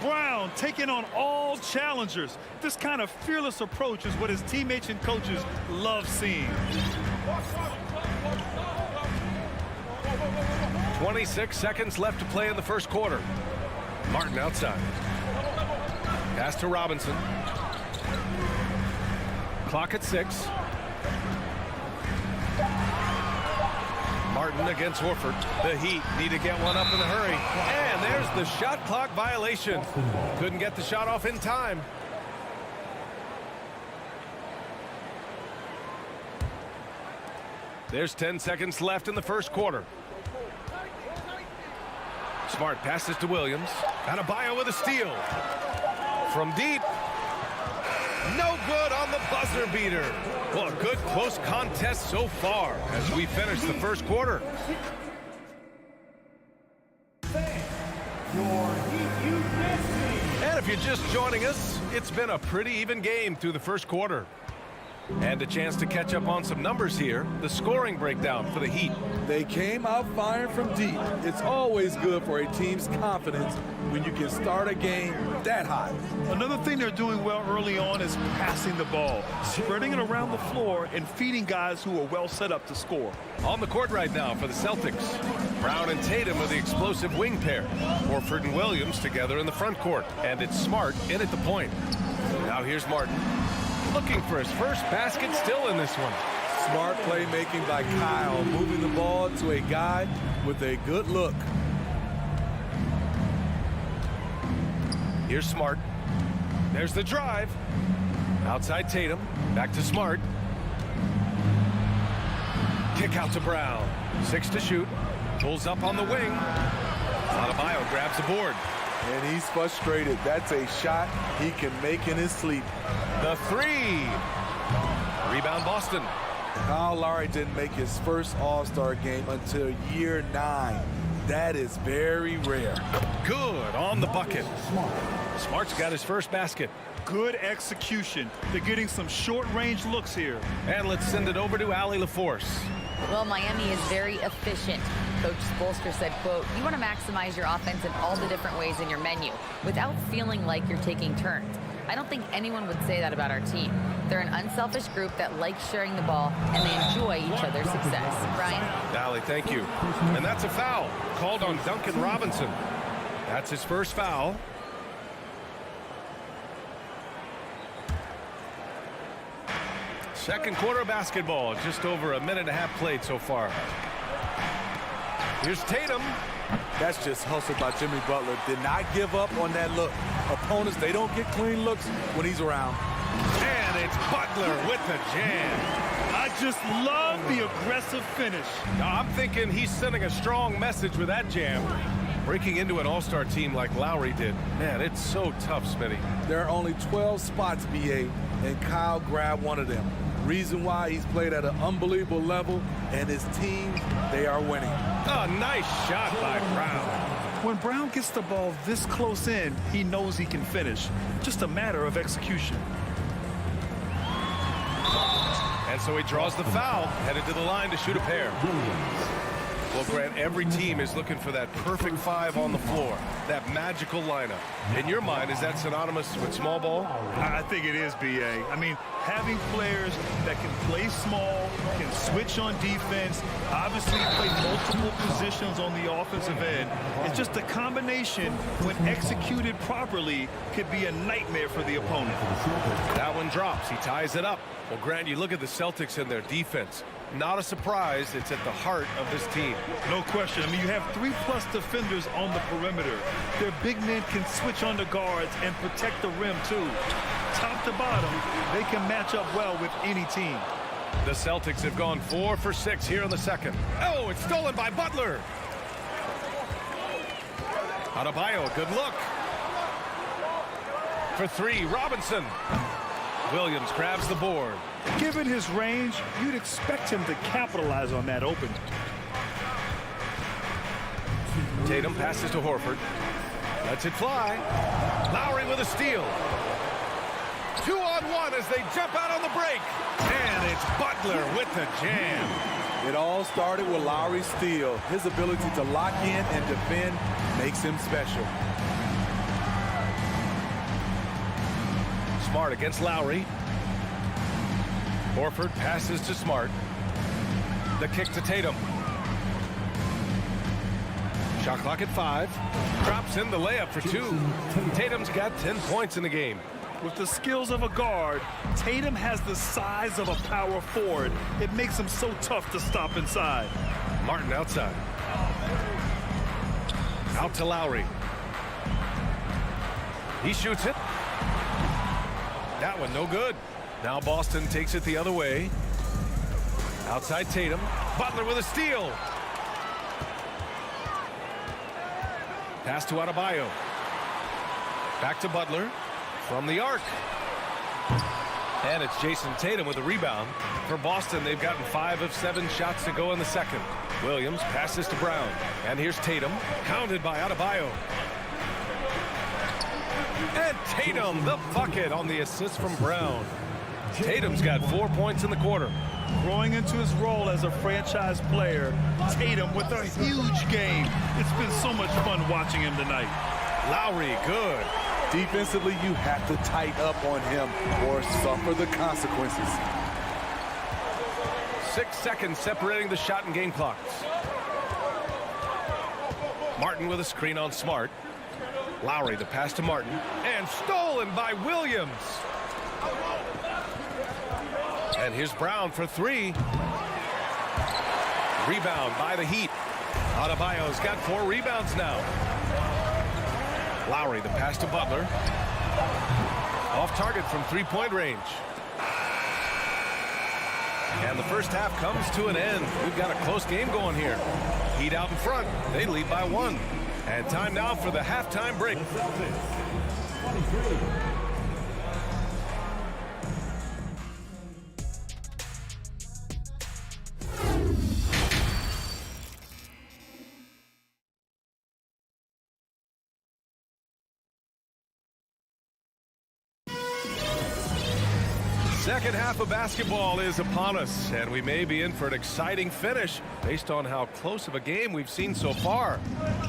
[SPEAKER 3] Brown taking on all challengers. This kind of fearless approach is what his teammates and coaches love seeing.
[SPEAKER 1] 26 seconds left to play in the first quarter. Martin outside. Pass to Robinson. Clock at 6. Martin against Horford. The Heat need to get one up in a hurry. And there's the shot clock violation. Couldn't get the shot off in time. There's 10 seconds left in the first quarter. Smart passes to Williams. Adebayo with a steal. From deep. No good on the buzzer beater. Well, a good close contest so far as we finish the first quarter. And if you're just joining us, it's been a pretty even game through the first quarter. And a chance to catch up on some numbers here. The scoring breakdown for the Heat.
[SPEAKER 14] They came out firing from deep. It's always good for a team's confidence when you can start a game that hot.
[SPEAKER 3] Another thing they're doing well early on is passing the ball, spreading it around the floor and feeding guys who are well set up to score.
[SPEAKER 1] On the court right now for the Celtics. Brown and Tatum are the explosive wing pair. Horford and Williams together in the front court. And it's Smart in at the point. Now here's Martin. Looking for his first basket still in this one.
[SPEAKER 14] Smart playmaking by Kyle, moving the ball to a guy with a good look.
[SPEAKER 1] Here's Smart. There's the drive. Outside Tatum. Back to Smart. Kick out to Brown. 6 to shoot. Pulls up on the wing. Adebayo grabs the board.
[SPEAKER 14] And he's frustrated. That's a shot he can make in his sleep.
[SPEAKER 1] The three. Rebound Boston.
[SPEAKER 14] Kyle Lowry didn't make his first All-Star game until year 9. That is very rare.
[SPEAKER 1] Good on the bucket. Smart's got his first basket.
[SPEAKER 3] Good execution. They're getting some short-range looks here.
[SPEAKER 1] And let's send it over to Allie LaForce.
[SPEAKER 6] Well, Miami is very efficient. Coach Spoelstra said, quote, you want to maximize your offense in all the different ways in your menu without feeling like you're taking turns. I don't think anyone would say that about our team. They're an unselfish group that likes sharing the ball, and they enjoy each other's success. Brian?
[SPEAKER 1] Allie, thank you. And that's a foul called on Duncan Robinson. That's his first foul. Second quarter basketball, just over a minute and a half played so far. Here's Tatum.
[SPEAKER 14] That's just hustle by Jimmy Butler. Did not give up on that look. Opponents, they don't get clean looks when he's around.
[SPEAKER 1] And it's Butler with the jam.
[SPEAKER 3] I just love the aggressive finish.
[SPEAKER 1] Now, I'm thinking he's sending a strong message with that jam. Breaking into an all-star team like Lowry did. Man, it's so tough, Smitty.
[SPEAKER 14] There are only 12 spots, BA, and Kyle grabbed one of them. Reason why he's played at an unbelievable level, and his team, they are winning.
[SPEAKER 1] A nice shot by Brown.
[SPEAKER 3] When Brown gets the ball this close in, he knows he can finish. Just a matter of execution.
[SPEAKER 1] And so he draws the foul, headed to the line to shoot a pair. Well, Grant, every team is looking for that perfect 5 on the floor, that magical lineup. In your mind, is that synonymous with small ball?
[SPEAKER 3] I think it is, B.A. I mean, having players that can play small, can switch on defense, obviously play multiple positions on the offensive end. It's just a combination, when executed properly, could be a nightmare for the opponent.
[SPEAKER 1] That one drops. He ties it up. Well, Grant, you look at the Celtics and their defense. Not a surprise. It's at the heart of this team.
[SPEAKER 3] No question. I mean, you have 3+ defenders on the perimeter. Their big men can switch on the guards and protect the rim, too. Top to bottom, they can match up well with any team.
[SPEAKER 1] The Celtics have gone 4 for 6 here in the second. Oh, it's stolen by Butler. Adebayo, a good look. For 3, Robinson. Williams grabs the board.
[SPEAKER 3] Given his range, you'd expect him to capitalize on that opening.
[SPEAKER 1] Tatum passes to Horford. Lets it fly. Lowry with a steal. 2-on-1 as they jump out on the break. And it's Butler with the jam.
[SPEAKER 14] It all started with Lowry's steal. His ability to lock in and defend makes him special.
[SPEAKER 1] Smart against Lowry. Horford passes to Smart. The kick to Tatum. Shot clock at 5. Drops in the layup for 2. Tatum's got 10 points in the game.
[SPEAKER 3] With the skills of a guard, Tatum has the size of a power forward. It makes him so tough to stop inside.
[SPEAKER 1] Martin outside. Out to Lowry. He shoots it. That one no good. Now Boston takes it the other way. Outside Tatum. Butler with a steal. Pass to Adebayo. Back to Butler from the arc. And it's Jason Tatum with a rebound. For Boston, they've gotten 5 of 7 shots to go in the second. Williams passes to Brown. And here's Tatum, counted by Adebayo. And Tatum, the bucket on the assist from Brown. Tatum's got 4 points in the quarter.
[SPEAKER 3] Growing into his role as a franchise player, Tatum with a huge game. It's been so much fun watching him tonight.
[SPEAKER 1] Lowry, good.
[SPEAKER 14] Defensively, you have to tighten up on him or suffer the consequences.
[SPEAKER 1] 6 seconds separating the shot and game clocks. Martin with a screen on Smart. Lowry, the pass to Martin. And stolen by Williams. And here's Brown for 3. Rebound by the Heat. Adebayo's got 4 rebounds now. Lowry, the pass to Butler. Off target from 3-point range. And the first half comes to an end. We've got a close game going here. Heat out in front. They lead by 1. And time now for the halftime break. Second half of basketball is upon us, and we may be in for an exciting finish based on how close of a game we've seen so far.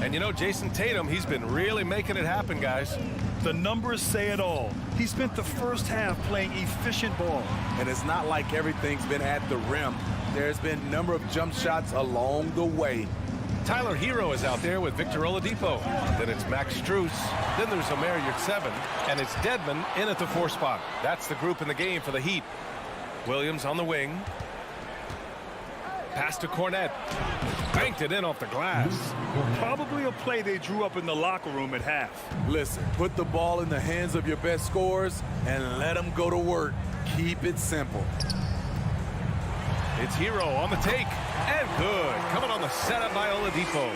[SPEAKER 1] And you know, Jason Tatum, he's been really making it happen, guys.
[SPEAKER 3] The numbers say it all. He spent the first half playing efficient ball.
[SPEAKER 14] And it's not like everything's been at the rim. There's been a number of jump shots along the way.
[SPEAKER 1] Tyler Hero is out there with Victor Oladipo. Then it's Max Strus. Then there's Omer Yurtseven. And it's Dedmon in at the 4 spot. That's the group in the game for the Heat. Williams on the wing. Pass to Cornette. Banked it in off the glass.
[SPEAKER 3] Probably a play they drew up in the locker room at half.
[SPEAKER 14] Listen, put the ball in the hands of your best scorers and let them go to work. Keep it simple.
[SPEAKER 1] It's Hero on the take. And good. Coming on the setup by Oladipo.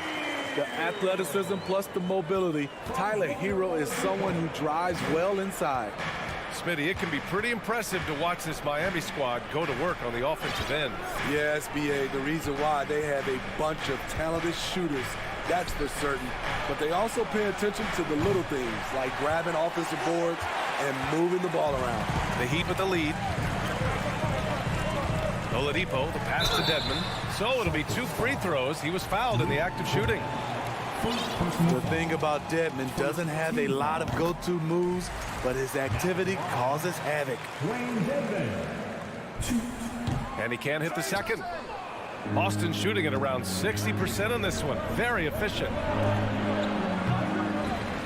[SPEAKER 14] The athleticism plus the mobility. Tyler Hero is someone who drives well inside.
[SPEAKER 1] Smitty, it can be pretty impressive to watch this Miami squad go to work on the offensive end.
[SPEAKER 14] Yes, B.A., the reason why they have a bunch of talented shooters, that's for certain. But they also pay attention to the little things, like grabbing offensive boards and moving the ball around.
[SPEAKER 1] The Heat with the lead. Oladipo, the pass to Dedmon. So it'll be 2 free throws. He was fouled in the act of shooting.
[SPEAKER 14] The thing about Dedmon, doesn't have a lot of go-to moves, but his activity causes havoc.
[SPEAKER 1] And he can't hit the second. Boston shooting at around 60% on this one. Very efficient.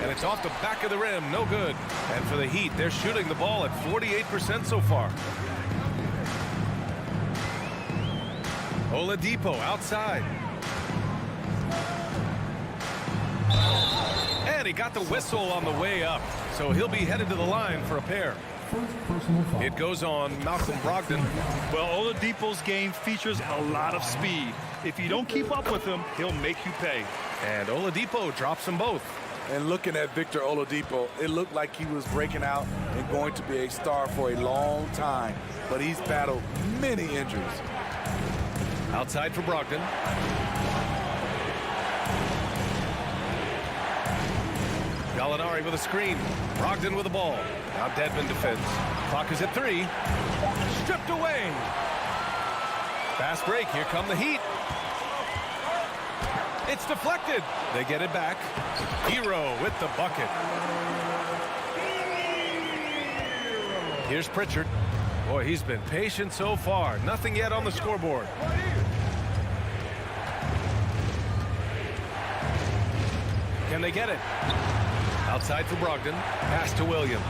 [SPEAKER 1] And it's off the back of the rim. No good. And for the Heat, they're shooting the ball at 48% so far. Oladipo outside. And he got the whistle on the way up. So he'll be headed to the line for a pair. It goes on Malcolm Brogdon.
[SPEAKER 3] Well, Oladipo's game features a lot of speed. If you don't keep up with him, he'll make you pay.
[SPEAKER 1] And Oladipo drops them both.
[SPEAKER 14] And looking at Victor Oladipo, it looked like he was breaking out and going to be a star for a long time. But he's battled many injuries.
[SPEAKER 1] Outside for Brogdon. Gallinari with a screen. Brogdon with the ball. Now Dedmon defends. Clock is at 3. Stripped away. Fast break. Here come the Heat. It's deflected. They get it back. Hero with the bucket. Here's Pritchard. Boy, he's been patient so far. Nothing yet on the scoreboard. Can they get it? Outside for Brogdon. Pass to Williams.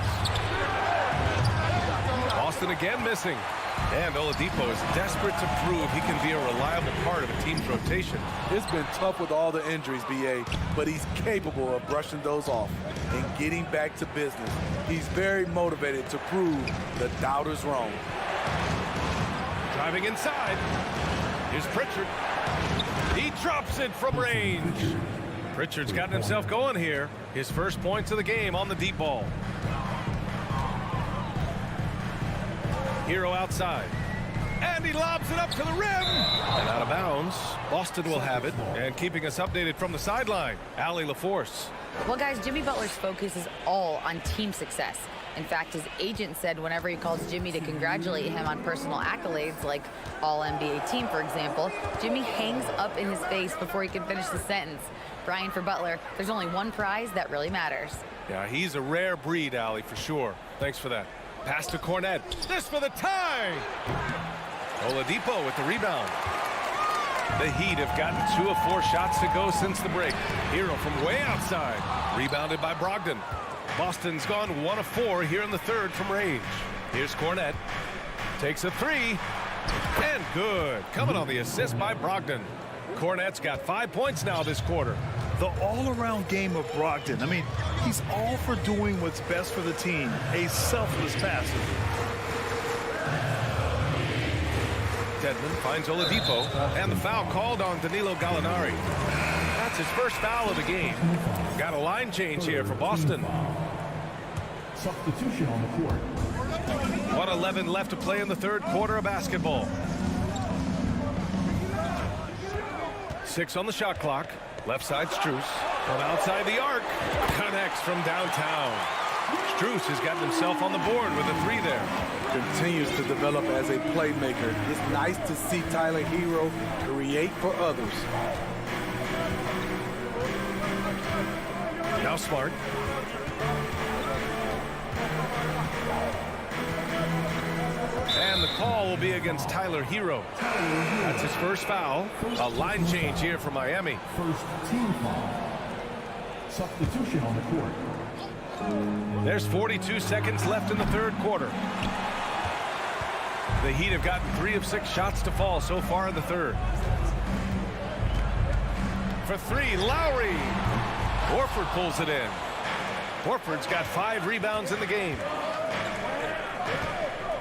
[SPEAKER 1] Boston again missing. And Oladipo is desperate to prove he can be a reliable part of a team's rotation.
[SPEAKER 14] It's been tough with all the injuries, B.A., but he's capable of brushing those off and getting back to business. He's very motivated to prove the doubters wrong.
[SPEAKER 1] Driving inside. Here's Pritchard. He drops it from range. Pritchard's gotten himself going here. His first points of the game on the deep ball. Hero outside. And he lobs it up to the rim. And out of bounds. Boston will have it. And keeping us updated from the sideline, Allie LaForce.
[SPEAKER 6] Well, guys, Jimmy Butler's focus is all on team success. In fact, his agent said whenever he calls Jimmy to congratulate him on personal accolades, like All-NBA team, for example, Jimmy hangs up in his face before he can finish the sentence. Brian, for Butler, there's only one prize that really matters.
[SPEAKER 1] Yeah, he's a rare breed, Allie, for sure. Thanks for that. Pass to Cornet. This for the tie. Oladipo with the rebound. The Heat have gotten 2 of 4 shots to go since the break. Hero from way outside. Rebounded by Brogdon. Boston's gone 1 of 4 here in the third from range. Here's Cornet. Takes a 3. And good. Coming on the assist by Brogdon. Cornet's got 5 points now this quarter.
[SPEAKER 3] The all-around game of Brogdon. I mean, he's all for doing what's best for the team. A selfless passer.
[SPEAKER 1] Dedmon finds Oladipo, and the foul called on Danilo Gallinari. That's his first foul of the game. Got a line change here for Boston.
[SPEAKER 5] Substitution on the court.
[SPEAKER 1] 1:11 left to play in the third quarter of basketball. 6 on the shot clock. Left side Strus from outside the arc. Connects from downtown. Strus has gotten himself on the board with a 3 there.
[SPEAKER 14] Continues to develop as a playmaker. It's nice to see Tyler Hero create for others.
[SPEAKER 1] Now Smart. And the call will be against Tyler Hero. That's his first foul. A line change here for Miami.
[SPEAKER 5] First team foul. Substitution on the court.
[SPEAKER 1] There's 42 seconds left in the third quarter. The Heat have gotten 3 of 6 shots to fall so far in the third. For 3, Lowry. Horford pulls it in. Horford's got 5 rebounds in the game.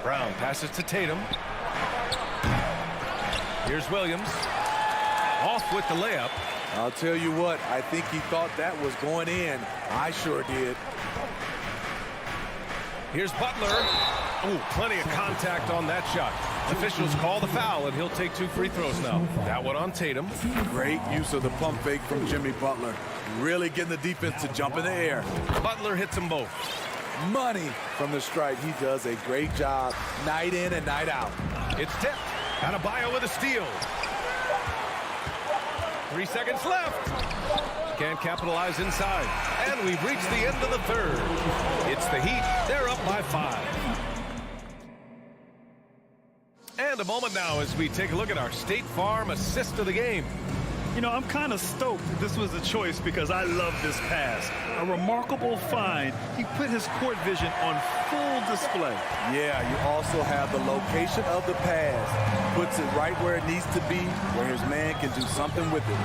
[SPEAKER 1] Brown passes to Tatum. Here's Williams. Off with the layup.
[SPEAKER 14] I'll tell you what, I think he thought that was going in. I sure did.
[SPEAKER 1] Here's Butler. Ooh, plenty of contact on that shot. Officials call the foul, and he'll take 2 free throws now. That one on Tatum.
[SPEAKER 14] Great use of the pump fake from Jimmy Butler. Really getting the defense to jump in the air.
[SPEAKER 1] Butler hits them both.
[SPEAKER 14] Money from the stripe. He does a great job night in and night out.
[SPEAKER 1] It's tipped. Adebayo with a steal. 3 seconds left. Can't capitalize inside. And we've reached the end of the third. It's the Heat. They're up by 5. And a moment now as we take a look at our State Farm assist of the game.
[SPEAKER 3] You know, I'm kind of stoked this was a choice because I love this pass. A remarkable find. He put his court vision on full display.
[SPEAKER 14] Yeah, you also have the location of the pass. Puts it right where it needs to be, where his man can do something with it.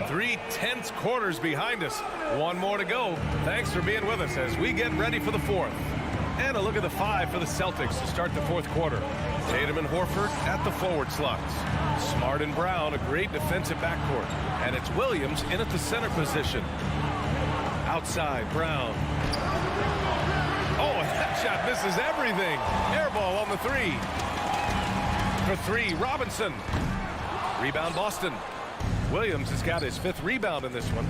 [SPEAKER 1] 3 tense quarters behind us. 1 more to go. Thanks for being with us as we get ready for the 4th. And a look at the 5 for the Celtics to start the 4th quarter. Tatum and Horford at the forward slots. Smart and Brown, a great defensive backcourt. And it's Williams in at the center position. Outside, Brown. Oh, that shot misses everything. Air ball on the 3. For 3, Robinson. Rebound, Boston. Williams has got his 5th rebound in this one.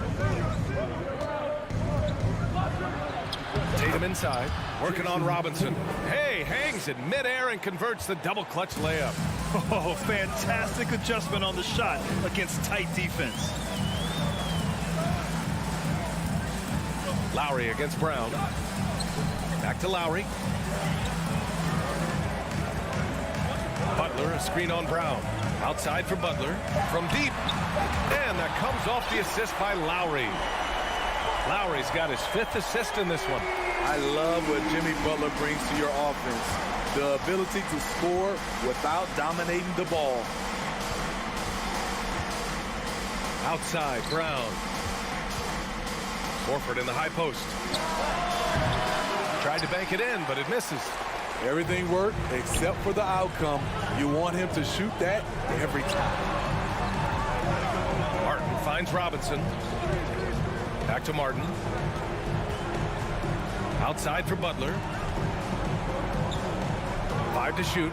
[SPEAKER 1] Tatum inside, working on Robinson. Hey, hangs in midair and converts the double clutch layup.
[SPEAKER 3] Oh, fantastic adjustment on the shot against tight defense.
[SPEAKER 1] Lowry against Brown. Back to Lowry. Butler, a screen on Brown. Outside for Butler. From deep. And that comes off the assist by Lowry. Lowry's got his 5th assist in this one.
[SPEAKER 14] I love what Jimmy Butler brings to your offense. The ability to score without dominating the ball.
[SPEAKER 1] Outside, Brown. Horford in the high post. Tried to bank it in, but it misses.
[SPEAKER 14] Everything worked except for the outcome. You want him to shoot that every time.
[SPEAKER 1] Martin finds Robinson. Back to Martin. Outside for Butler. 5 to shoot.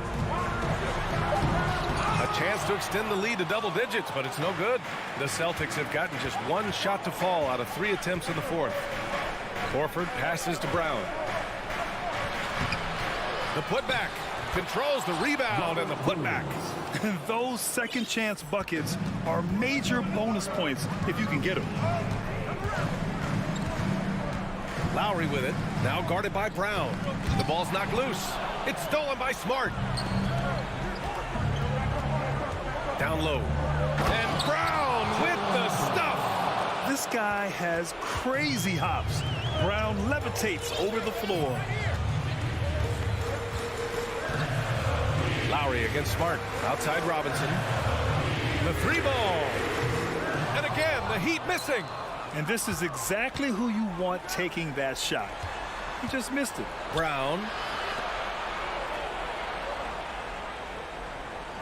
[SPEAKER 1] A chance to extend the lead to double digits, but it's no good. The Celtics have gotten just 1 shot to fall out of 3 attempts in the 4th. Horford passes to Brown. The putback controls the rebound and the putback.
[SPEAKER 3] Those second chance buckets are major bonus points if you can get them.
[SPEAKER 1] Lowry with it, now guarded by Brown. The ball's knocked loose. It's stolen by Smart. Down low. And Brown with the stuff.
[SPEAKER 3] This guy has crazy hops. Brown levitates over the floor.
[SPEAKER 1] Lowry against Smart. Outside Robinson. The 3 ball. And again, the Heat missing.
[SPEAKER 3] And this is exactly who you want taking that shot. He just missed it.
[SPEAKER 1] Brown.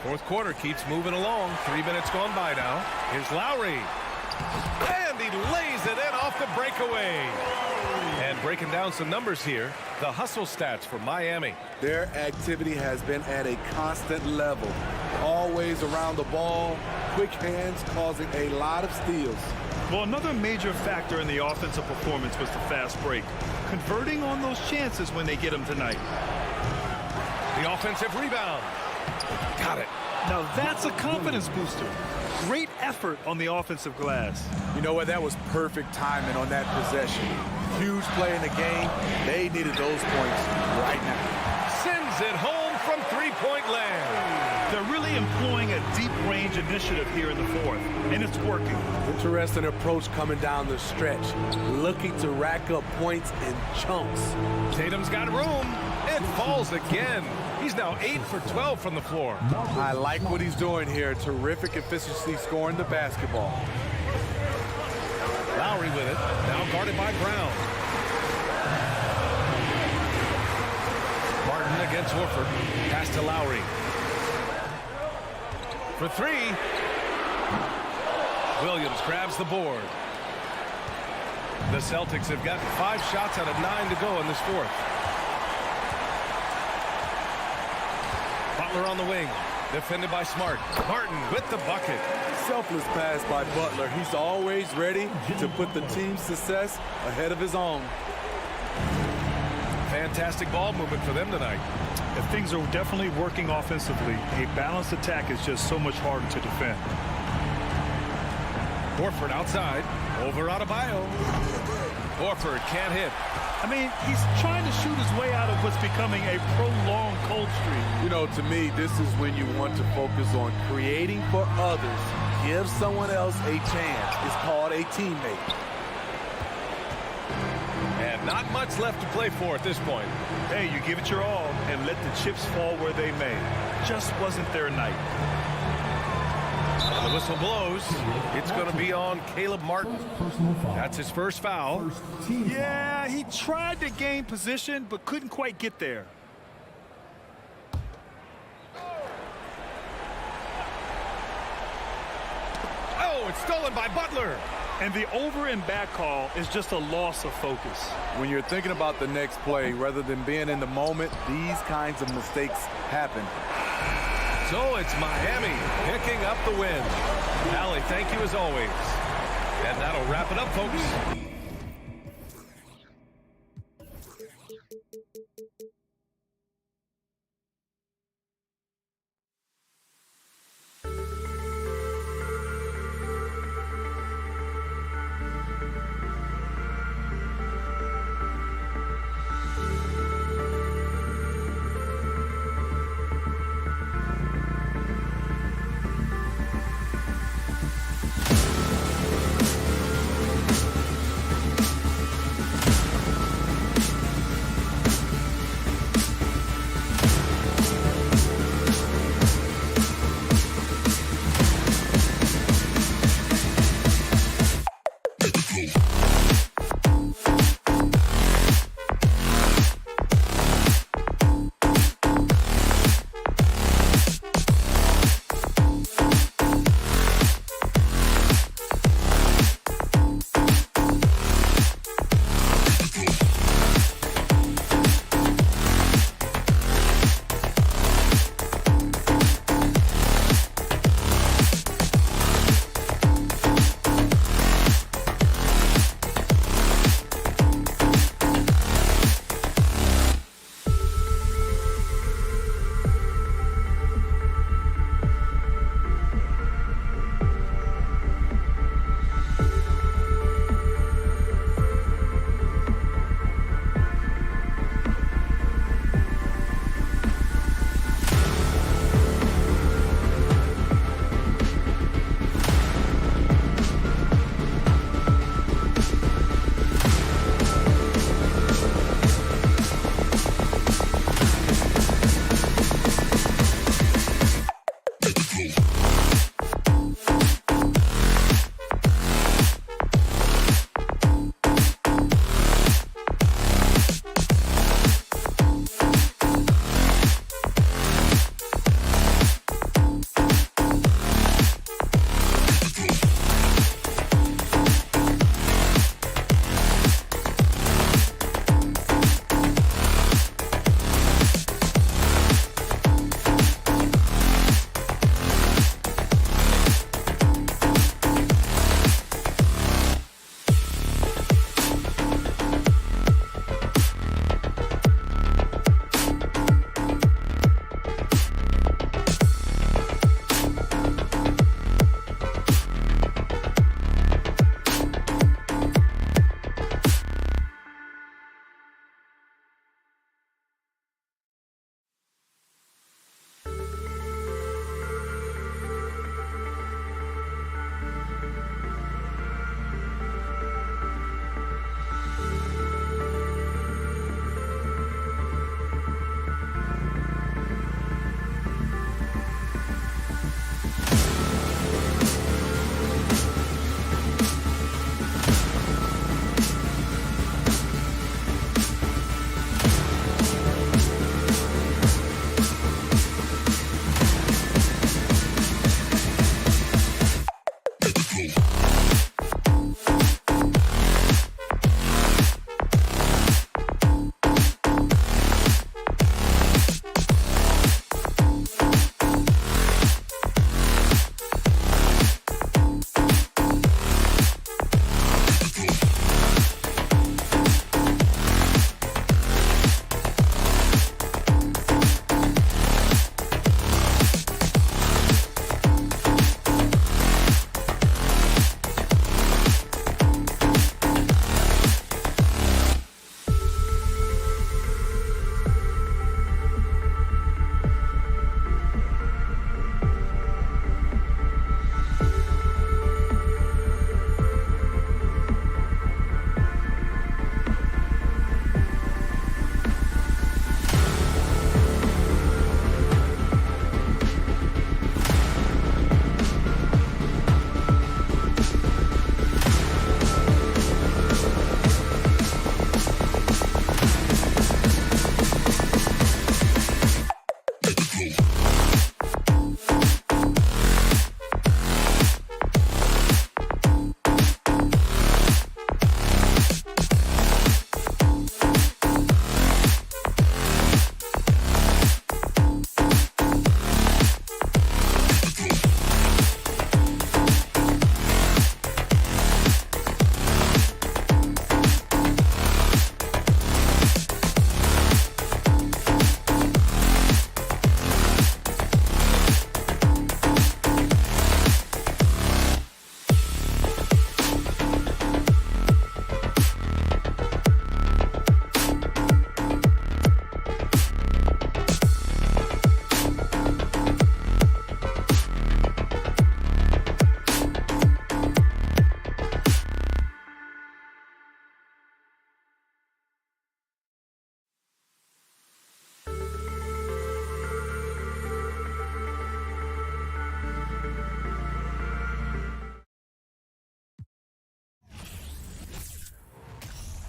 [SPEAKER 1] 4th quarter keeps moving along. 3 minutes gone by now. Here's Lowry. And he lays it in off the breakaway. And breaking down some numbers here, the hustle stats for Miami.
[SPEAKER 14] Their activity has been at a constant level. Always around the ball, quick hands causing a lot of steals.
[SPEAKER 3] Well, another major factor in the offensive performance was the fast break. Converting on those chances when they get them tonight.
[SPEAKER 1] The offensive rebound. Got it.
[SPEAKER 3] Now that's a confidence booster. Great effort on the offensive glass.
[SPEAKER 14] You know what? That was perfect timing on that possession. Huge play in the game. They needed those points right now.
[SPEAKER 1] Sends it home from 3-point land.
[SPEAKER 3] They're really employing a deep range initiative here in the 4th, and it's working.
[SPEAKER 14] Interesting approach coming down the stretch. Looking to rack up points in chunks.
[SPEAKER 1] Tatum's got room. It falls again. He's now 8 for 12 from the floor.
[SPEAKER 14] I like what he's doing here. Terrific efficiency scoring the basketball.
[SPEAKER 1] Lowry with it. Now guarded by Brown. Martin against Horford. Pass to Lowry. For 3. Williams grabs the board. The Celtics have gotten 5 shots out of 9 to go in this 4th. Butler on the wing. Defended by Smart. Martin with the bucket.
[SPEAKER 14] Selfless pass by Butler. He's always ready to put the team's success ahead of his own.
[SPEAKER 1] Fantastic ball movement for them tonight.
[SPEAKER 3] If things are definitely working offensively, a balanced attack is just so much harder to defend.
[SPEAKER 1] Horford outside. Over Adebayo. Horford can't hit.
[SPEAKER 3] I mean, he's trying to shoot his way out of what's becoming a prolonged cold streak.
[SPEAKER 14] You know, to me, this is when you want to focus on creating for others. Give someone else a chance. It's called a teammate.
[SPEAKER 1] And not much left to play for at this point.
[SPEAKER 3] Hey, you give it your all and let the chips fall where they may. Just wasn't their night.
[SPEAKER 1] The whistle blows. It's going to be on Caleb Martin. That's his first foul.
[SPEAKER 3] Yeah, he tried to gain position, but couldn't quite get there.
[SPEAKER 1] Oh, it's stolen by Butler.
[SPEAKER 3] And the over and back call is just a loss of focus.
[SPEAKER 14] When you're thinking about the next play, rather than being in the moment, these kinds of mistakes happen.
[SPEAKER 1] So it's Miami picking up the win. Allie, thank you as always. And that'll wrap it up, folks.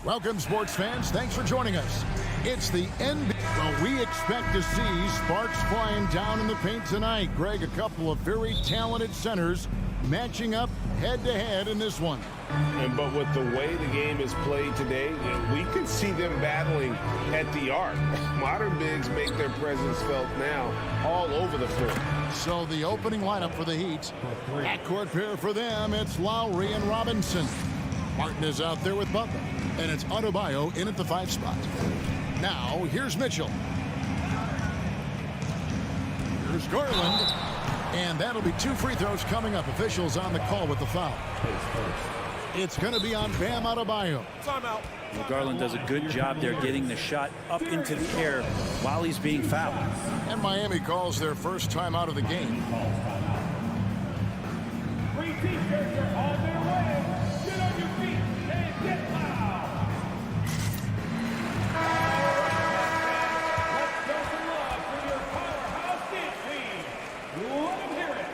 [SPEAKER 7] Welcome, sports fans. Thanks for joining us. It's the NBA. Well, we expect to see sparks flying down in the paint tonight. Greg, a couple of very talented centers matching up head-to-head in this one.
[SPEAKER 13] But with the way the game is played today, we could see them battling at the arc. Modern bigs make their presence felt now all over the floor.
[SPEAKER 7] So the opening lineup for the Heat. Backcourt pair for them, it's Lowry and Robinson. Martin is out there with Butler. And it's Adebayo in at the 5 spot. Now, here's Mitchell. Here's Garland. And that'll be 2 free throws coming up. Officials on the call with the foul. It's going to be on Bam Adebayo.
[SPEAKER 8] Well, Garland does a good job there getting the shot up into the air while he's being fouled.
[SPEAKER 7] And Miami calls their first time out of the game.
[SPEAKER 5] Three T-shirts are on their way. Get on your feet and get loud. Let's show some love for your powerhouse dance team. Let them hear it.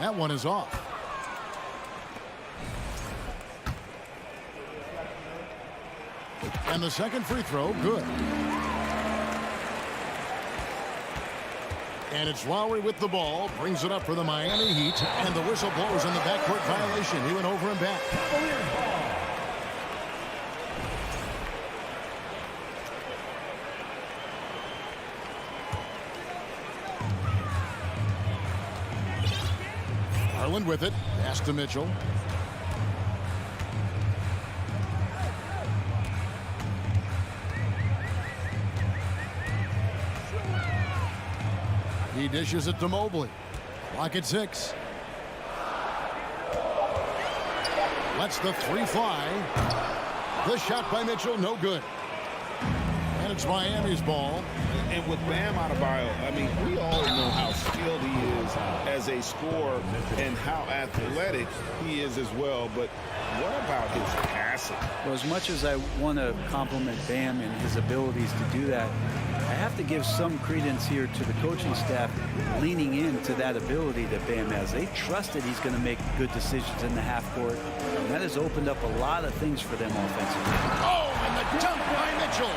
[SPEAKER 7] That one is off. And the second free throw, good. And it's Lowry with the ball, brings it up for the Miami Heat, and the whistle blows on the backcourt violation. He went over and back. Garland with it, pass to Mitchell. He dishes it to Mobley. Clock at 6. Lets the 3 fly. The shot by Mitchell, no good. And it's Miami's ball.
[SPEAKER 13] And with Bam Adebayo, I mean, we all know how skilled he is as a scorer and how athletic he is as well. But what about his passing?
[SPEAKER 8] Well, as much as I want to compliment Bam and his abilities to do that, I have to give some credence here to the coaching staff leaning into that ability that Bam has. They trust that he's going to make good decisions in the half court, and that has opened up a lot of things for them offensively.
[SPEAKER 7] Oh, and the dunk by Mitchell.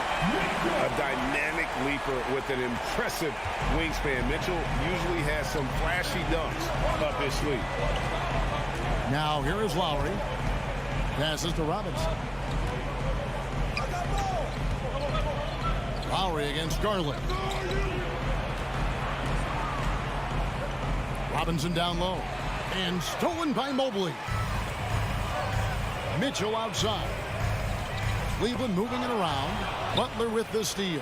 [SPEAKER 13] A dynamic leaper with an impressive wingspan. Mitchell usually has some flashy dunks up his sleeve.
[SPEAKER 7] Now here is Lowry. Passes to Robinson. Lowry against Garland. Robinson down low. And stolen by Mobley. Mitchell outside. Cleveland moving it around. Butler with the steal.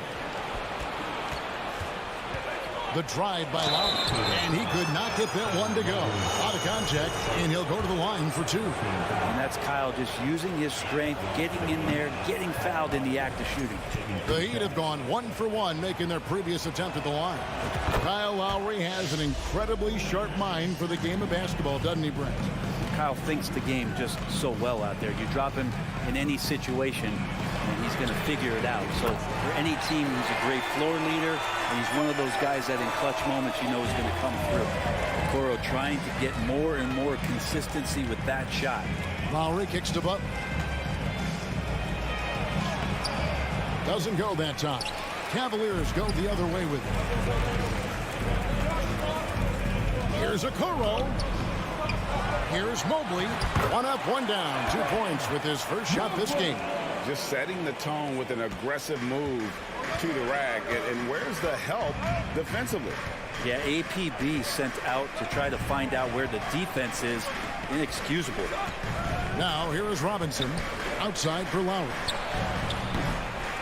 [SPEAKER 7] The drive by Lowry. And he could not get that one to go. Out of contact, and he'll go to the line for 2.
[SPEAKER 8] And that's Kyle just using his strength, getting in there, getting fouled in the act of shooting.
[SPEAKER 7] The Heat have gone 1 for 1, making their previous attempt at the line. Kyle Lowry has an incredibly sharp mind for the game of basketball, doesn't he, Brent?
[SPEAKER 8] Kyle thinks the game just so well out there. You drop him in any situation, and he's going to figure it out. So for any team, he's a great floor leader, and he's one of those guys that in clutch moments you know is going to come through. Coro trying to get more and more consistency with that shot.
[SPEAKER 7] Lowry kicks to Butler. Doesn't go that time. Cavaliers go the other way with it. Here's a Coro. Here's Mobley. 1 up, 1 down. 2 points with his first shot this game.
[SPEAKER 13] Just setting the tone with an aggressive move to the rack. And where's the help defensively?
[SPEAKER 8] Yeah, APB sent out to try to find out where the defense is. Inexcusable.
[SPEAKER 7] Now here is Robinson outside for Lowry.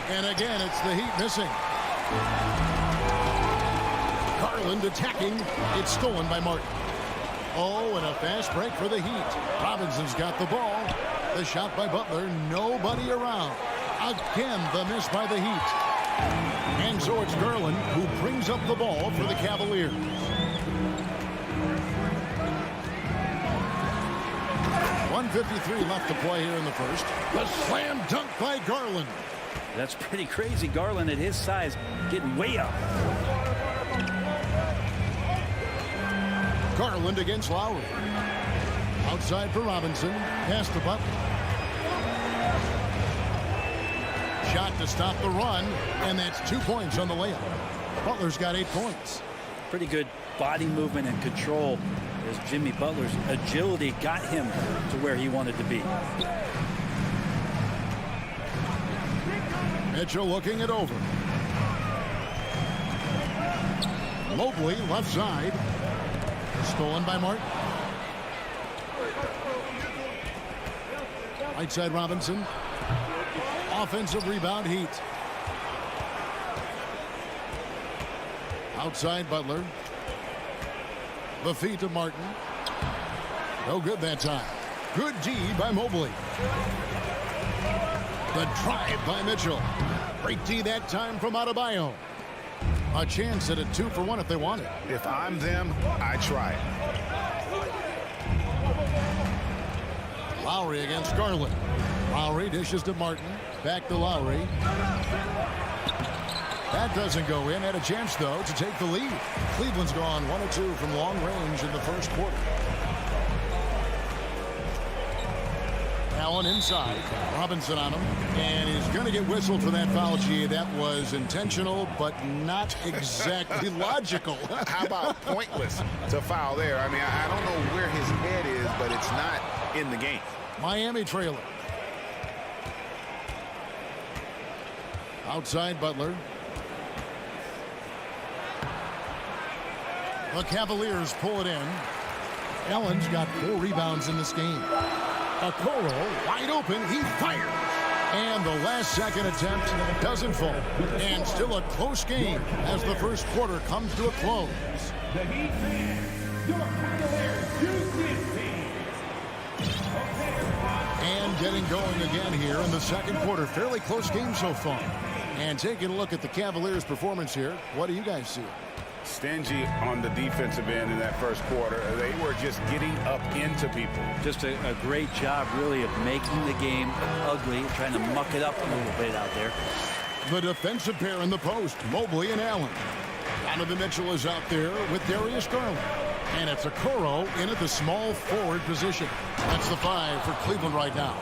[SPEAKER 7] And again, it's the Heat missing. Garland attacking. It's stolen by Martin. Oh, and a fast break for the Heat. Robinson's got the ball. The shot by Butler. Nobody around. Again, the miss by the Heat. And so it's Garland who brings up the ball for the Cavaliers. .153 left to play here in the first. The slam dunk by Garland.
[SPEAKER 8] That's pretty crazy. Garland at his size getting way up.
[SPEAKER 7] Garland against Lowry. Outside for Robinson. Pass to Butler. Shot to stop the run, and that's 2 points on the layup. Butler's got 8 points.
[SPEAKER 8] Pretty good body movement and control as Jimmy Butler's agility got him to where he wanted to be.
[SPEAKER 7] Mitchell looking it over. Mobley left side. Stolen by Martin. Right side Robinson. Offensive rebound Heat. Outside Butler. The feet of Martin. No good that time. Good D by Mobley. The drive by Mitchell. Great D that time from Adebayo. A chance at a 2-for-1 if they want it.
[SPEAKER 9] If I'm them, I try it.
[SPEAKER 7] Lowry against Garland. Lowry dishes to Martin. Back to Lowry. That doesn't go in. Had a chance, though, to take the lead. Cleveland's gone 1 of 2 from long range in the first quarter. Allen inside. Robinson on him. And he's going to get whistled for that foul, G. That was intentional, but not exactly logical.
[SPEAKER 9] How about pointless to foul there? I mean, I don't know where his head is, but it's not in the game.
[SPEAKER 7] Miami trailer. Outside Butler. The Cavaliers pull it in. Allen's got 4 rebounds in this game. Okoro wide open. He fires. And the last second attempt doesn't fall. And still a close game as the first quarter comes to a close.
[SPEAKER 5] The Heat man, your Cavaliers Houston team.
[SPEAKER 7] And getting going again here in the second quarter. Fairly close game so far. And taking a look at the Cavaliers' performance here, what do you guys see?
[SPEAKER 9] Stingy on the defensive end in that first quarter. They were just getting up into people.
[SPEAKER 8] Just a great job, really, of making the game ugly, trying to muck it up a little bit out there.
[SPEAKER 7] The defensive pair in the post, Mobley and Allen. Donovan Mitchell is out there with Darius Garland. And it's Okoro in at the small forward position. That's the 5 for Cleveland right now.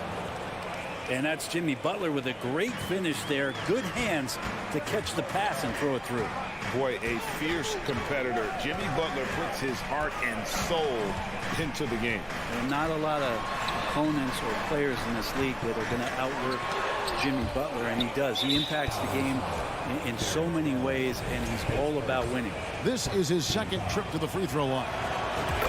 [SPEAKER 8] And that's Jimmy Butler with a great finish there. Good hands to catch the pass and throw it through.
[SPEAKER 9] Boy, a fierce competitor. Jimmy Butler puts his heart and soul into the game.
[SPEAKER 8] And not a lot of opponents or players in this league that are going to outwork Jimmy Butler, and he does. He impacts the game in so many ways, and he's all about winning.
[SPEAKER 7] This is his second trip to the free throw line.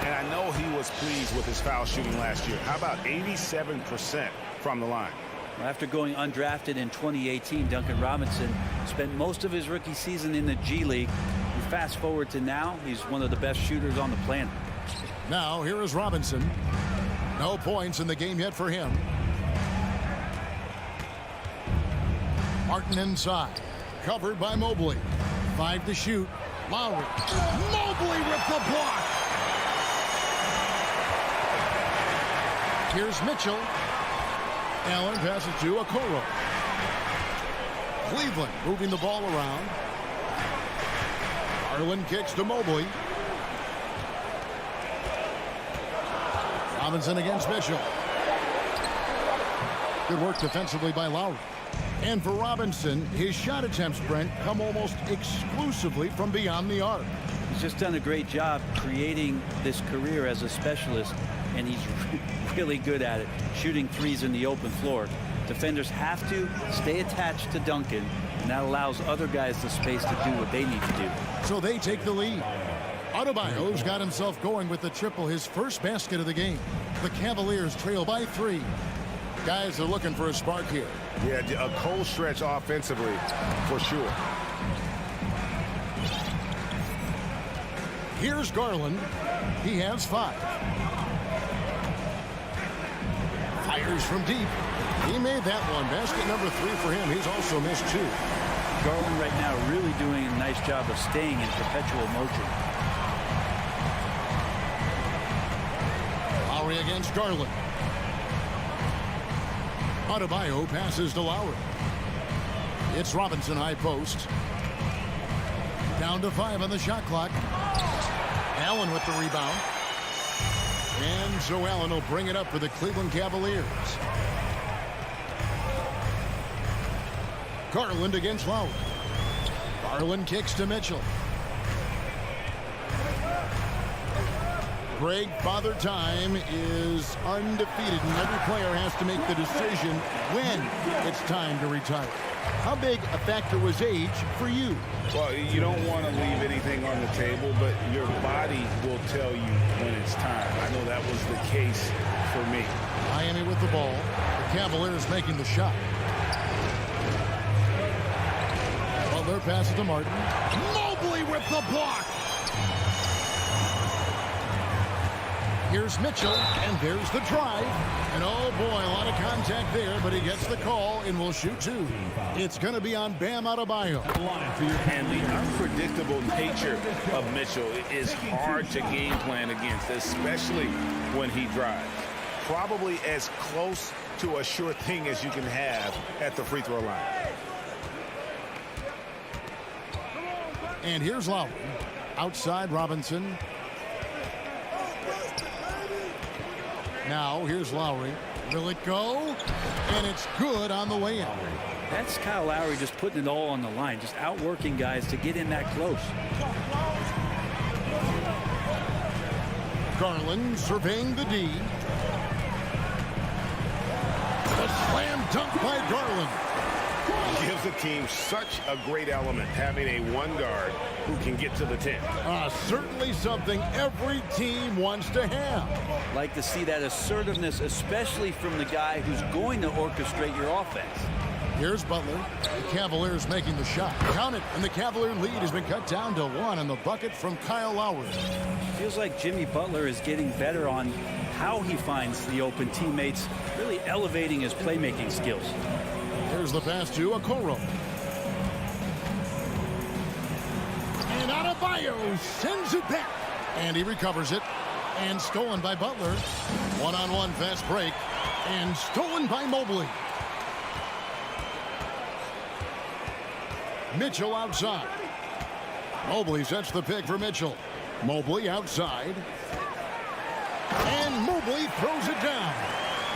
[SPEAKER 9] And I know he was pleased with his foul shooting last year. How about 87% from the line?
[SPEAKER 8] After going undrafted in 2018, Duncan Robinson spent most of his rookie season in the G League. You fast forward to now, he's one of the best shooters on the planet.
[SPEAKER 7] Now, here is Robinson. No points in the game yet for him. Martin inside. Covered by Mobley. 5 to shoot. Lowry. Mobley with the block. Here's Mitchell. Allen passes to Okoro. Cleveland moving the ball around. Garland kicks to Mobley. Robinson against Mitchell. Good work defensively by Lowry. And for Robinson, his shot attempts, Brent, come almost exclusively from beyond the arc.
[SPEAKER 8] He's just done a great job creating this career as a specialist, and he's really good at it, shooting threes in the open floor. Defenders have to stay attached to Duncan, and that allows other guys the space to do what they need to do.
[SPEAKER 7] So they take the lead. Adebayo's got himself going with the triple, his first basket of the game. The Cavaliers trail by 3. Guys are looking for a spark here.
[SPEAKER 9] Yeah, a cold stretch offensively, for sure.
[SPEAKER 7] Here's Garland. He has 5. Fires from deep. He made that one. Basket number 3 for him. He's also missed 2.
[SPEAKER 8] Garland right now really doing a nice job of staying in perpetual motion.
[SPEAKER 7] Lowry against Garland. Adebayo passes to Lowry. It's Robinson high post. Down to 5 on the shot clock. Allen with the rebound. And so Allen will bring it up for the Cleveland Cavaliers. Garland against Lowry. Garland kicks to Mitchell. Greg, Father Time is undefeated, and every player has to make the decision when it's time to retire. How big a factor was age for you?
[SPEAKER 9] Well, you don't want to leave anything on the table, but your body will tell you when it's time. I know that was the case for me.
[SPEAKER 7] Miami with the ball. The Cavaliers making the shot. Butler passes to Martin. Mobley with the block. Here's Mitchell, and there's the drive. And oh boy, a lot of contact there, but he gets the call and will shoot 2. It's going to be on Bam Adebayo.
[SPEAKER 9] And the unpredictable nature of Mitchell is hard to game plan against, especially when he drives. Probably as close to a sure thing as you can have at the free throw line.
[SPEAKER 7] And here's Lowry. Outside Robinson. Now, here's Lowry. Will it go? And it's good on the way in.
[SPEAKER 8] That's Kyle Lowry just putting it all on the line, just outworking guys to get in that close.
[SPEAKER 7] Garland surveying the D. The slam dunk by Garland.
[SPEAKER 9] Gives the team such a great element, having a one guard who can get to the 10.
[SPEAKER 7] Certainly something every team wants to have.
[SPEAKER 8] Like to see that assertiveness, especially from the guy who's going to orchestrate your offense.
[SPEAKER 7] Here's Butler. The Cavaliers making the shot. Count it, and the Cavalier lead has been cut down to 1 on the bucket from Kyle Lowry.
[SPEAKER 8] Feels like Jimmy Butler is getting better on how he finds the open teammates, really elevating his playmaking skills.
[SPEAKER 7] Here's the pass to Okoro. And Adebayo sends it back. And he recovers it. And stolen by Butler. One-on-one fast break. And stolen by Mobley. Mitchell outside. Mobley sets the pick for Mitchell. Mobley outside. And Mobley throws it down.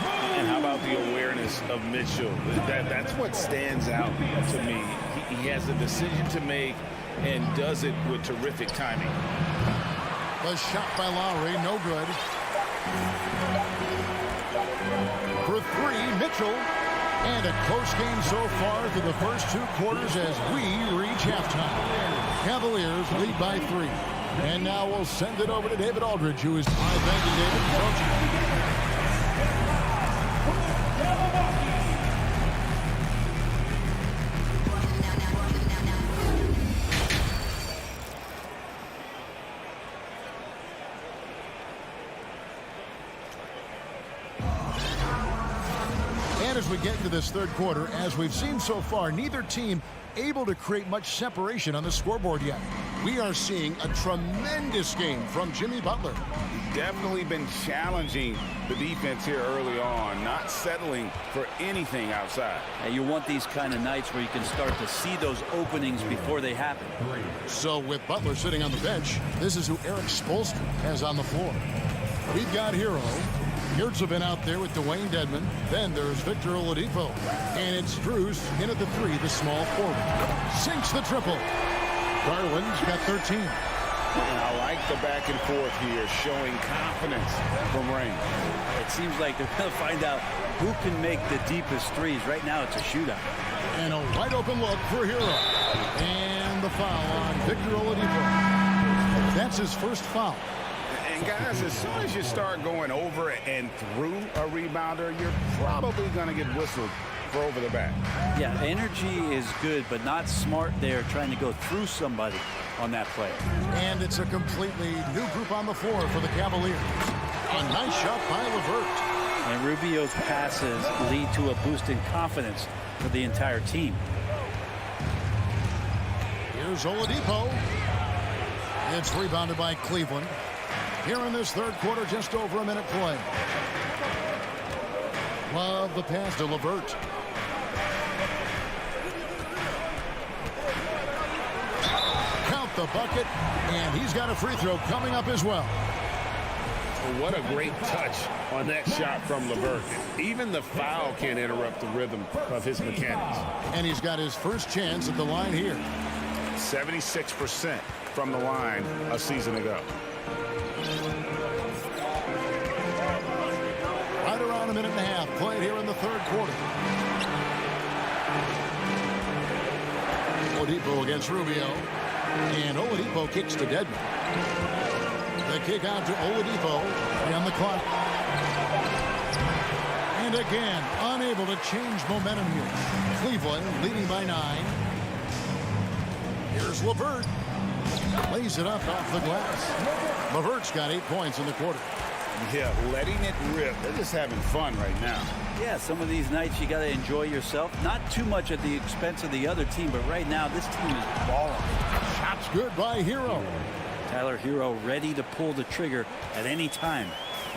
[SPEAKER 9] And how about the awareness of Mitchell? That's what stands out to me. He has a decision to make and does it with terrific timing.
[SPEAKER 7] The shot by Lowry, no good. For 3, Mitchell. And a close game so far through the first 2 quarters as we reach halftime. Cavaliers lead by 3. And now we'll send it over to David Aldridge, who is... Thank you, David. Coach. As we get into this third quarter, as we've seen so far, neither team able to create much separation on the scoreboard yet. We are seeing a tremendous game from Jimmy Butler.
[SPEAKER 9] He's definitely been challenging the defense here early on, not settling for anything outside.
[SPEAKER 8] And you want these kind of nights where you can start to see those openings before they happen.
[SPEAKER 7] So with Butler sitting on the bench, this is who Eric Spoelstra has on the floor. We've got Hero. Yurtsevin out there with Dwayne Dedmon. Then there's Victor Oladipo. And it's Strus in at the 3, the small forward. Sinks the triple. Garland's got 13.
[SPEAKER 9] And I like the back and forth here, showing confidence from Rain.
[SPEAKER 8] It seems like they're going to find out who can make the deepest threes. Right now it's a shootout.
[SPEAKER 7] And a wide open look for Hero. And the foul on Victor Oladipo. That's his first foul.
[SPEAKER 9] And guys, as soon as you start going over and through a rebounder, you're probably going to get whistled for over the back.
[SPEAKER 8] Yeah, energy is good, but not smart there trying to go through somebody on that play.
[SPEAKER 7] And it's a completely new group on the floor for the Cavaliers. A nice shot by LeVert.
[SPEAKER 8] And Rubio's passes lead to a boost in confidence for the entire team.
[SPEAKER 7] Here's Oladipo. It's rebounded by Cleveland. Here in this third quarter, just over a minute play. Love the pass to LeVert. Count the bucket, and he's got a free throw coming up as well.
[SPEAKER 13] What a great touch on that shot from LeVert. Even the foul can't interrupt the rhythm of his mechanics.
[SPEAKER 7] And he's got his first chance at the line here.
[SPEAKER 13] 76% from the line a season ago.
[SPEAKER 7] Right around a minute and a half played here in the third quarter. Oladipo against Rubio. And Oladipo kicks to Dedmon. The kick out to Oladipo on the clock. And again, unable to change momentum here. Cleveland leading by 9. Here's LeVert. Lays it up off the glass. LeVert's got 8 points in the quarter.
[SPEAKER 13] Yeah, letting it rip. They're just having fun right now.
[SPEAKER 8] Yeah, some of these nights you got to enjoy yourself. Not too much at the expense of the other team, but right now this team is balling.
[SPEAKER 7] Shots good by Hero.
[SPEAKER 8] Tyler Hero ready to pull the trigger at any time.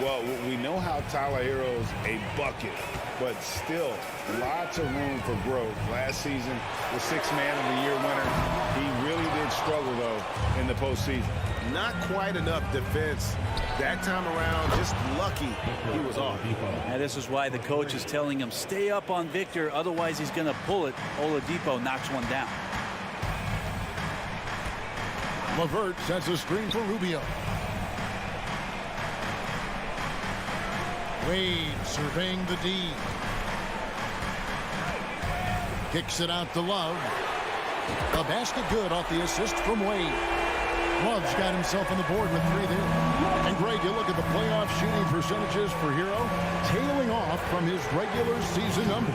[SPEAKER 13] Well, we know how Tyler Hero's a bucket, but still lots of room for growth. Last season, the 6th Man of the Year winner. He really did struggle, though, in the postseason. Not quite enough defense that time around. Just lucky he was off.
[SPEAKER 8] And this is why the coach is telling him, stay up on Victor, otherwise he's going to pull it. Oladipo knocks one down.
[SPEAKER 7] LeVert sets a screen for Rubio. Wade surveying the D. Kicks it out to Love. A basket good off the assist from Wade. Love's got himself on the board with 3 there. And Greg, you look at the playoff shooting percentages for Hero, tailing off from his regular season number.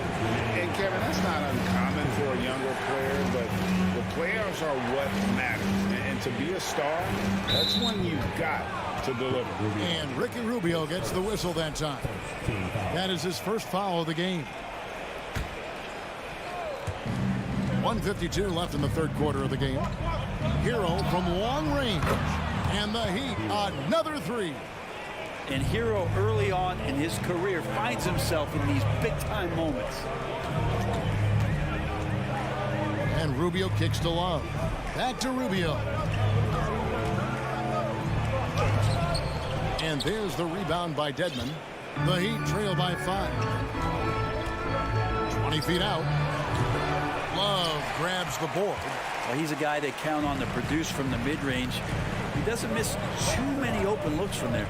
[SPEAKER 13] And Kevin, that's not uncommon for a younger player, but the playoffs are what matters. And to be a star, that's when you've got to deliver.
[SPEAKER 7] And Ricky Rubio gets the whistle that time. That is his first foul of the game. 1:52 left in the third quarter of the game. Hero from long range. And the Heat, another 3.
[SPEAKER 8] And Hero early on in his career finds himself in these big-time moments.
[SPEAKER 7] And Rubio kicks to Love. Back to Rubio. And there's the rebound by Dedmon. The Heat trail by 5. 20 feet out. Love grabs the board.
[SPEAKER 8] Well, he's a guy they count on to produce from the mid-range. He doesn't miss too many open looks from there.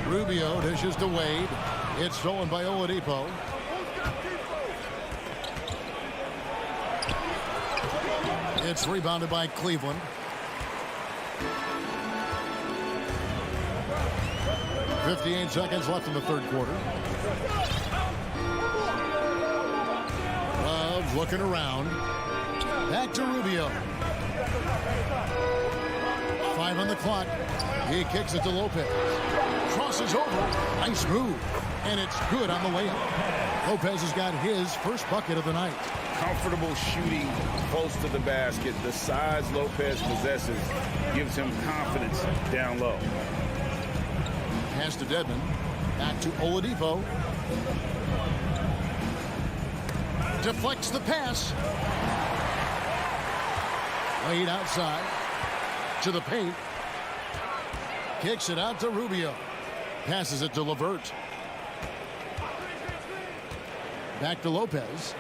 [SPEAKER 7] Rubio dishes to Wade. It's stolen by Oladipo. It's rebounded by Cleveland. .58 seconds left in the third quarter. Love's looking around. Back to Rubio. 5 on the clock. He kicks it to Lopez. Crosses over. Nice move. And it's good on the layup. Lopez has got his first bucket of the night.
[SPEAKER 13] Comfortable shooting close to the basket. The size Lopez possesses gives him confidence down low.
[SPEAKER 7] Pass to Dedmon. Back to Oladipo. Deflects the pass. Laid outside. To the paint. Kicks it out to Rubio. Passes it to LeVert. Back to Lopez.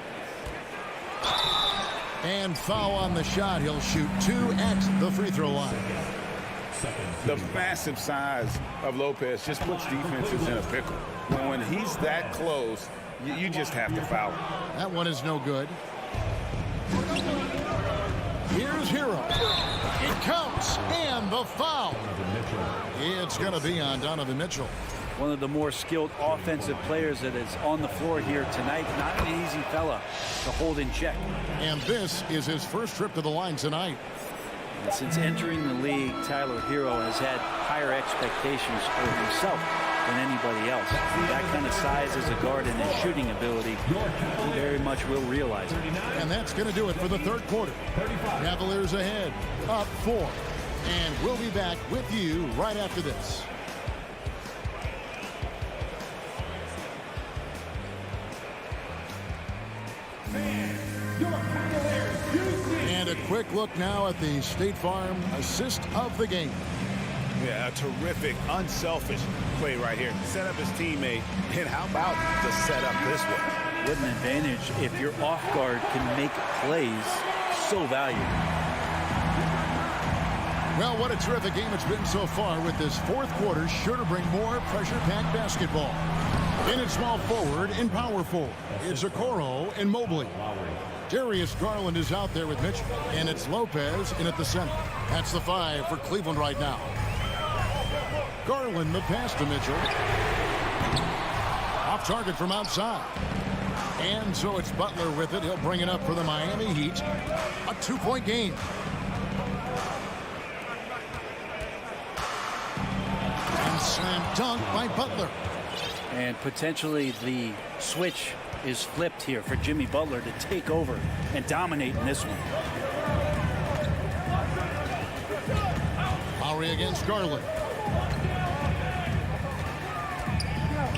[SPEAKER 7] And foul on the shot. He'll shoot 2 at the free throw line.
[SPEAKER 13] The massive size of Lopez just puts defenses in a pickle. When he's that close, you just have to foul him.
[SPEAKER 7] That one is no good. Here's Hero. It counts. And the foul. It's going to be on Donovan Mitchell.
[SPEAKER 8] One of the more skilled offensive players that is on the floor here tonight. Not an easy fella to hold in check.
[SPEAKER 7] And this is his first trip to the line tonight.
[SPEAKER 8] And since entering the league, Tyler Hero has had higher expectations for himself than anybody else. That kind of size as a guard and his shooting ability, he very much will realize it.
[SPEAKER 7] And that's going to do it for the third quarter. Cavaliers ahead, up 4. And we'll be back with you right after this. And a quick look now at the State Farm assist of the game.
[SPEAKER 9] Yeah, a terrific, unselfish play right here. Set up his teammate. And how about the setup this way?
[SPEAKER 8] What an advantage if your off guard can make plays so valuable.
[SPEAKER 7] Well, what a terrific game it's been so far, with this fourth quarter sure to bring more pressure-packed basketball. In at small forward and power forward, it's Okoro and Mobley. Darius Garland is out there with Mitchell, and it's Lopez in at the center. That's the 5 for Cleveland right now. Garland, the pass to Mitchell. Off target from outside. And so it's Butler with it. He'll bring it up for the Miami Heat. A 2-point game. And slam dunk by Butler.
[SPEAKER 8] And potentially the switch is flipped here for Jimmy Butler to take over and dominate in this one.
[SPEAKER 7] Lowry against Garland.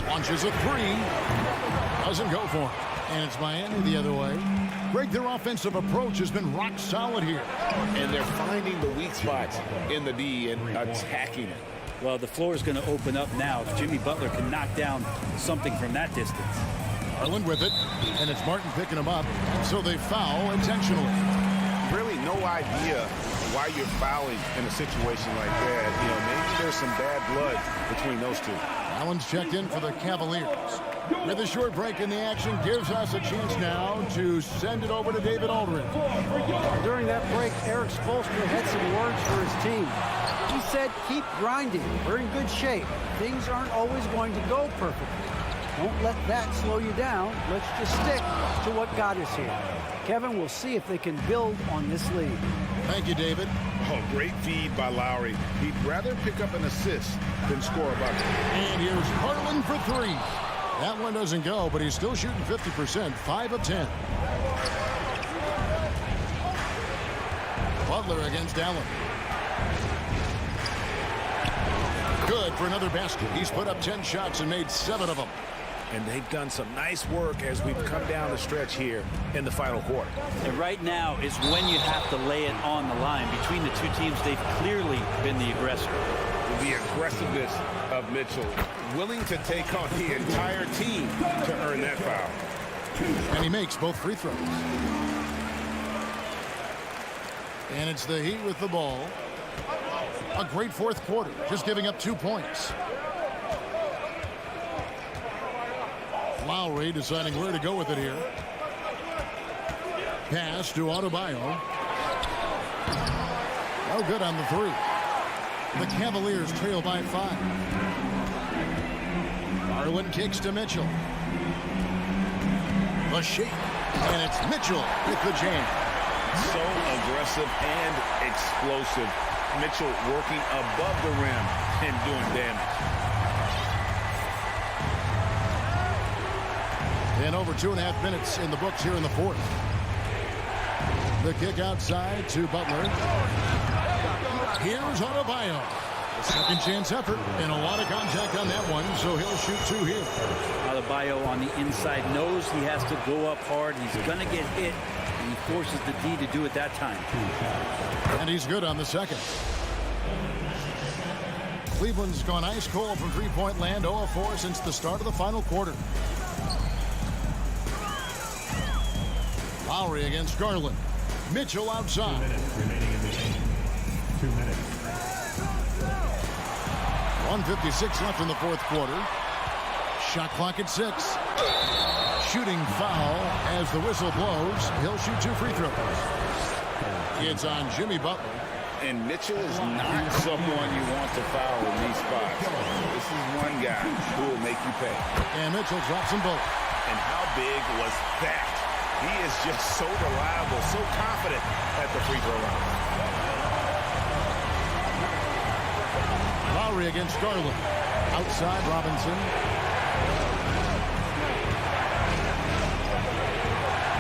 [SPEAKER 7] Launches a 3. Doesn't go for it. And it's Miami the other way. Greg, their offensive approach has been rock solid here.
[SPEAKER 9] And they're finding the weak spots in the D and attacking it.
[SPEAKER 8] Well, the floor is going to open up now if Jimmy Butler can knock down something from that distance.
[SPEAKER 7] Garland with it, and it's Martin picking him up, so they foul intentionally.
[SPEAKER 9] Really no idea why you're fouling in a situation like that. You know, maybe there's some bad blood between those two.
[SPEAKER 7] Allen's checked in for the Cavaliers. With a short break in the action, gives us a chance now to send it over to David Aldridge.
[SPEAKER 10] During that break, Eric Spoelstra had some words for his team. He said, keep grinding. We're in good shape. Things aren't always going to go perfectly. Don't let that slow you down. Let's just stick to what got us here. Kevin, we'll see if they can build on this lead.
[SPEAKER 7] Thank you, David.
[SPEAKER 9] Oh, great feed by Lowry. He'd rather pick up an assist than score a bucket.
[SPEAKER 7] And here's Garland for 3. That one doesn't go, but he's still shooting 50%, 5 of 10. Butler against Allen. Good for another basket. He's put up 10 shots and made 7 of them.
[SPEAKER 1] And they've done some nice work as we've come down the stretch here in the final quarter.
[SPEAKER 8] And right now is when you have to lay it on the line. Between the two teams, they've clearly been the aggressor.
[SPEAKER 9] The aggressiveness of Mitchell, willing to take on the entire team to earn that foul.
[SPEAKER 7] And he makes both free throws. And it's the Heat with the ball. A great fourth quarter, just giving up 2 points. Lowry deciding where to go with it here. Pass to Adebayo. No good on the 3. The Cavaliers trail by 5. Garland kicks to Mitchell. The shake. And it's Mitchell with the jam.
[SPEAKER 9] So aggressive and explosive. Mitchell working above the rim and doing damage.
[SPEAKER 7] And over 2.5 minutes in the books here in the fourth. The kick outside to Butler. Here's Adebayo. Second chance effort and a lot of contact on that one, so he'll shoot 2 here.
[SPEAKER 8] Adebayo on the inside knows he has to go up hard. He's going to get hit, and he forces the D to do it that time.
[SPEAKER 7] And he's good on the second. Cleveland's gone ice cold from three-point land, 0 of 4 since the start of the final quarter. Lowry against Garland. Mitchell outside.
[SPEAKER 5] 2 minutes remaining in the game. 2 minutes.
[SPEAKER 7] 1:56 left in the fourth quarter. Shot clock at 6. Shooting foul as the whistle blows. He'll shoot 2 free throws. It's on Jimmy Butler.
[SPEAKER 9] And Mitchell is not someone you want to foul in these spots. This is one guy who will make you pay.
[SPEAKER 7] And Mitchell drops them both.
[SPEAKER 9] And how big was that? He is just so reliable, so confident at the free throw line.
[SPEAKER 7] Lowry against Garland. Outside Robinson.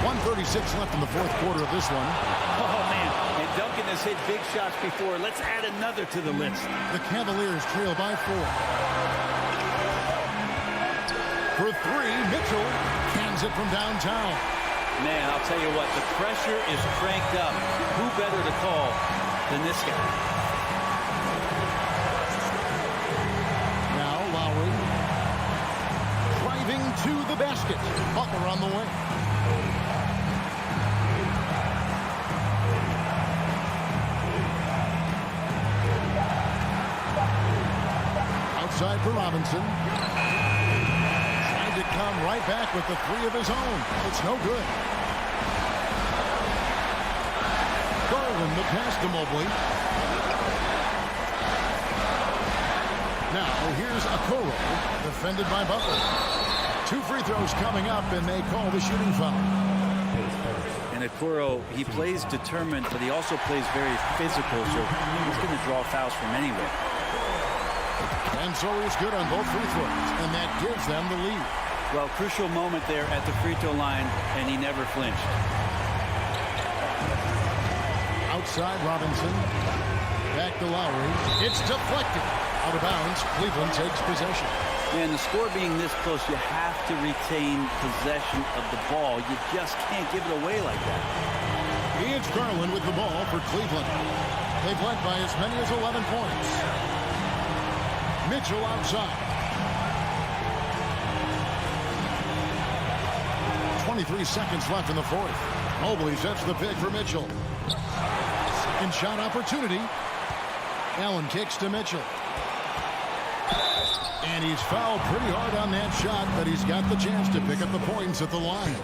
[SPEAKER 7] 1:36 left in the fourth quarter of this one.
[SPEAKER 8] Oh, man. And Duncan has hit big shots before. Let's add another to the list.
[SPEAKER 7] The Cavaliers trail by 4. For 3, Mitchell cans it from downtown.
[SPEAKER 8] Man, I'll tell you what, the pressure is cranked up. Who better to call than this guy?
[SPEAKER 7] Now Lowry driving to the basket. Butler on the way. Outside for Robinson. Trying to come right back with the 3 of his own. It's no good. Garland the pass to Mobley. Now here's Okoro, defended by Butler. 2 free throws coming up, and they call the shooting foul.
[SPEAKER 8] And Okoro, he plays determined, but he also plays very physical, so he's going to draw fouls from anywhere.
[SPEAKER 7] And so he's good on both free throws, and that gives them the lead.
[SPEAKER 8] Well, crucial moment there at the free throw line, and he never flinched.
[SPEAKER 7] Outside Robinson. Back to Lowry. It's deflected. Out of bounds. Cleveland takes possession.
[SPEAKER 8] And the score being this close, you have to retain possession of the ball. You just can't give it away like that.
[SPEAKER 7] It's Garland with the ball for Cleveland. They've led by as many as 11 points. Mitchell outside. 23 seconds left in the fourth. Mobley sets the pick for Mitchell. Second shot opportunity. Allen kicks to Mitchell. And he's fouled pretty hard on that shot, but he's got the chance to pick up the points at the line.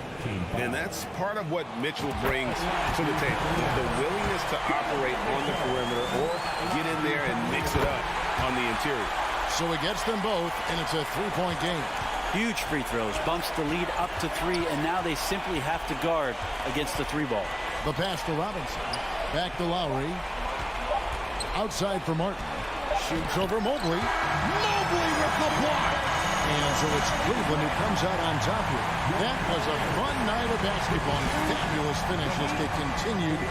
[SPEAKER 1] And that's part of what Mitchell brings to the table. The willingness to operate on the perimeter or get in there and mix it up on the interior.
[SPEAKER 7] So he gets them both, and it's a 3-point game.
[SPEAKER 8] Huge free throws, bumps the lead up to 3, and now they simply have to guard against the 3-ball.
[SPEAKER 7] The pass to Robinson. Back to Lowry. Outside for Martin. Shoots over Mobley. Mobley with the block. And so it's Cleveland who comes out on top here. That was a fun night of basketball. Fabulous finish as they continued